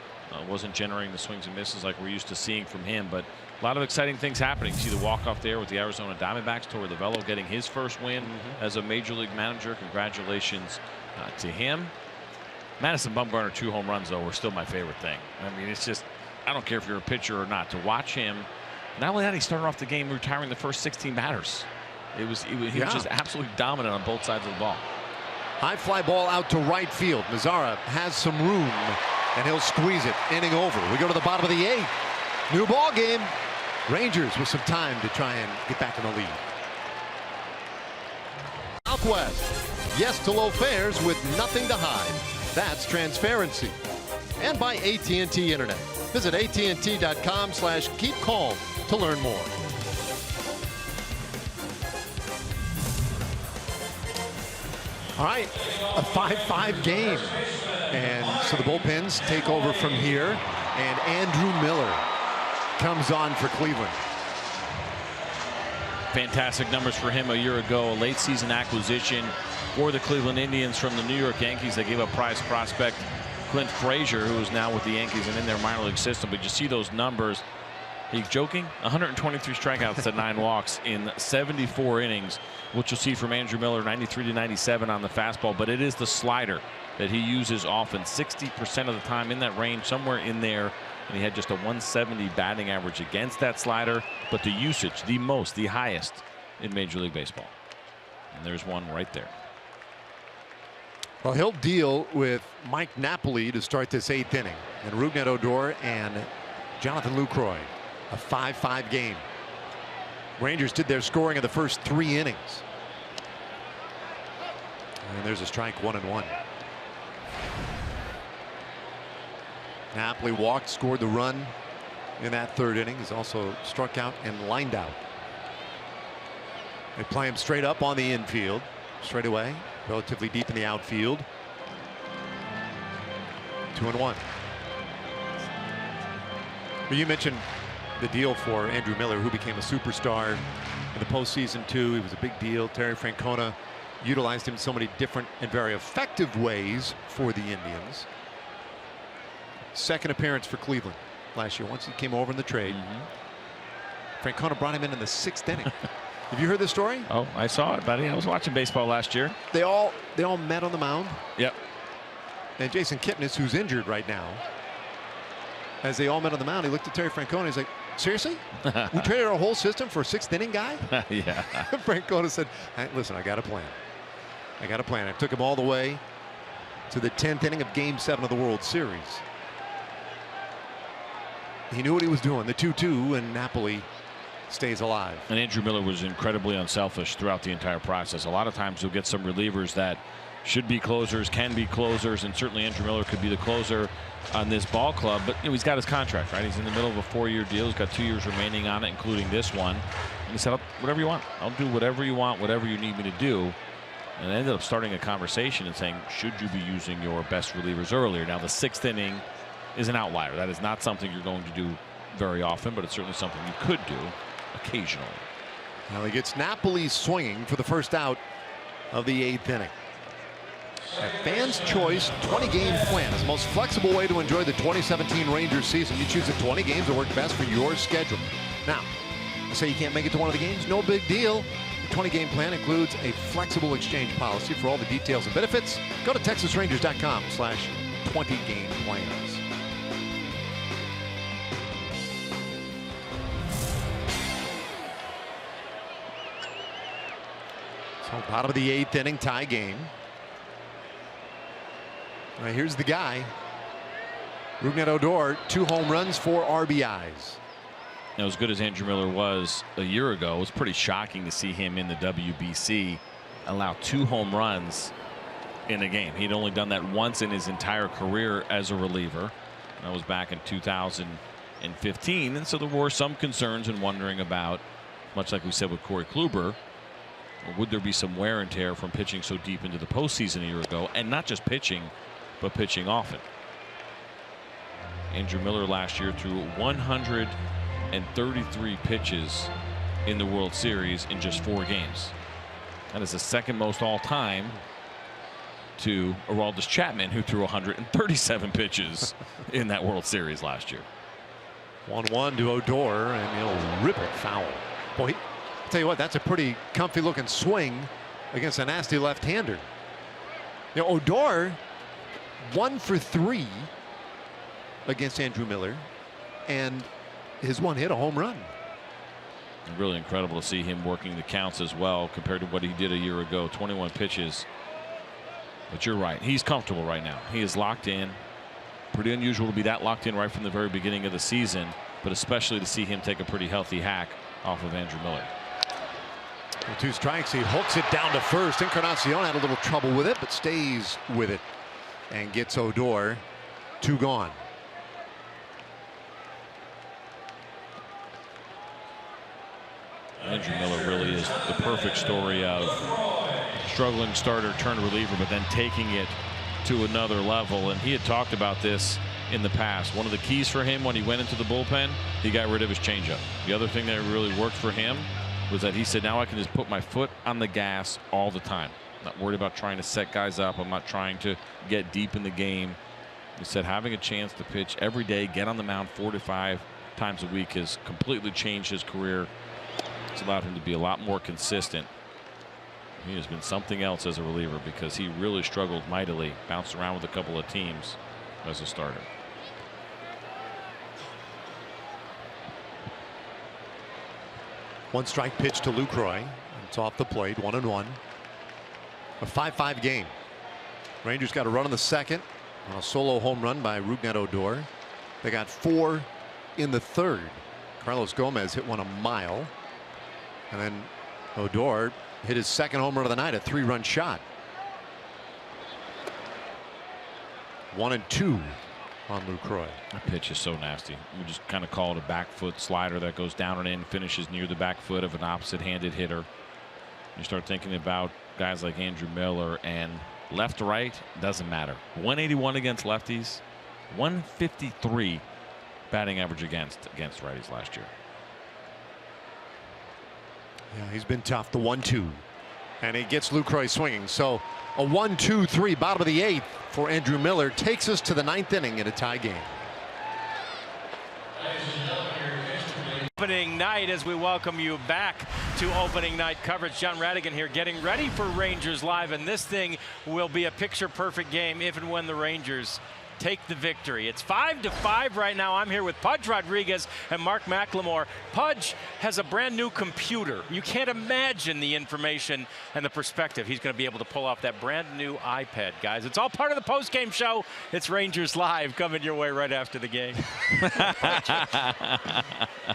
Wasn't generating the swings and misses like we're used to seeing from him. But a lot of exciting things happening. See the walk-off there with the Arizona Diamondbacks. Torey Lovullo getting his first win as a major league manager. Congratulations to him. Madison Bumgarner 2 home runs, though, were still my favorite thing. I mean, it's just, I don't care if you're a pitcher or not, to watch him. Not only that, he started off the game retiring the first 16 batters. He was just absolutely dominant on both sides of the ball. High fly ball out to right field. Mazzara has some room, and he'll squeeze it. Inning over. We go to the bottom of the 8th. New ball game. Rangers with some time to try and get back in the lead. Southwest. Yes to low fares with nothing to hide. That's transparency. And by AT&T Internet. Visit AT&T.com/keep calm to learn more. All right, a 5-5 game. And so the bullpens take over from here. And Andrew Miller comes on for Cleveland. Fantastic numbers for him a year ago. A late season acquisition for the Cleveland Indians from the New York Yankees. They gave up prize prospect Clint Frazier, who is now with the Yankees and in their minor league system. But you see those numbers. Are you joking? 123 strikeouts to 9 walks in 74 innings, which you'll see from Andrew Miller, 93 to 97 on the fastball. But it is the slider that he uses often, 60% of the time in that range, somewhere in there. And he had just a 170 batting average against that slider. But the usage, the most, the highest in Major League Baseball. And there's one right there. Well, he'll deal with Mike Napoli to start this 8th inning. And Rougned Odor and Jonathan Lucroy. A 5-5 game. Rangers did their scoring of the first 3 innings. And there's a strike, 1-1. Napoli walked, scored the run in that 3rd inning. He's also struck out and lined out. They play him straight up on the infield. Straight away, relatively deep in the outfield. 2-1. Well, you mentioned the deal for Andrew Miller, who became a superstar in the postseason too. He was a big deal. Terry Francona utilized him in so many different and very effective ways for the Indians. 2nd appearance for Cleveland last year. Once he came over in the trade, Francona brought him in the 6th inning. Have you heard this story? Oh, I saw it, buddy. I was watching baseball last year. They all met on the mound. Yep. And Jason Kipnis, who's injured right now, as they all met on the mound, he looked at Terry Francona. He's like, "Seriously? We traded our whole system for a 6th inning guy?" Yeah. Francona said, "Hey, listen, I got a plan. I got a plan." I took him all the way to the 10th inning of Game 7 of the World Series. He knew what he was doing. The 2-2, and Napoli stays alive. And Andrew Miller was incredibly unselfish throughout the entire process. A lot of times you'll get some relievers that should be closers, can be closers, and certainly Andrew Miller could be the closer on this ball club. But he's got his contract, right? He's in the middle of a 4-year deal. He's got 2 years remaining on it, including this one. And he said, "Whatever you want. I'll do whatever you want, whatever you need me to do." And ended up starting a conversation and saying, should you be using your best relievers earlier? Now, the 6th inning is an outlier. That is not something you're going to do very often, but it's certainly something you could do occasionally. Now he gets Napoli swinging for the first out of the 8th inning. A fan's choice 20-game plan is the most flexible way to enjoy the 2017 Rangers season. You choose the 20 games that work best for your schedule. Now, say you can't make it to one of the games, no big deal. The 20-game plan includes a flexible exchange policy. For all the details and benefits, go to TexasRangers.com/20-game plans. So bottom of the 8th inning, tie game. All right, here's the guy. Rougned Odor, 2 home runs, 4 RBIs. Now, as good as Andrew Miller was a year ago, it was pretty shocking to see him in the WBC allow 2 home runs in a game. He'd only done that once in his entire career as a reliever. That was back in 2015, and so there were some concerns and wondering about, much like we said with Corey Kluber, would there be some wear and tear from pitching so deep into the postseason a year ago, and not just pitching, but pitching often. Andrew Miller last year threw 133 pitches in the World Series in just 4 games. That is the second most all time to Aroldis Chapman, who threw 137 pitches in that World Series last year. 1-1 to Odor, and he'll rip it foul. Boy, I'll tell you what, that's a pretty comfy looking swing against a nasty left-hander. You know, Odor 1 for 3 against Andrew Miller, and his one hit a home run. Really incredible to see him working the counts as well compared to what he did a year ago. 21 pitches. But you're right, he's comfortable right now. He is locked in. Pretty unusual to be that locked in right from the very beginning of the season, but especially to see him take a pretty healthy hack off of Andrew Miller. With 2 strikes, he hooks it down to first. Encarnacion had a little trouble with it, but stays with it and gets Odor 2 gone. Andrew Miller really is the perfect story of struggling starter turned reliever, but then taking it to another level. And he had talked about this in the past. One of the keys for him when he went into the bullpen, he got rid of his changeup. The other thing that really worked for him was that he said, now I can just put my foot on the gas all the time. I'm not worried about trying to set guys up. I'm not trying to get deep in the game. He said having a chance to pitch every day, get on the mound 4 to 5 times a week has completely changed his career. It's allowed him to be a lot more consistent. He has been something else as a reliever because he really struggled mightily, bounced around with a couple of teams as a starter. One strike pitch to Lucroy. It's off the plate, 1-1. A 5-5 game. Rangers got a run in the second on a solo home run by Rougned Odor. They got 4 in the third. Carlos Gomez hit one a mile. And then Odor hit his second home run of the night, a 3-run shot. 1-2 on Lucroy. That pitch is so nasty. We just kind of call it a back foot slider that goes down and in, finishes near the back foot of an opposite-handed hitter. You start thinking about guys like Andrew Miller, and left to right doesn't matter. 181 against lefties, 153 batting average against righties last year. Yeah, he's been tough. The 1-2, and he gets Lucroy swinging. So a 1-2-3 bottom of the 8th for Andrew Miller takes us to the 9th inning in a tie game. Opening night as we welcome you back to opening night coverage. John Radigan here getting ready for Rangers Live, and this thing will be a picture-perfect game if and when the Rangers take the victory. It's 5-5 right now. I'm here with Pudge Rodriguez and Mark McLemore. Pudge has a brand new computer. You can't imagine the information and the perspective he's going to be able to pull off that brand new iPad, guys. It's all part of the post-game show. It's Rangers Live coming your way right after the game.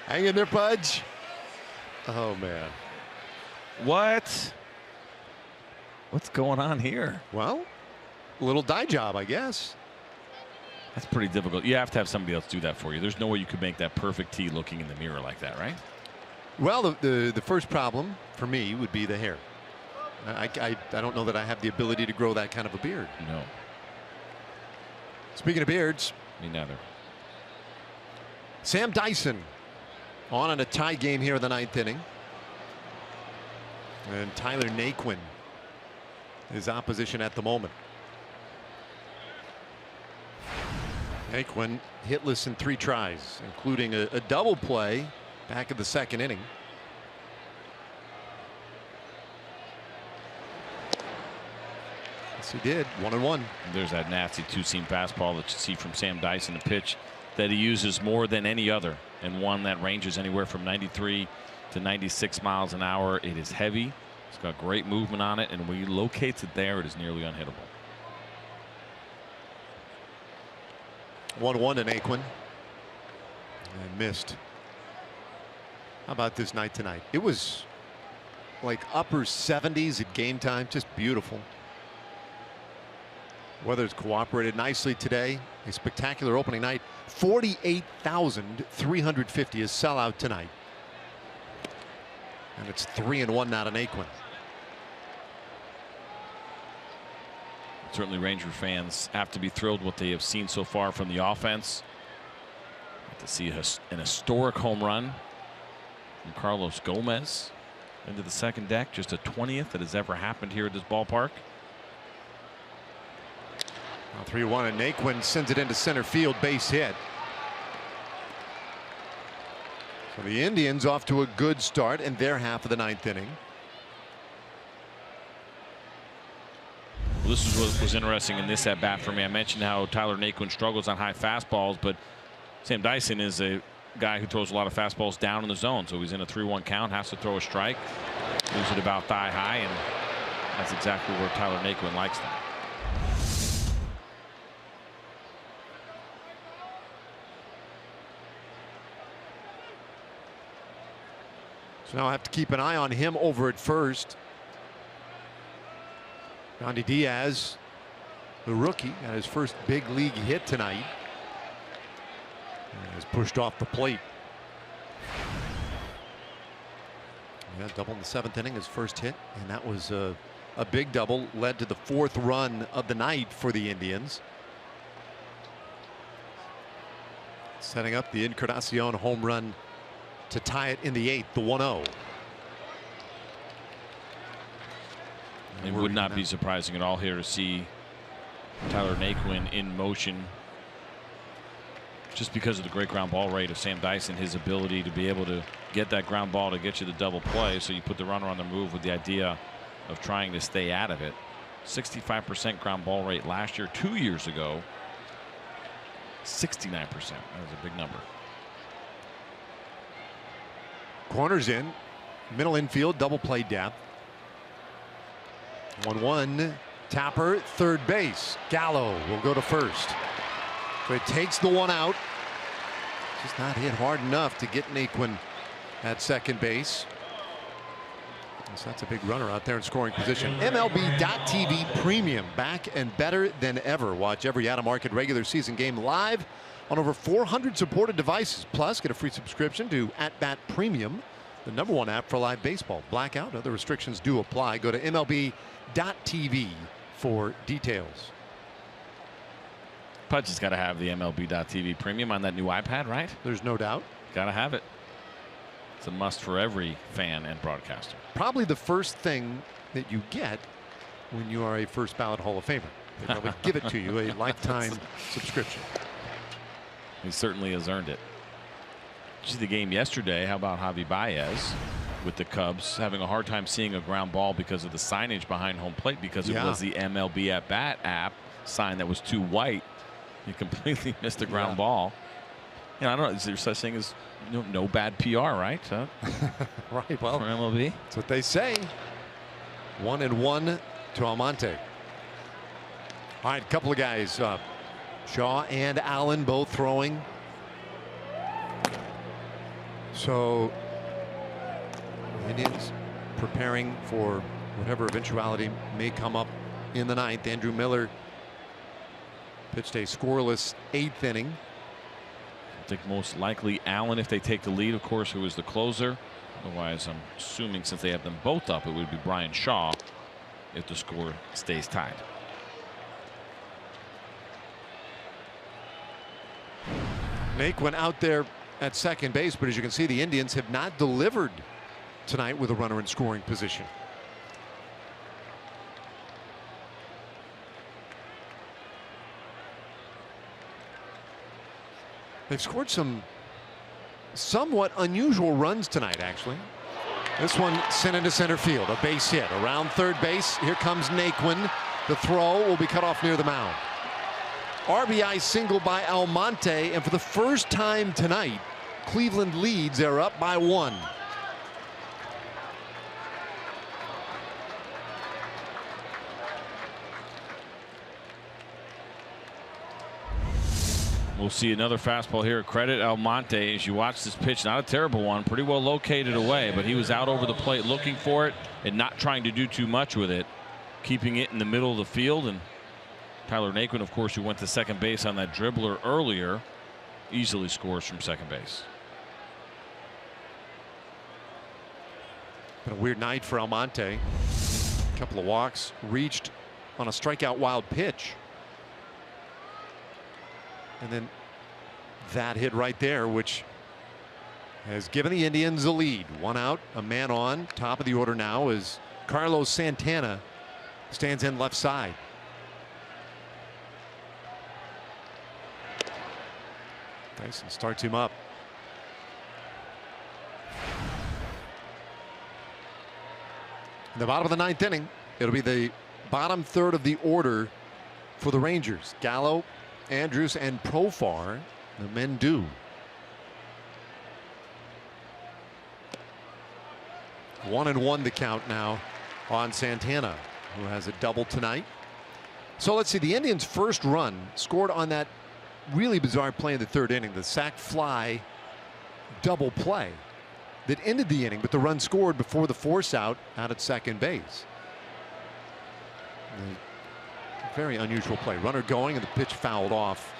Hang in there, Pudge. Oh, man. What's going on here? Well, a little dye job, I guess. That's pretty difficult. You have to have somebody else do that for you. There's no way you could make that perfect tee looking in the mirror like that, right? Well, the first problem for me would be the hair. I don't know that I have the ability to grow that kind of a beard. No. Speaking of beards. Me neither. Sam Dyson on in a tie game here in the 9th inning. And Tyler Naquin, his opposition at the moment. Naquin hitless in 3 tries, including a double play back in the 2nd inning. Yes, he did. 1-1. There's that nasty 2-seam fastball that you see from Sam Dyson, a pitch that he uses more than any other, and one that ranges anywhere from 93 to 96 miles an hour. It is heavy. It's got great movement on it, and when he locates it there, it is nearly unhittable. 1-1 to Naquin. And missed. How about this night tonight? It was like upper 70s at game time. Just beautiful. Weather's cooperated nicely today. A spectacular opening night. 48,350 is sellout tonight. And it's 3-1 now to Naquin. Certainly Ranger fans have to be thrilled what they have seen so far from the offense. To see an historic home run from Carlos Gomez into the second deck, just a 20th that has ever happened here at this ballpark. 3-1, and Naquin sends it into center field, base hit. So the Indians off to a good start in their half of the ninth inning. Well, this is what was interesting in this at bat for me. I mentioned how Tyler Naquin struggles on high fastballs, but Sam Dyson is a guy who throws a lot of fastballs down in the zone. So he's in a 3-1 count, has to throw a strike, moves it about thigh high, and that's exactly where Tyler Naquin likes that. So now I have to keep an eye on him over at first. Yandy Diaz, the rookie, got his first big league hit tonight. And is pushed off the plate. Yeah, double in the seventh inning, his first hit, and that was a big double, led to the fourth run of the night for the Indians. Setting up the Encarnacion home run to tie it in the eighth, the 1-0. It would not be surprising at all here to see Tyler Naquin in motion, just because of the great ground ball rate of Sam Dyson, his ability to be able to get that ground ball to get you the double play. So you put the runner on the move with the idea of trying to stay out of it. 65% ground ball rate last year. 2 years ago, 69%. That was a big number. Corners in, middle infield, double play depth. 1-1, Tapper, third base. Gallo will go to first. So it takes the one out. Just not hit hard enough to get Naquin at second base. So that's a big runner out there in scoring position. MLB.TV Premium, back and better than ever. Watch every out-of-market regular season game live on over 400 supported devices. Plus, get a free subscription to @Bat Premium, the #1 app for live baseball. Blackout, other restrictions do apply. Go to MLB.TV for details. Pudge has got to have the MLB.TV Premium on that new iPad, right? There's no doubt. Got to have it. It's a must for every fan and broadcaster. Probably the first thing that you get when you are a first ballot Hall of Famer. They probably give it to you, a lifetime subscription. He certainly has earned it. Did you see the game yesterday? How about Javi Baez with the Cubs having a hard time seeing a ground ball because of the signage behind home plate, because it was the MLB at bat app sign that was too white. He completely missed the ground ball. You know, I don't know. Is there such thing as no bad PR, right? Right. Well, for MLB, that's what they say. 1-1 to Almonte. All right, a couple of guys. Shaw and Allen both throwing. So Indians preparing for whatever eventuality may come up in the ninth. Andrew Miller pitched a scoreless eighth inning. I think most likely Allen, if they take the lead, of course, who is the closer. Otherwise, I'm assuming since they have them both up, it would be Brian Shaw if the score stays tied. Naquin out there at second base, but as you can see, the Indians have not delivered tonight with a runner in scoring position. They've scored some somewhat unusual runs tonight, actually. This one sent into center field, a base hit around third base. Here comes Naquin. The throw will be cut off near the mound. RBI single by Almonte, and for the first time tonight, Cleveland leads. They're up by 1. We'll see another fastball here. Credit Almonte as you watch this pitch. Not a terrible one. Pretty well located away, but he was out over the plate looking for it and not trying to do too much with it. Keeping it in the middle of the field. And Tyler Naquin, of course, who went to second base on that dribbler earlier, easily scores from second base. Been a weird night for Almonte. A couple of walks, reached on a strikeout wild pitch. And then that hit right there, which has given the Indians a lead. One out, a man on. Top of the order now is Carlos Santana. Stands in left side. Dyson starts him up. In the bottom of the ninth inning, it'll be the bottom third of the order for the Rangers. Gallo, Andrews, and Profar, the men do. 1-1 the count now on Santana, who has a double tonight. So let's see, the Indians' first run scored on that really bizarre play in the third inning, the sac fly double play that ended the inning, but the run scored before the force out at second base. Very unusual play. Runner going and the pitch fouled off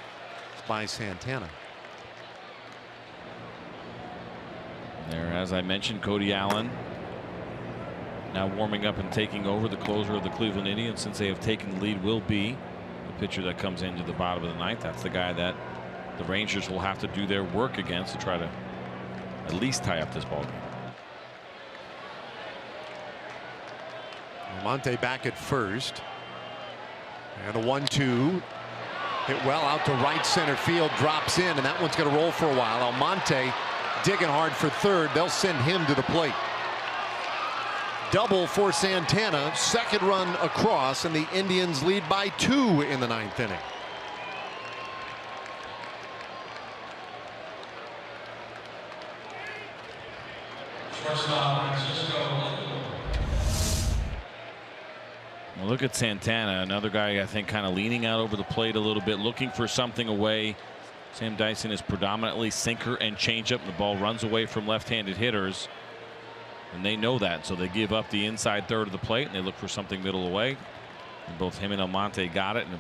by Santana. There, as I mentioned, Cody Allen now warming up and taking over. The closer of the Cleveland Indians, since they have taken the lead, will be the pitcher that comes into the bottom of the ninth. That's the guy that the Rangers will have to do their work against to try to at least tie up this ball game. Almonte back at first. And the 1-2 hit well out to right center field, drops in, and that one's going to roll for a while. Almonte digging hard for third. They'll send him to the plate. Double for Santana, second run across, and the Indians lead by 2 in the ninth inning. Well, look at Santana, another guy I think kind of leaning out over the plate a little bit, looking for something away. Sam Dyson is predominantly sinker and changeup. The ball runs away from left-handed hitters, and they know that, so they give up the inside third of the plate and they look for something middle away. And both him and Almonte got it and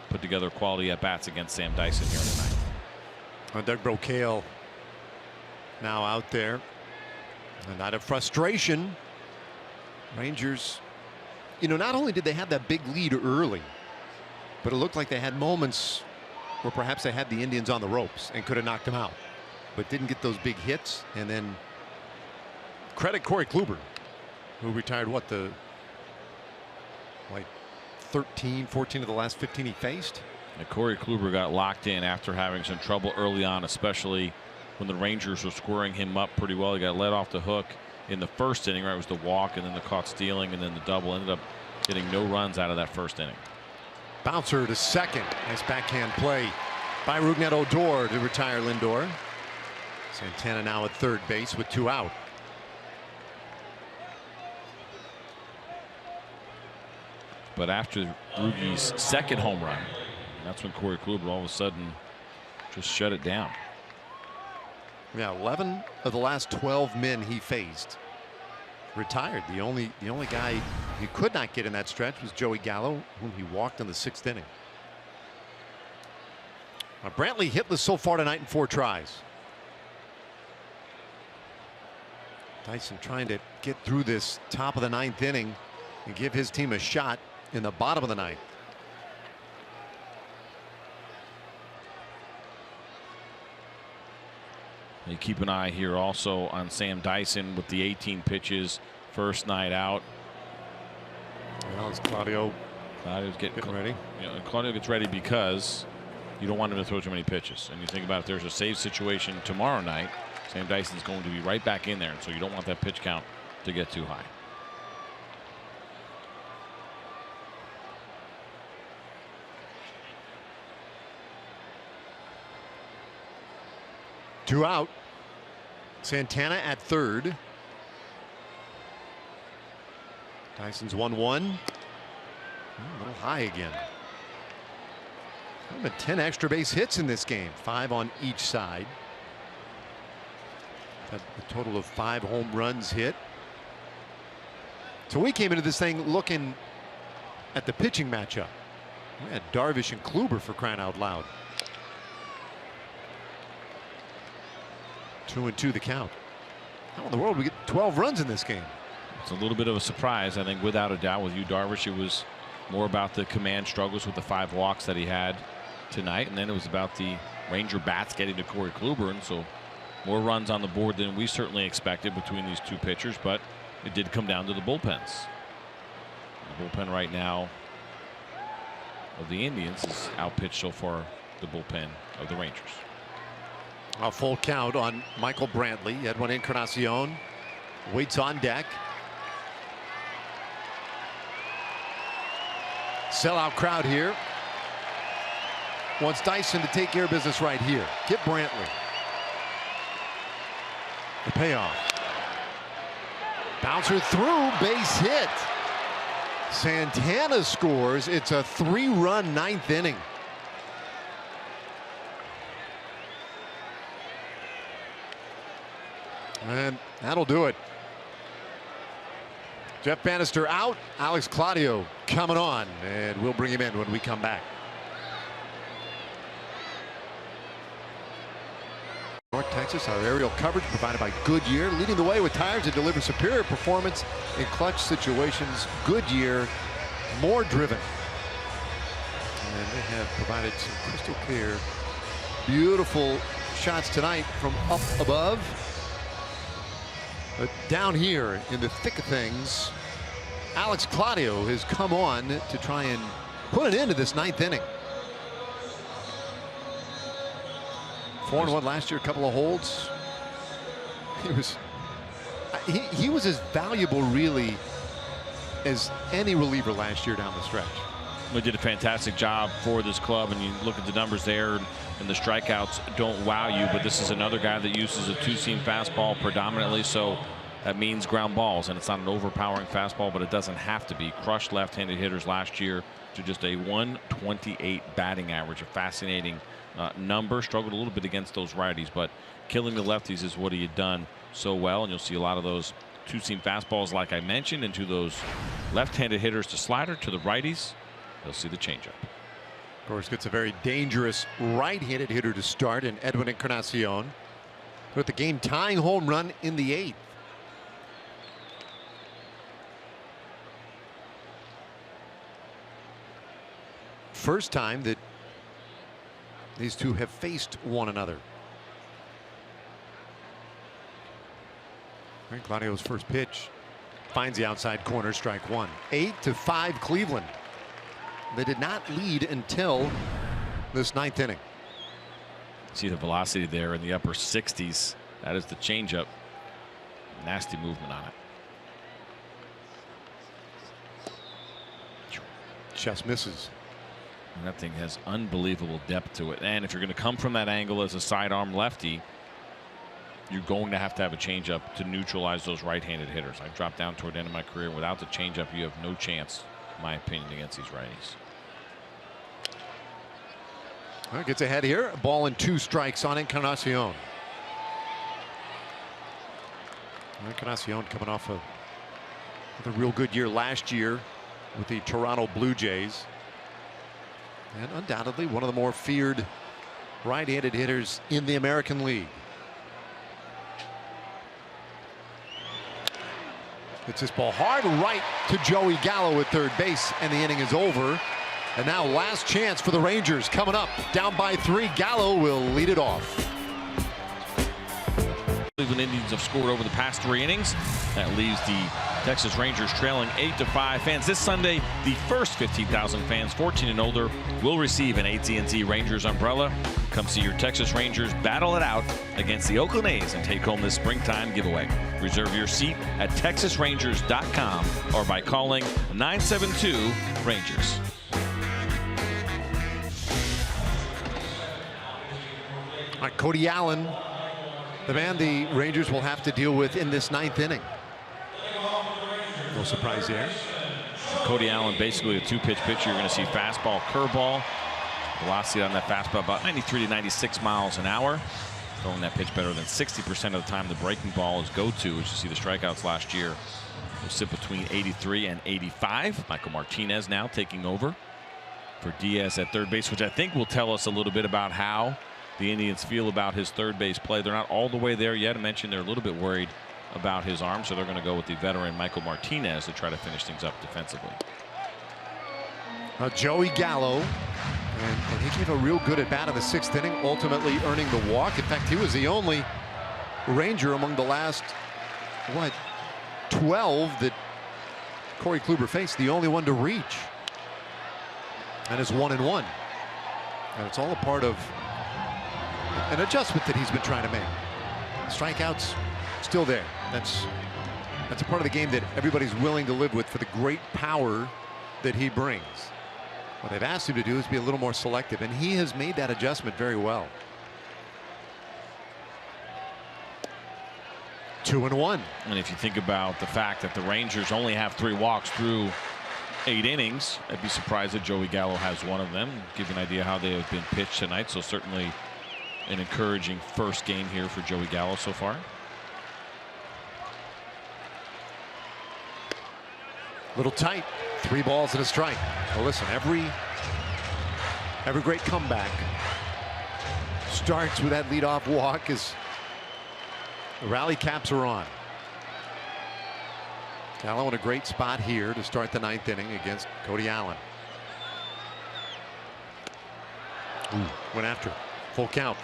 put together quality at bats against Sam Dyson here tonight. Doug Brocail now out there. A night of frustration. Rangers, you know, not only did they have that big lead early, but it looked like they had moments where perhaps they had the Indians on the ropes and could have knocked them out, but didn't get those big hits. And then credit Corey Kluber, who retired what, the like 13, 14 of the last 15 he faced. And Corey Kluber got locked in after having some trouble early on, especially when the Rangers were squaring him up pretty well. He got let off the hook in the first inning, right? It was the walk and then the caught stealing and then the double. Ended up getting no runs out of that first inning. Bouncer to second. Nice backhand play by Rougned Odor to retire Lindor. Santana now at third base with 2 out. But after Rugi's second home run, that's when Corey Kluber all of a sudden just shut it down. Yeah, 11 of the last 12 men he faced retired. The only guy he could not get in that stretch was Joey Gallo, whom he walked in the 6th inning. Now, Brantley hitless so far tonight in 4 tries. Dyson trying to get through this top of the 9th inning and give his team a shot in the bottom of the 9th. You keep an eye here also on Sam Dyson with the 18 pitches, first night out. Well, it's Claudio's getting ready. You know, Claudio gets ready because you don't want him to throw too many pitches. And you think about if there's a save situation tomorrow night, Sam Dyson's going to be right back in there, and so you don't want that pitch count to get too high. Two out. Santana at third. Dyson's 1-1. A little high again. But 10 extra base hits in this game, 5 on each side. A total of 5 home runs hit. So we came into this thing looking at the pitching matchup. We had Darvish and Kluber, for crying out loud. 2-2 the count. How in the world we get 12 runs in this game? It's a little bit of a surprise, I think, without a doubt. With you, Darvish, it was more about the command struggles with the 5 walks that he had tonight, and then it was about the Ranger bats getting to Corey Kluber, and so more runs on the board than we certainly expected between these 2 pitchers, but it did come down to the bullpens. The bullpen right now of the Indians is outpitched so far the bullpen of the Rangers. A full count on Michael Brantley. Edwin Encarnacion waits on deck. Sellout crowd here. Wants Dyson to take care of business right here. Get Brantley. The payoff. Bouncer through, base hit. Santana scores. It's a 3-run 9th inning. And that'll do it. Jeff Bannister out. Alex Claudio coming on, and we'll bring him in when we come back. North Texas, our aerial coverage provided by Goodyear, leading the way with tires that deliver superior performance in clutch situations. Goodyear, more driven. And they have provided some crystal clear, beautiful shots tonight from up above. But down here in the thick of things, Alex Claudio has come on to try and put an end to this 9th inning. 4-1 last year, a couple of holds. He was as valuable really as any reliever last year down the stretch. He did a fantastic job for this club, and you look at the numbers there, and the strikeouts don't wow you, but this is another guy that uses a 2-seam fastball predominantly, so that means ground balls, and it's not an overpowering fastball, but it doesn't have to be. Crushed left-handed hitters last year to just a 128 batting average, a fascinating number. Struggled a little bit against those righties, but killing the lefties is what he had done so well, and you'll see a lot of those 2-seam fastballs like I mentioned, and to those left-handed hitters to slider, to the righties they'll see the changeup. Of course, gets a very dangerous right-handed hitter to start in Edwin Encarnacion with the game-tying home run in the 8th. First time that these two have faced one another. Claudio's first pitch finds the outside corner, strike 1. 8-5 Cleveland. They did not lead until this 9th inning. See the velocity there in the upper 60s. That is the changeup. Nasty movement on it. Just misses. And that thing has unbelievable depth to it. And if you're going to come from that angle as a sidearm lefty, you're going to have a changeup to neutralize those right-handed hitters. I dropped down toward the end of my career. Without the changeup, you have no chance, in my opinion, against these righties. Well, gets ahead here. A ball and 2 strikes on Encarnacion. Encarnacion coming off with a real good year last year with the Toronto Blue Jays. And undoubtedly one of the more feared right-handed hitters in the American League. It's this ball hard right to Joey Gallo at third base, and the inning is over. And now last chance for the Rangers coming up. Down by 3. Gallo will lead it off. Cleveland Indians have scored over the past 3 innings. That leaves the Texas Rangers trailing 8-5. Fans, this Sunday, the first 15,000 fans 14 and older will receive an AT&T Rangers umbrella. Come see your Texas Rangers battle it out against the Oakland A's and take home this springtime giveaway. Reserve your seat at TexasRangers.com or by calling 972-RANGERS. All right, Cody Allen, the man the Rangers will have to deal with in this 9th inning. No surprise there. Cody Allen, basically a 2-pitch pitcher. You're going to see fastball, curveball. Velocity on that fastball about 93 to 96 miles an hour. Throwing that pitch better than 60% of the time. The breaking ball is go-to, as you see the strikeouts last year will sit between 83 and 85. Michael Martinez now taking over for Diaz at third base, which I think will tell us a little bit about how the Indians feel about his third base play. They're not all the way there yet. I mentioned they're a little bit worried about his arm, so they're going to go with the veteran Michael Martinez to try to finish things up defensively. Joey Gallo, and he gave a real good at bat in the 6th inning, ultimately earning the walk. In fact, he was the only Ranger among the last 12 that Corey Kluber faced, the only one to reach, and is 1-1. And it's all a part of an adjustment that he's been trying to make. Strikeouts still there. That's a part of the game that everybody's willing to live with for the great power that he brings. What they've asked him to do is be a little more selective, and he has made that adjustment very well. 2-1. And if you think about the fact that the Rangers only have 3 walks through 8 innings, I'd be surprised that Joey Gallo has one of them. Give you an idea how they have been pitched tonight. So certainly an encouraging first game here for Joey Gallo so far. Little tight. 3 balls and a strike. Well, listen, every great comeback starts with that leadoff walk as the rally caps are on. Gallo in a great spot here to start the 9th inning against Cody Allen. Went after it. Full count.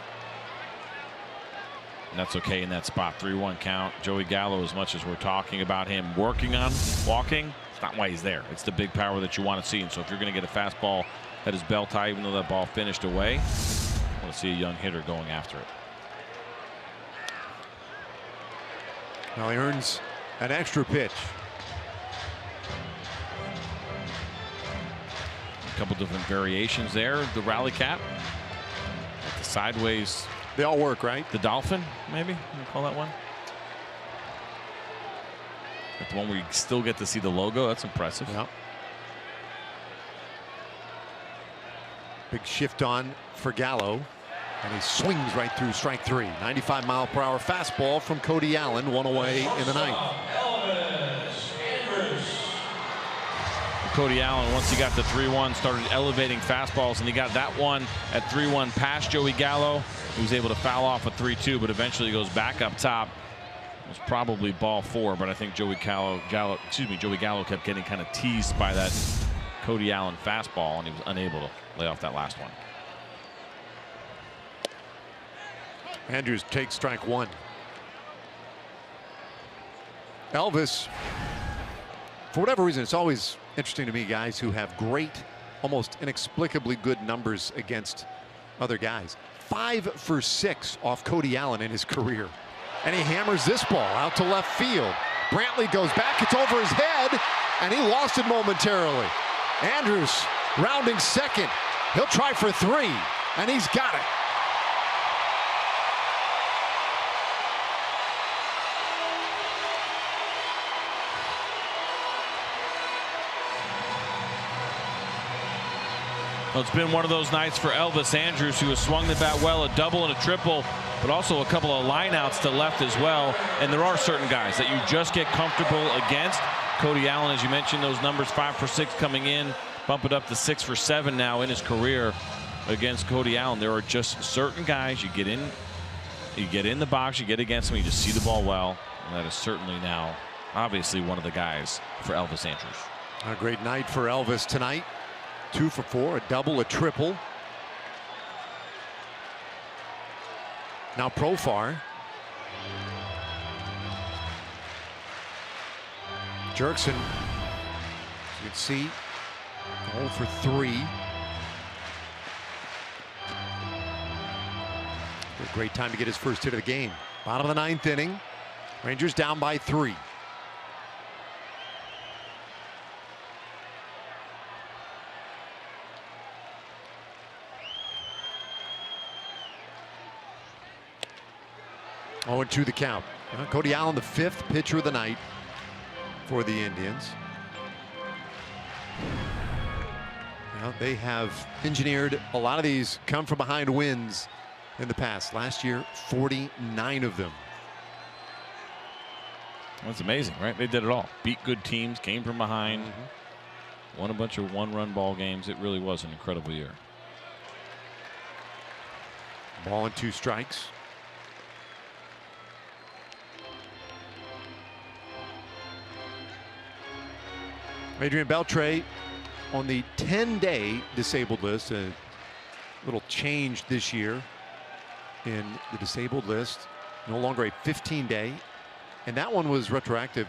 And that's okay in that spot. 3-1 count. Joey Gallo, as much as we're talking about him working on walking, it's not why he's there. It's the big power that you want to see. And so if you're going to get a fastball that is belt high, even though that ball finished away, I want to see a young hitter going after it. Well, he earns an extra pitch. A couple different variations there. The rally cap, the sideways. They all work, right? The dolphin, maybe you call that one. But the one where you still get to see the logo. That's impressive. Yeah. Big shift on for Gallo, and he swings right through strike 3. 95-mile-per-hour fastball from Cody Allen, 1 away in the 9th. Cody Allen, once he got the 3-1, started elevating fastballs, and he got that one at 3-1 past Joey Gallo. He was able to foul off a 3-2, but eventually goes back up top. It was probably ball 4, but I think Joey Gallo kept getting kind of teased by that Cody Allen fastball, and he was unable to lay off that last one. Andrews takes strike 1. Elvis, for whatever reason, it's always interesting to me, guys who have great, almost inexplicably good numbers against other guys. 5 for 6 off Cody Allen in his career. And he hammers this ball out to left field. Brantley goes back, it's over his head, and he lost it momentarily. Andrews rounding second. He'll try for 3, and he's got it. Well, it's been one of those nights for Elvis Andrews, who has swung the bat well, a double and a triple, but also a couple of lineouts to left as well. And there are certain guys that you just get comfortable against. Cody Allen, as you mentioned, those numbers 5 for 6 coming in, bump it up to 6 for 7 now in his career against Cody Allen. There are just certain guys you get in the box, you get against them, you just see the ball well, and that is certainly now obviously one of the guys for Elvis Andrews. A great night for Elvis tonight. 2 for 4, a double, a triple. Now Profar. Jerkson, as you can see, 0 for 3. A great time to get his first hit of the game. Bottom of the 9th inning. Rangers down by 3. Oh, and 2 the count. Cody Allen, the 5th pitcher of the night for the Indians. Well, they have engineered a lot of these come from behind wins in the past. Last year, 49 of them. That's amazing, right? They did it all. Beat good teams, came from behind, won a bunch of one-run ball games. It really was an incredible year. Ball and 2 strikes. Adrian Beltre on the 10-day disabled list. A little change this year in the disabled list. No longer a 15-day. And that one was retroactive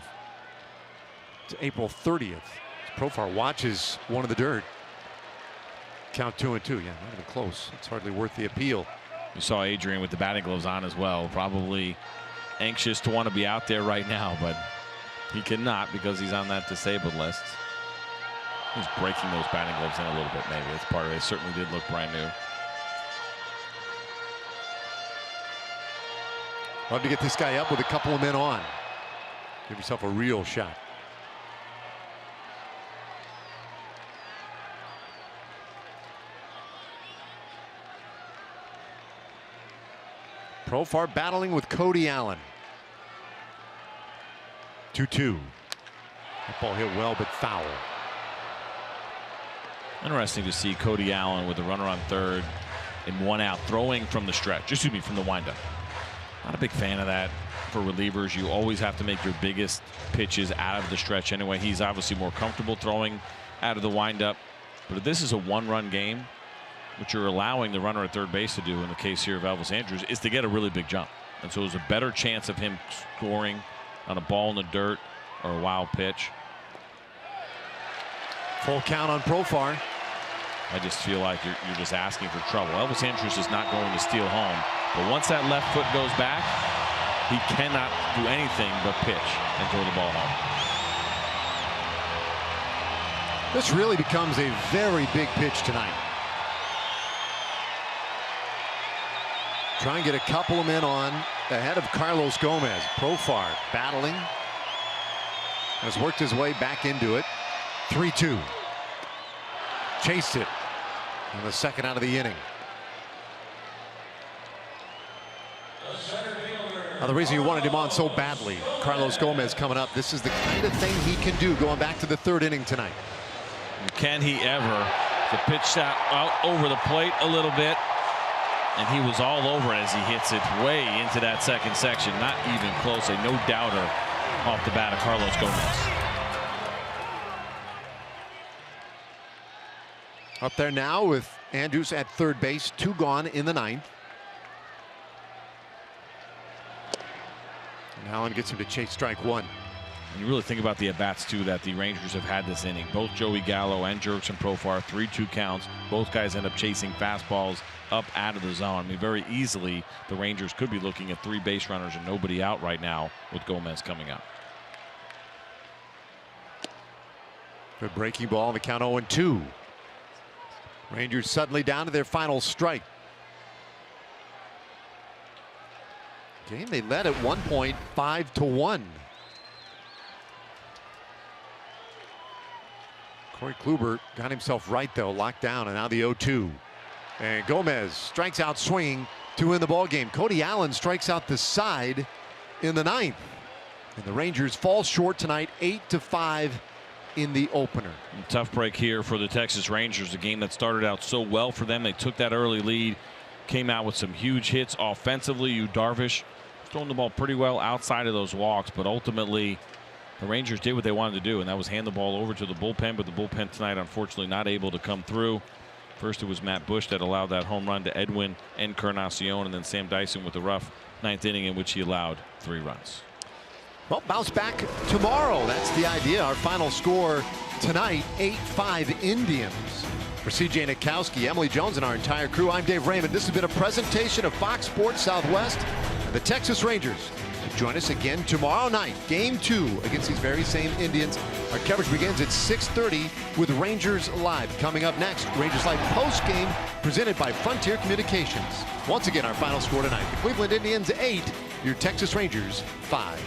to April 30th. Profar watches one of the dirt. Count 2-2. Yeah, not even close. It's hardly worth the appeal. You saw Adrian with the batting gloves on as well. Probably anxious to want to be out there right now, but he cannot because he's on that disabled list. He's breaking those batting gloves in a little bit, maybe. It's part of it. It certainly did look brand new. Love to get this guy up with a couple of men on. Give yourself a real shot. Profar battling with Cody Allen. 2-2. That ball hit well, but foul. Interesting to see Cody Allen with a runner on third and 1 out, throwing from the stretch. Excuse me, from the windup. Not a big fan of that for relievers. You always have to make your biggest pitches out of the stretch anyway. He's obviously more comfortable throwing out of the windup. But if this is a 1-run game, what you're allowing the runner at third base to do in the case here of Elvis Andrus is to get a really big jump. And so there's a better chance of him scoring on a ball in the dirt or a wild pitch. Full count on Profar. I just feel like you're just asking for trouble. Elvis Andrus is not going to steal home. But once that left foot goes back, he cannot do anything but pitch and throw the ball home. This really becomes a very big pitch tonight. Try and get a couple of men on ahead of Carlos Gomez. Profar battling. Has worked his way back into it. 3-2. Chased it in the second out of the inning. Now, the reason you wanted him on so badly, Carlos Gomez coming up, this is the kind of thing he can do going back to the 3rd inning tonight. Can he ever? The pitch shot out over the plate a little bit, and he was all over it as he hits it way into that second section. Not even close. A no doubter off the bat of Carlos Gomez. Up there now with Andrus at third base, 2 gone in the 9th. And Allen gets him to chase strike 1. And you really think about the at-bats, too, that the Rangers have had this inning. Both Joey Gallo and Jurickson Profar, 3-2 counts. Both guys end up chasing fastballs up out of the zone. I mean, very easily, the Rangers could be looking at 3 base runners and nobody out right now with Gomez coming up. Good breaking ball on the count 0-2. Rangers suddenly down to their final strike. Game they led at one point 5-1. Corey Kluber got himself right though, locked down, and now the 0-2. And Gomez strikes out swinging to win the ball game. Cody Allen strikes out the side in the 9th. And the Rangers fall short tonight, 8-5 in the opener. Tough break here for the Texas Rangers, a game that started out so well for them. They took that early lead, came out with some huge hits offensively. Yu Darvish throwing the ball pretty well outside of those walks, but ultimately the Rangers did what they wanted to do, and that was hand the ball over to the bullpen. But the bullpen tonight, unfortunately, not able to come through. First, it was Matt Bush that allowed that home run to Edwin Encarnacion, and then Sam Dyson with the rough 9th inning in which he allowed 3 runs. Well, bounce back tomorrow. That's the idea. Our final score tonight, 8-5 Indians. For CJ Nikowski, Emily Jones, and our entire crew, I'm Dave Raymond. This has been a presentation of Fox Sports Southwest and the Texas Rangers. Join us again tomorrow night, Game 2 against these very same Indians. Our coverage begins at 6:30 with Rangers Live. Coming up next, Rangers Live post-game presented by Frontier Communications. Once again, our final score tonight, the Cleveland Indians 8, your Texas Rangers 5.